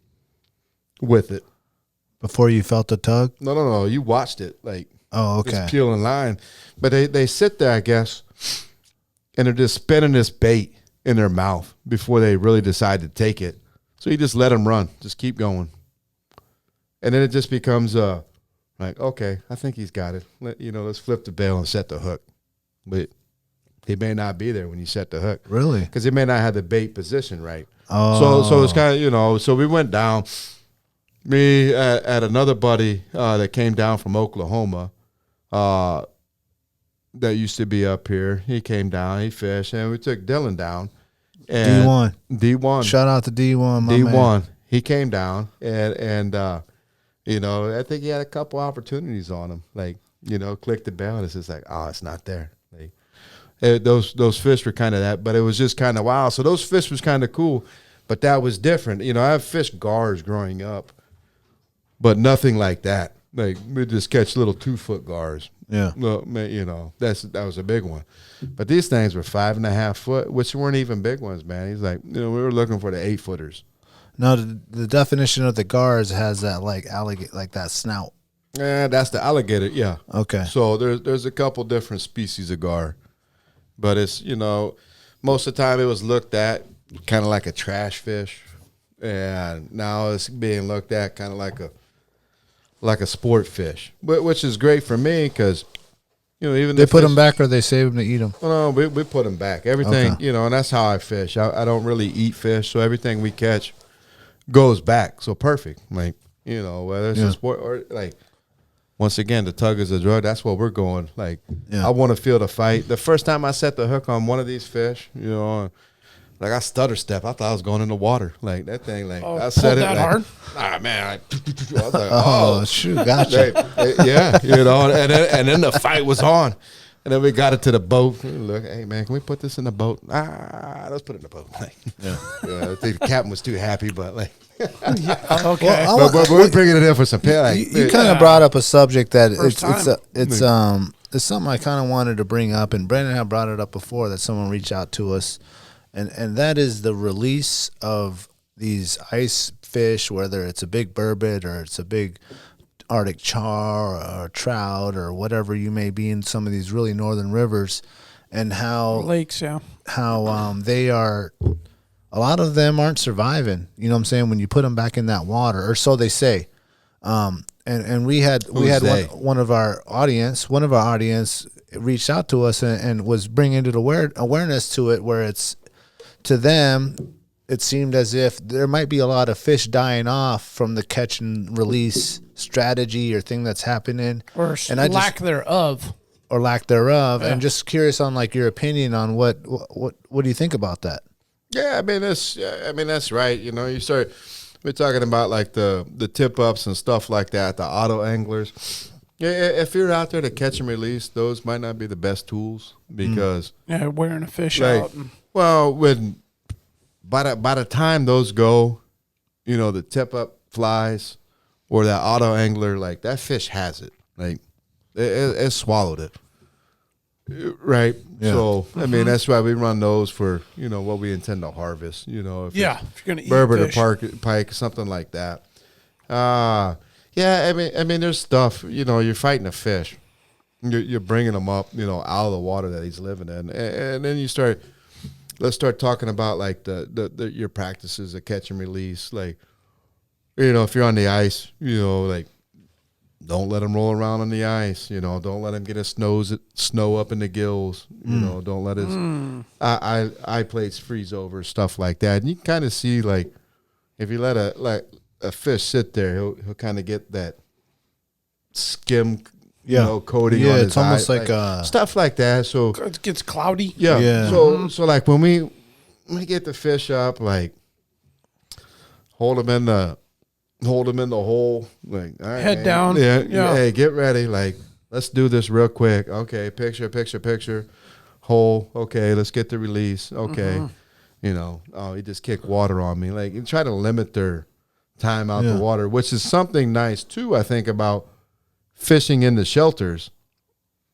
with it. Before you felt the tug? No. You watched it, like, Oh, okay. just peel in line. But they sit there, I guess, and they're just spinning this bait in their mouth before they really decide to take it. So you just let them run. Just keep going. And then it just becomes like, okay, I think he's got it. Let's flip the bail and set the hook. But he may not be there when you set the hook. Really? Because he may not have the bait position right. Oh. So it's kind of, so we went down. Me at another buddy that came down from Oklahoma that used to be up here. He came down, he fished, and we took Dylan down. And D1. Shout out to D1, my D1. man. He came down, and I think he had a couple opportunities on him. Like, click the bell, and it's just like, oh, it's not there. Like, those fish were kind of that, but it was just kind of wild. So those fish was kind of cool, but that was different. I've fished gars growing up, but nothing like that. Like, we just catch little 2-foot gars. Yeah. Well, that was a big one. But these things were 5.5 foot, which weren't even big ones, man. He's like, we were looking for the 8-footers. No, the definition of the gars has that like alligator, like that snout. Yeah, that's the alligator. Yeah. Okay. So there's a couple different species of gar, but it's most of the time it was looked at kind of like a trash fish, and now it's being looked at kind of like a sport fish, which is great for me because even they put them back or they save them to eat them. No, we put them back. Everything, Okay. And that's how I fish. I don't really eat fish, so everything we catch goes back. So perfect. Like, whether it's a sport or like, once again, the tug is a drug. That's what we're going. Like, I want to feel the fight. The first time I set the hook on one of these fish, like I stutter step. I thought I was going in the water. Like that thing, like I said it that like, hard? Man. I was like, Oh, shoot, gotcha. yeah, and then the fight was on. And then we got it to the boat. Look, hey, man, can we put this in the boat? Let's put it in the boat. Like, I think the captain was too happy, but like. Okay. Well, but we're bringing it in for some pay. Like, You kind of brought up a subject that First it's something I kind of wanted to bring up, and Brandon had brought it up before that someone reached out to us, and that is the release of these ice fish, whether it's a big burbot or it's a big Arctic char or trout or whatever you may be in some of these really northern rivers, and how Lakes, yeah. how they are. A lot of them aren't surviving. You know what I'm saying? When you put them back in that water, or so they say. And we had one of our audience reached out to us and was bringing it awareness to it, where it's to them. It seemed as if there might be a lot of fish dying off from the catch and release strategy or thing that's happening, Or lack thereof. Yeah. And just curious on like your opinion on what do you think about that? Yeah, that's right. We're talking about like the tip ups and stuff like that, the auto anglers. Yeah, if you're out there to catch and release, those might not be the best tools because Wearing a fish like, out. well, by the time those go, the tip up flies or that auto angler, like that fish has it, like it swallowed it. Right. Yeah. So that's why we run those for what we intend to harvest. If If you're gonna eat burbot fish. or pike, something like that. There's stuff. You're fighting a fish. You're bringing him up. Out of the water that he's living in, and then you start. let's start talking about like the your practices, the catch and release. Like, if you're on the ice, like, don't let them roll around on the ice. Don't let him get his snow up in the gills. Don't let his eye plates freeze over, stuff like that. And you can kind of see, like, if you let a fish sit there, he'll kind of get that skim, coating on his it's almost eye, like stuff like that. So It gets cloudy. yeah. So like when we get the fish up, like hold him in the hole, like, all right, Head man. down. Yeah. Hey, get ready. Like, let's do this real quick. Okay, picture. Hole. Okay, let's get the release. Okay, he just kicked water on me. Like, you try to limit their time out the water, which is something nice too, I think, about fishing in the shelters,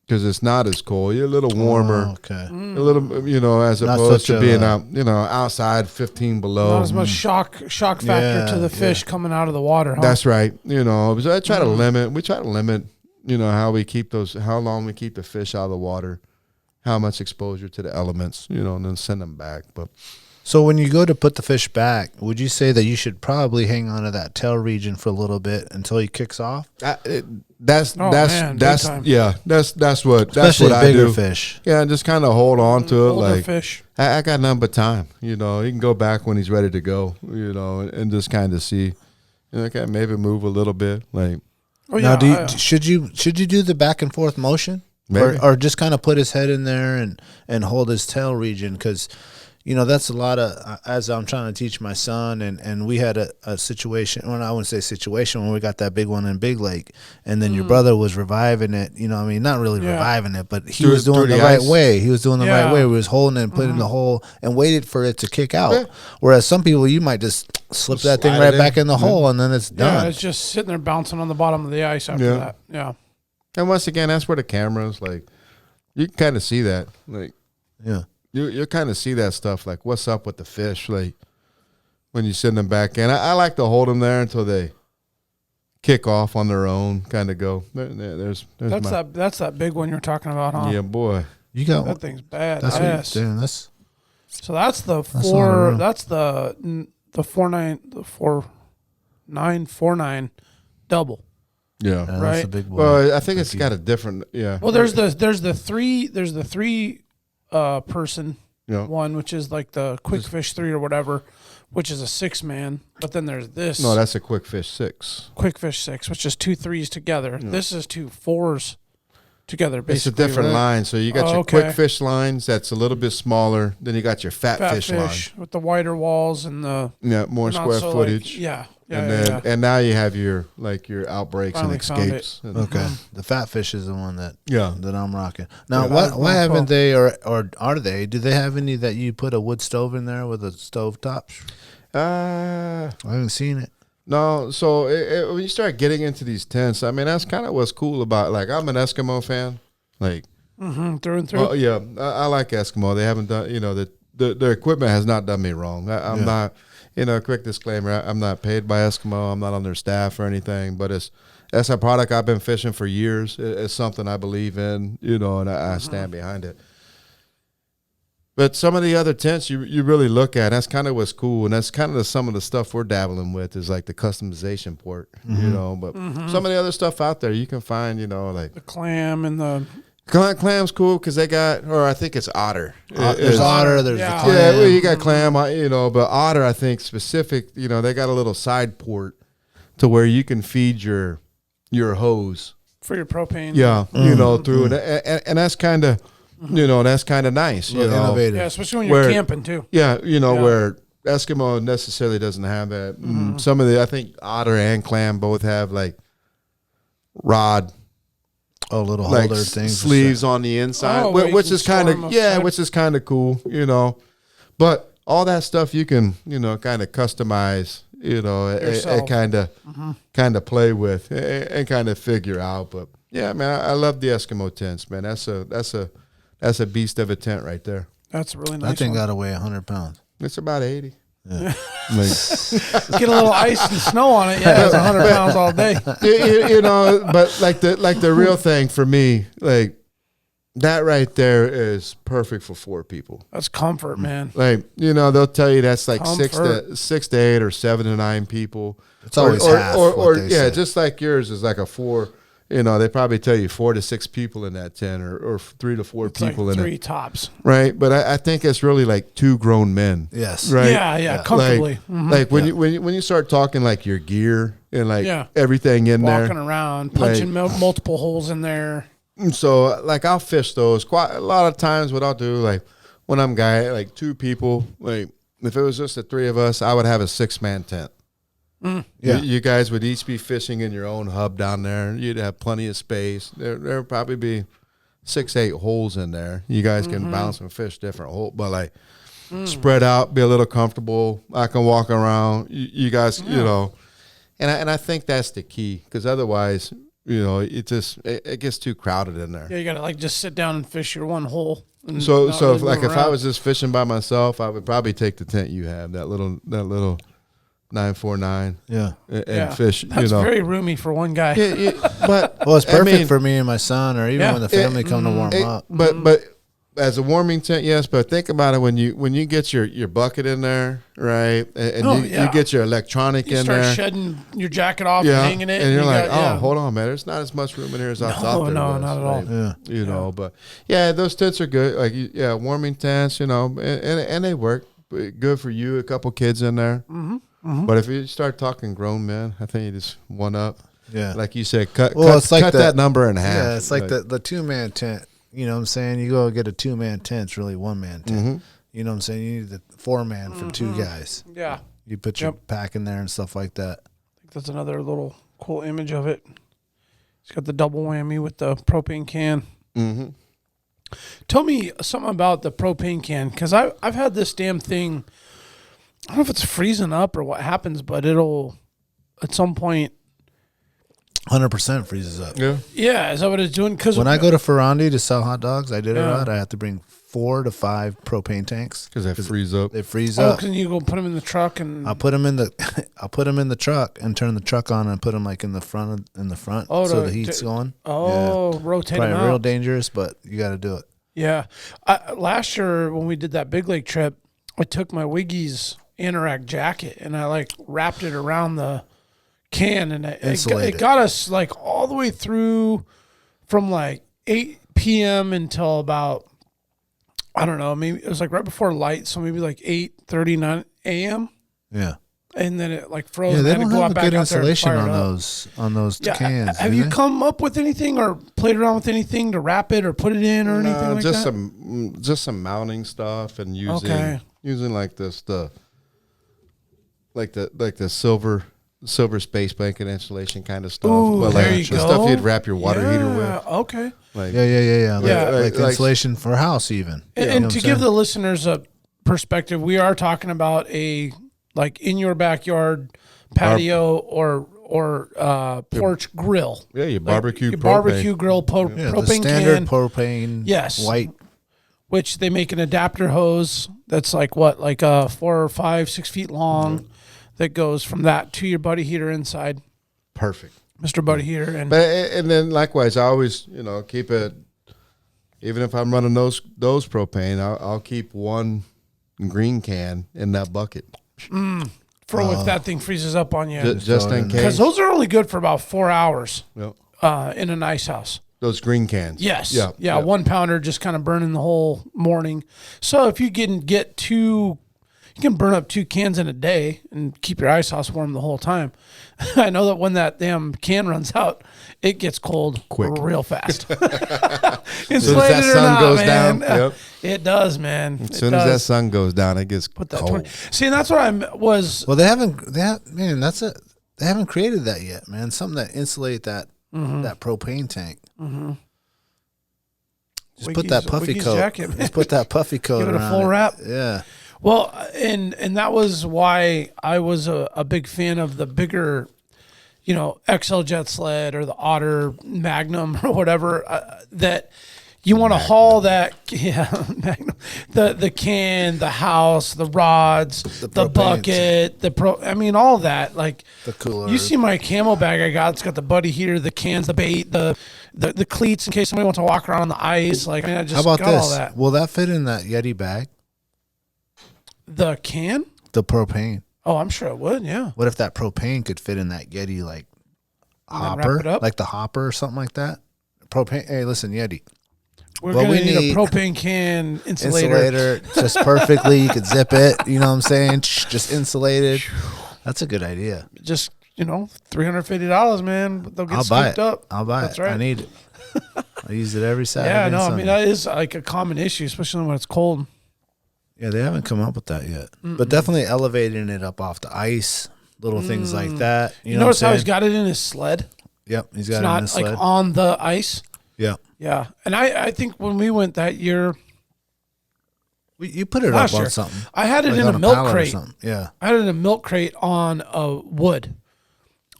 because it's not as cold. You're a little warmer. Okay. A little, as Not opposed such to being out, outside 15 below. Not as much shock factor to the fish coming out of the water. Huh? That's right. So I try to limit. We try to limit. How long we keep the fish out of the water, how much exposure to the elements. And then send them back. But So when you go to put the fish back, would you say that you should probably hang on to that tail region for a little bit until he kicks off? That's what Especially I bigger do. fish. Yeah, and just kind of hold on to it. Older Like, fish. I got nothing but time. He can go back when he's ready to go. And just kind of see. Okay, maybe move a little bit. Like, Now, should you do the back and forth motion, or just kind of put his head in there and hold his tail region? Because that's a lot of, as I'm trying to teach my son, and we had a situation, well, I wouldn't say situation, when we got that big one in Big Lake, and then your brother was reviving it, not really reviving it, but he was doing the right way. He was doing the right way. He was holding it and putting it in the hole and waited for it to kick out. Yeah. Whereas some people, you might just slip that thing right back in the hole, and then it's done. Yeah, it's just sitting there bouncing on the bottom of the ice after that. Yeah. And once again, that's where the cameras, like, you can kind of see that. Like, yeah. You kind of see that stuff, like what's up with the fish, like when you send them back in. I like to hold them there until they kick off on their own, kind of go. That's that big one you're talking about, huh? Yeah, boy. You got that thing's bad. That's yes. what you're doing. That's the 4949 double. Yeah, that's right. a big one. Well, I think it's got a different. Yeah. Well, there's the three person one, which is like the Quick Fish 3 or whatever, which is a 6-man. But then there's this. No, that's a Quick Fish 6. Quick Fish 6, which is 2 3s together. Yeah. This is 2 4s together, basically. It's a different line. So you got your Quick Fish lines that's a little bit smaller. Then you got your fat fish line with the wider walls and the more square footage. And now you have your outbreaks and escapes. Okay, the fat fish is the one that I'm rocking. Now, why haven't they, or are they? Do they have any that you put a wood stove in there with a stove top? I haven't seen it. No, so when you start getting into these tents, I mean, that's kind of what's cool about. Like, I'm an Eskimo fan, like through and through. Oh yeah, I like Eskimo. They haven't done, their equipment has not done me wrong. I'm not. Quick disclaimer, I'm not paid by Eskimo. I'm not on their staff or anything, but that's a product I've been fishing for years. It's something I believe in, and I stand behind it. But some of the other tents you really look at, that's kind of what's cool, and that's kind of some of the stuff we're dabbling with is like the customization port, but some of the other stuff out there you can find, like the clam and the... Clam's cool because they got, or I think it's otter. There's otter, there's the clam. Yeah, well, you got clam, but otter, I think specific, they got a little side port to where you can feed your hose. For your propane. Yeah, through it. And that's kind of, that's kind of nice. Innovative. Yeah, especially when you're camping too. Yeah, where Eskimo necessarily doesn't have that. Some of I think otter and clam both have like rod. Oh, little holder things, sleeves on the inside, which is kind of cool, But all that stuff you can, kind of customize, and kind of play with and kind of figure out. But yeah, man, I love the Eskimo tents, man. That's a beast of a tent right there. That's really nice. That thing got to weigh 100 pounds. It's about 80. Yeah. Get a little ice and snow on it. Yeah, it's 100 pounds all day. But like the real thing for me, like that right there is perfect for 4 people. That's comfort, man. Like, they'll tell you that's like Comfort. 6 to 8 or 7 to 9 people. It's always half what they say. just like yours is like a 4. They probably tell you 4 to 6 people in that tent, or 3 to 4 people like in 3 it. tops. Right, but I think it's really like 2 grown men. Yes. Right. Yeah, comfortably. Like when you start talking like your gear and like Yeah. everything in there. Walking around, punching multiple holes in there. So like I'll fish those quite a lot of times. What I'll do, like when I'm like 2 people, like if it was just the 3 of us, I would have a 6-man tent. Yeah. You guys would each be fishing in your own hub down there. You'd have plenty of space. There would probably be 6, 8 holes in there. You guys can bounce and fish different holes, but like spread out, be a little comfortable. I can walk around. You guys, and I think that's the key, because otherwise, it gets too crowded in there. Yeah, you gotta like just sit down and fish your one hole. So if I was just fishing by myself, I would probably take the tent you have, that little 949. Yeah. And fish. That's very roomy for one guy. But Well, it's perfect for me and my son, or even Yeah. when the family come to warm up. But as a warming tent, yes. But think about it when you get your bucket in there, right? And you get your electronic You in start there. shedding your jacket off and hanging it. and you're like, got, hold on, man. There's not as much room in here as I thought there No, was. not at all. Right? Yeah. But yeah, those tents are good. Like, warming tents, and they work. Good for you. A couple kids in there. But if you start talking grown men, I think you just one up. Yeah. Like you said, cut like that number in half. Yeah, it's like the 2-man tent. You know what I'm saying? You go get a 2-man tent, it's really 1-man tent. You know what I'm saying? You need the 4-man for 2 guys. Yeah. You put your pack in there and stuff like that. I think that's another little cool image of it. It's got the double whammy with the propane can. Tell me something about the propane can, because I've had this damn thing. I don't know if it's freezing up or what happens, but it'll at some point. 100% freezes up. Yeah. Yeah, is that what it's doing? Because When I go to Ferrandi to sell hot dogs, I did it right. I have to bring 4 to 5 propane tanks Because they freeze up. They freeze oh, up. can you go put them in the truck and I'll put them in the truck and turn the truck on and put them like in the front Oh, so the heat's going. Rotate them Probably out. real dangerous, but you got to do it. Yeah. Last year when we did that Big Lake trip, I took my Wiggy's Anorak jacket and I like wrapped it around the can, and it got us like all the way through from like 8 p.m. until about, I don't know, maybe it was like right before light, so maybe like 8:39 a.m. Yeah. And then it like froze. Yeah, and they I had to don't go have out a back good out there and insulation fire on it up. those cans. Have do you they? come up with anything or played around with anything to wrap it or put it in or anything like just that? just some mounting stuff, and using like this the silver space blanket insulation kind of stuff. Ooh, but there like you the go. stuff you'd wrap your water heater with. Okay. Like, Yeah. Like like insulation for a house, even. And to give the listeners a perspective, we are talking about a like in your backyard patio or porch grill. Yeah, your barbecue Your barbecue grill propane the standard can. propane. Yes. White. Which they make an adapter hose that's like what, like 4 or 5, 6 feet long, that goes from that to your buddy heater inside, perfect. Mr. Buddy Heater. And then likewise, I always keep it. Even if I'm running those propane, I'll keep one green can in that bucket For if that thing freezes up on you. just in Because case. those are only good for about 4 hours Yep. in an ice house. Those green cans. Yes. Yeah. 1 pounder just kind of burning the whole morning. So if you can get you can burn up 2 cans in a day and keep your ice house warm the whole time. I know that when that damn can runs out, it gets cold Quick. real fast. As Insulated that or sun not, goes man. down, yep. It does, man. As soon as that sun goes down, it gets Put that cold. See, and that's what I was. Well, they haven't created that yet, man. Something that insulate that propane tank. Just put that puffy Wiggy's coat. jacket, Just put that puffy coat. Give it a around full wrap. Yeah. Well, and that was why I was a big fan of the bigger, XL Jet Sled or the Otter Magnum or whatever, that You want to haul that, the can, the house, the rods, the bucket, all of that. Like the cooler. You see my camo bag I got. It's got the buddy heater, the cans, the bait, the cleats in case somebody wants to walk around on the ice. Like, I just How about got this? all that. Will that fit in that Yeti bag? The can? The propane. Oh, I'm sure it would. Yeah. What if that propane could fit in that Yeti like hopper, like the hopper or something like that? Propane. Hey, listen, Yeti. We're going to need a propane can insulator just perfectly. You could zip it. You know what I'm saying? Just insulated. That's a good idea. Just, $350, man. They'll get scooped up. I'll buy That's it. right. I need it. I use it every Saturday. Yeah, no, and Sunday. that is like a common issue, especially when it's cold. Yeah, they haven't come up with that yet. But definitely elevating it up off the ice, little things like that. You know notice how he's got it in his sled? Yep, he's got It's it in his sled. not like on the ice. Yeah. Yeah. And I think when we went that year, You put it up on something. I had it like in a milk crate. Yeah. I had it in a milk crate on a wood.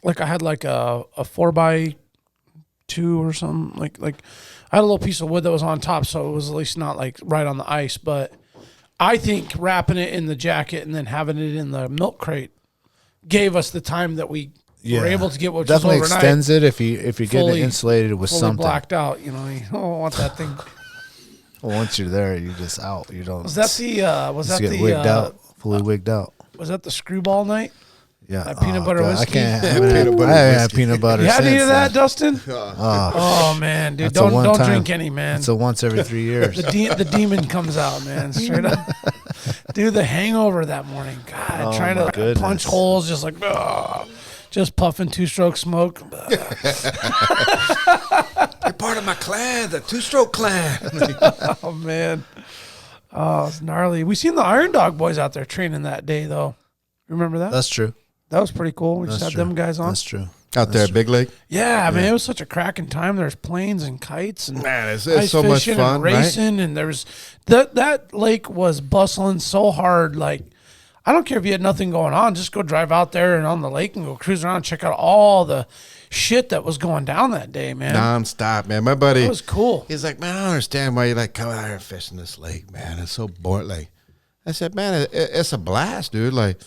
Like I had like a 4x2 or something. Like I had a little piece of wood that was on top, so it was at least not like right on the ice. But I think wrapping it in the jacket and then having it in the milk crate gave us the time that we were able to get what definitely was overnight. extends it if you're getting it insulated with fully something. Blacked out, you don't want that thing. Well, once you're there, you're just out. You don't. Was that the wigged out, fully wigged out? Was that the screwball night? Yeah, that peanut butter whiskey. I can't. I haven't had peanut butter. You had any of that, then. Dustin? Oh man, dude, don't drink any, man. It's a once every 3 years. The demon comes out, man, straight up. Dude, the hangover that morning, God, trying to punch holes, just like, just puffing 2-stroke smoke. You're part of my clan, the 2-stroke clan. Oh man, it's gnarly. We seen the Iron Dog boys out there training that day, though. Remember that? That's true. That was pretty cool. We just had them guys on. That's true. Out there at Big Lake? Yeah, man, it was such a cracking time. There's planes and kites and it's ice so much fishing fun, and racing, right? and there was that lake was bustling so hard. Like, I don't care if you had nothing going on, just go drive out there and on the lake and go cruise around and check out all the shit that was going down that day, man. Non-stop, man. My buddy, it was cool. He's like, man, I don't understand why you like coming out here and fishing this lake, man. It's so boring. Like, I said, man, it's a blast, dude. Like,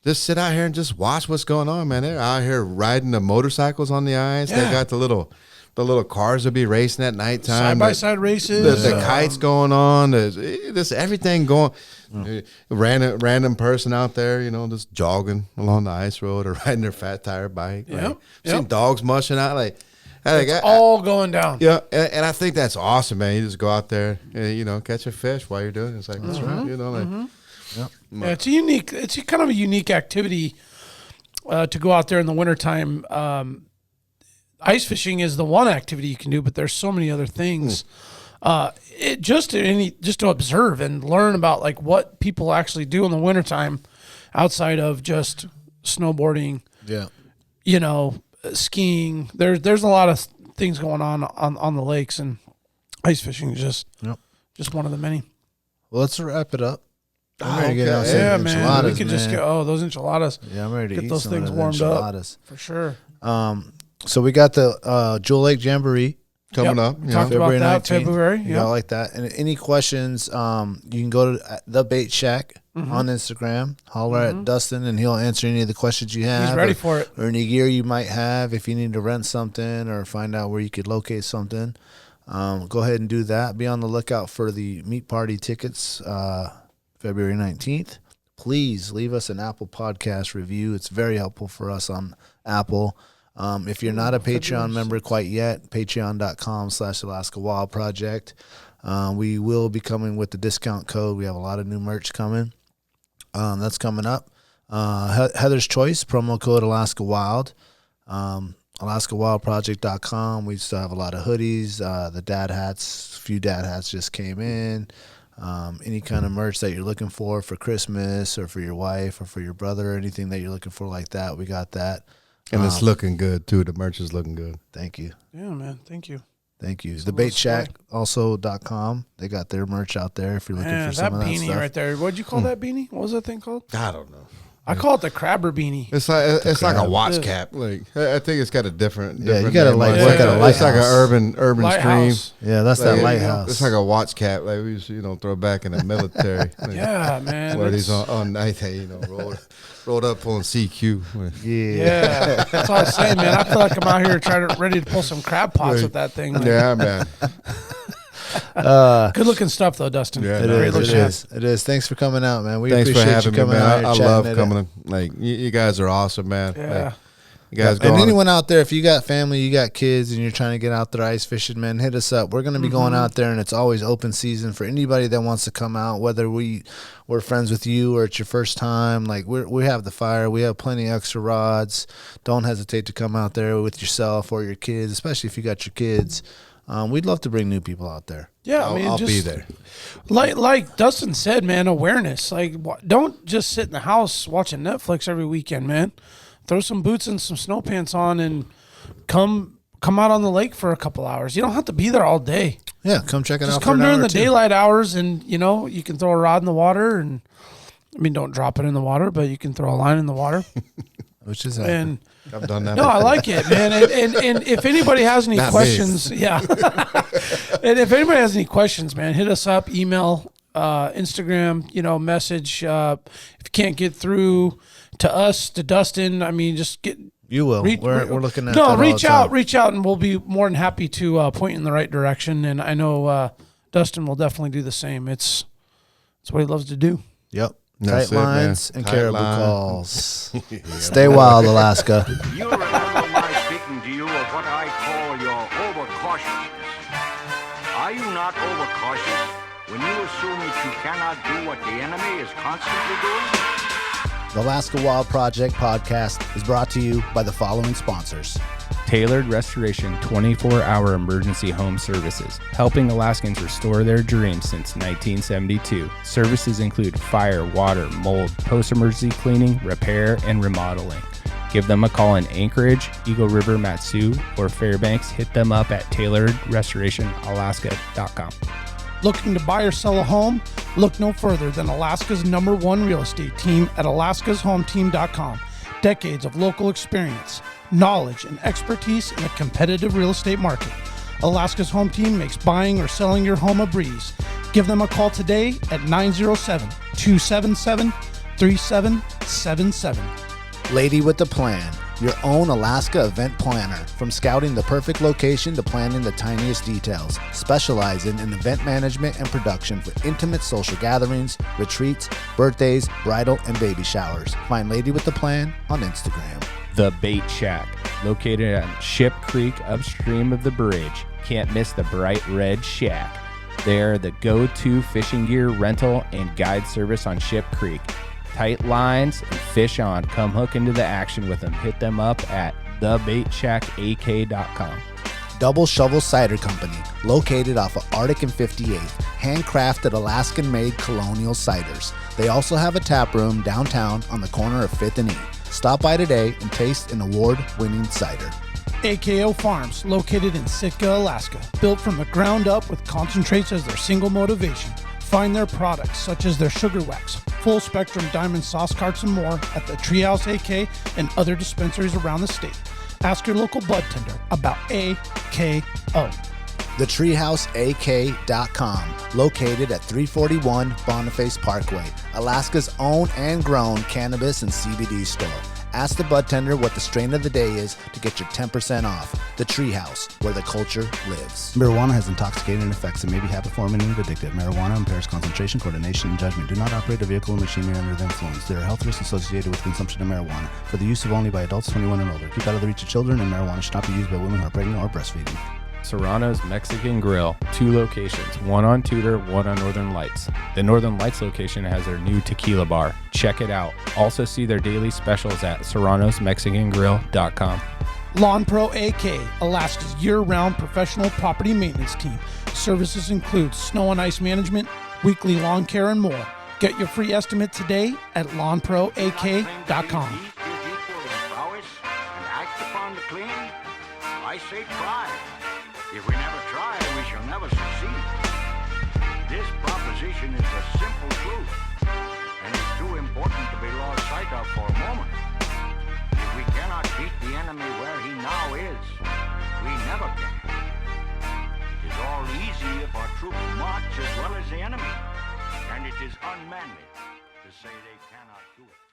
just sit out here and just watch what's going on, man. They're out here riding the motorcycles on the ice. Yeah. They got the little cars that be racing at nighttime. Side-by-side races. The kites going on. There's everything going. Random person out there, just jogging along the ice road or riding their fat tire bike. Yep. Seen dogs mushing out. It's all going down. Yeah, and I think that's awesome, man. You just go out there, and, catch a fish while you're doing it. It's like, that's right, Yeah, it's kind of a unique activity to go out there in the wintertime. Ice fishing is the one activity you can do, but there's so many other things. Just to observe and learn about like what people actually do in the wintertime outside of just snowboarding. Yeah. Skiing. There's a lot of things going on the lakes, and ice fishing is just one of the many. Well, let's wrap it up. I'm ready to get Yeah, man. We could just get those enchiladas. Yeah, I'm ready to get eat those some things of warmed enchiladas. up for sure. So we got the Jewel Lake Jamboree coming up. We talked about that 19th. February. You got like that. And any questions, you can go to the Baitshack on Instagram. Holler at Dustin, and he'll answer any of the questions you have. He's ready for it. Or any gear you might have if you need to rent something or find out where you could locate something. Go ahead and do that. Be on the lookout for the meat party tickets February 19th. Please leave us an Apple Podcast review. It's very helpful for us on Apple. If you're not a Patreon member quite yet, patreon.com/Alaska Wild Project. We will be coming with the discount code. We have a lot of new merch coming. That's coming up. Heather's Choice, promo code Alaska Wild. AlaskaWildProject.com. We still have a lot of hoodies. The dad hats, a few dad hats just came in. Any kind of merch that you're looking for Christmas or for your wife or for your brother or anything that you're looking for like that, we got that. And it's looking good, too. The merch is looking good. Thank you. Yeah, man. Thank you. Thank you. The Baitshack also.com. They got their merch out there if you're looking for some of that beanie stuff. right there. What'd you call that beanie? What was that thing called? I don't know. I call it the crabber beanie. It's like a watch Yeah. cap. Like I think it's got a different. Yeah, you different gotta name like on it. look at a It's like an lighthouse. urban Lighthouse. stream. Yeah, that's that Like, lighthouse. It's like a watch cap. Like we used to, throw back in the military. Like, Yeah, man. Where these it's- on night, rolled up on CQ. yeah. That's all I'm saying, man. I feel like I'm out here ready to pull some crab pots with that thing. Like, Yeah, man. good looking stuff, though, Dustin. Yeah, It no, Great is. looking It hat. is. It is. Thanks for coming out, man. We Thanks for appreciate having you me, coming man. out. I here, love chatting it coming. up. Like you guys are awesome, man. Yeah. Like, you guys go And on. anyone out there, if you got family, you got kids, and you're trying to get out there ice fishing, man, hit us up. We're going to be going out there, and it's always open season for anybody that wants to come out, whether we're friends with you or it's your first time. Like, we have the fire. We have plenty of extra rods. Don't hesitate to come out there with yourself or your kids, especially if you got your kids. We'd love to bring new people out there. Yeah, I mean, I'll just be there. Like Dustin said, man, awareness. Like, don't just sit in the house watching Netflix every weekend, man. Throw some boots and some snow pants on and come out on the lake for a couple hours. You don't have to be there all day. Yeah, come check it Just out. come for an during hour the or two. daylight hours, and you can throw a rod in the water, and I mean, don't drop it in the water, but you can throw a line in the water. Which is And I've done that. no, I like it, man. And if anybody has any Not me. questions, yeah. And if anybody has any questions, man, hit us up, email, Instagram, message. If you can't get through to us, to Dustin, I mean, just get. You will. We're looking at that No, all reach the time. reach out, and we'll be more than happy to point you in the right direction. And I know Dustin will definitely do the same. It's what he loves to do. Yep. That's Tight it, man. lines and Tight caribou line. calls. Stay wild, Alaska. You remember my speaking to you of what I call your overcautiousness. Are you not overcautious when you assume that you cannot do what the enemy is constantly doing? The Alaska Wild Project podcast is brought to you by the following sponsors. Tailored Restoration 24-hour emergency home services, helping Alaskans restore their dreams since 1972. Services include fire, water, mold, post-emergency cleaning, repair, and remodeling. Give them a call in Anchorage, Eagle River, Matsu, or Fairbanks. Hit them up at tailoredrestorationalaska.com. Looking to buy or sell a home? Look no further than Alaska's #1 real estate team at alaskashometeam.com. Decades of local experience, knowledge, and expertise in the competitive real estate market. Alaska's Home Team makes buying or selling your home a breeze. Give them a call today at 907-277-3777. Lady with the Plan, your own Alaska event planner. From scouting the perfect location to planning the tiniest details, specializing in event management and production for intimate social gatherings, retreats, birthdays, bridal, and baby showers. Find Lady with the Plan on Instagram. The Baitshack, located on Ship Creek upstream of the bridge. Can't miss the bright red shack. They are the go-to fishing gear rental and guide service on Ship Creek. Tight lines and fish on. Come hook into the action with them. Hit them up at thebaitshackak.com. Double Shovel Cider Company, located off of Arctic and 58th, handcrafted Alaskan-made colonial ciders. They also have a tap room downtown on the corner of 5th and E. Stop by today and taste an award-winning cider. AKO Farms, located in Sitka, Alaska, built from the ground up with concentrates as their single motivation. Find their products such as their sugar wax, full spectrum diamond sauce carts, and more at the Treehouse AK and other dispensaries around the state. Ask your local bud tender about AKO. TheTreehouseAK.com, located at 341 Boniface Parkway, Alaska's own and grown cannabis and CBD store. Ask the bud tender what the strain of the day is to get your 10% off. The Treehouse, where the culture lives. Marijuana has intoxicating effects and may be habit-forming and addictive. Marijuana impairs concentration, coordination, and judgment. Do not operate a vehicle or machinery under the influence. There are health risks associated with consumption of marijuana. For the use of only by adults 21 and older. Keep out of the reach of children, and marijuana should not be used by women who are pregnant or breastfeeding. Serrano's Mexican Grill, 2 locations, one on Tudor, one on Northern Lights. The Northern Lights location has their new tequila bar. Check it out. Also see their daily specials at serranosmexicangrill.com. Lawn Pro AK, Alaska's year-round professional property maintenance team. Services include snow and ice management, weekly lawn care, and more. Get your free estimate today at lawnproak.com. I say try. If we never try, we shall never succeed. This proposition is the simple truth. and is too important to be lost sight of for a moment. If we cannot beat the enemy where he now is, we never can. It is all easy if our troops march as well as the enemy, and it is unmanly to say they cannot do it.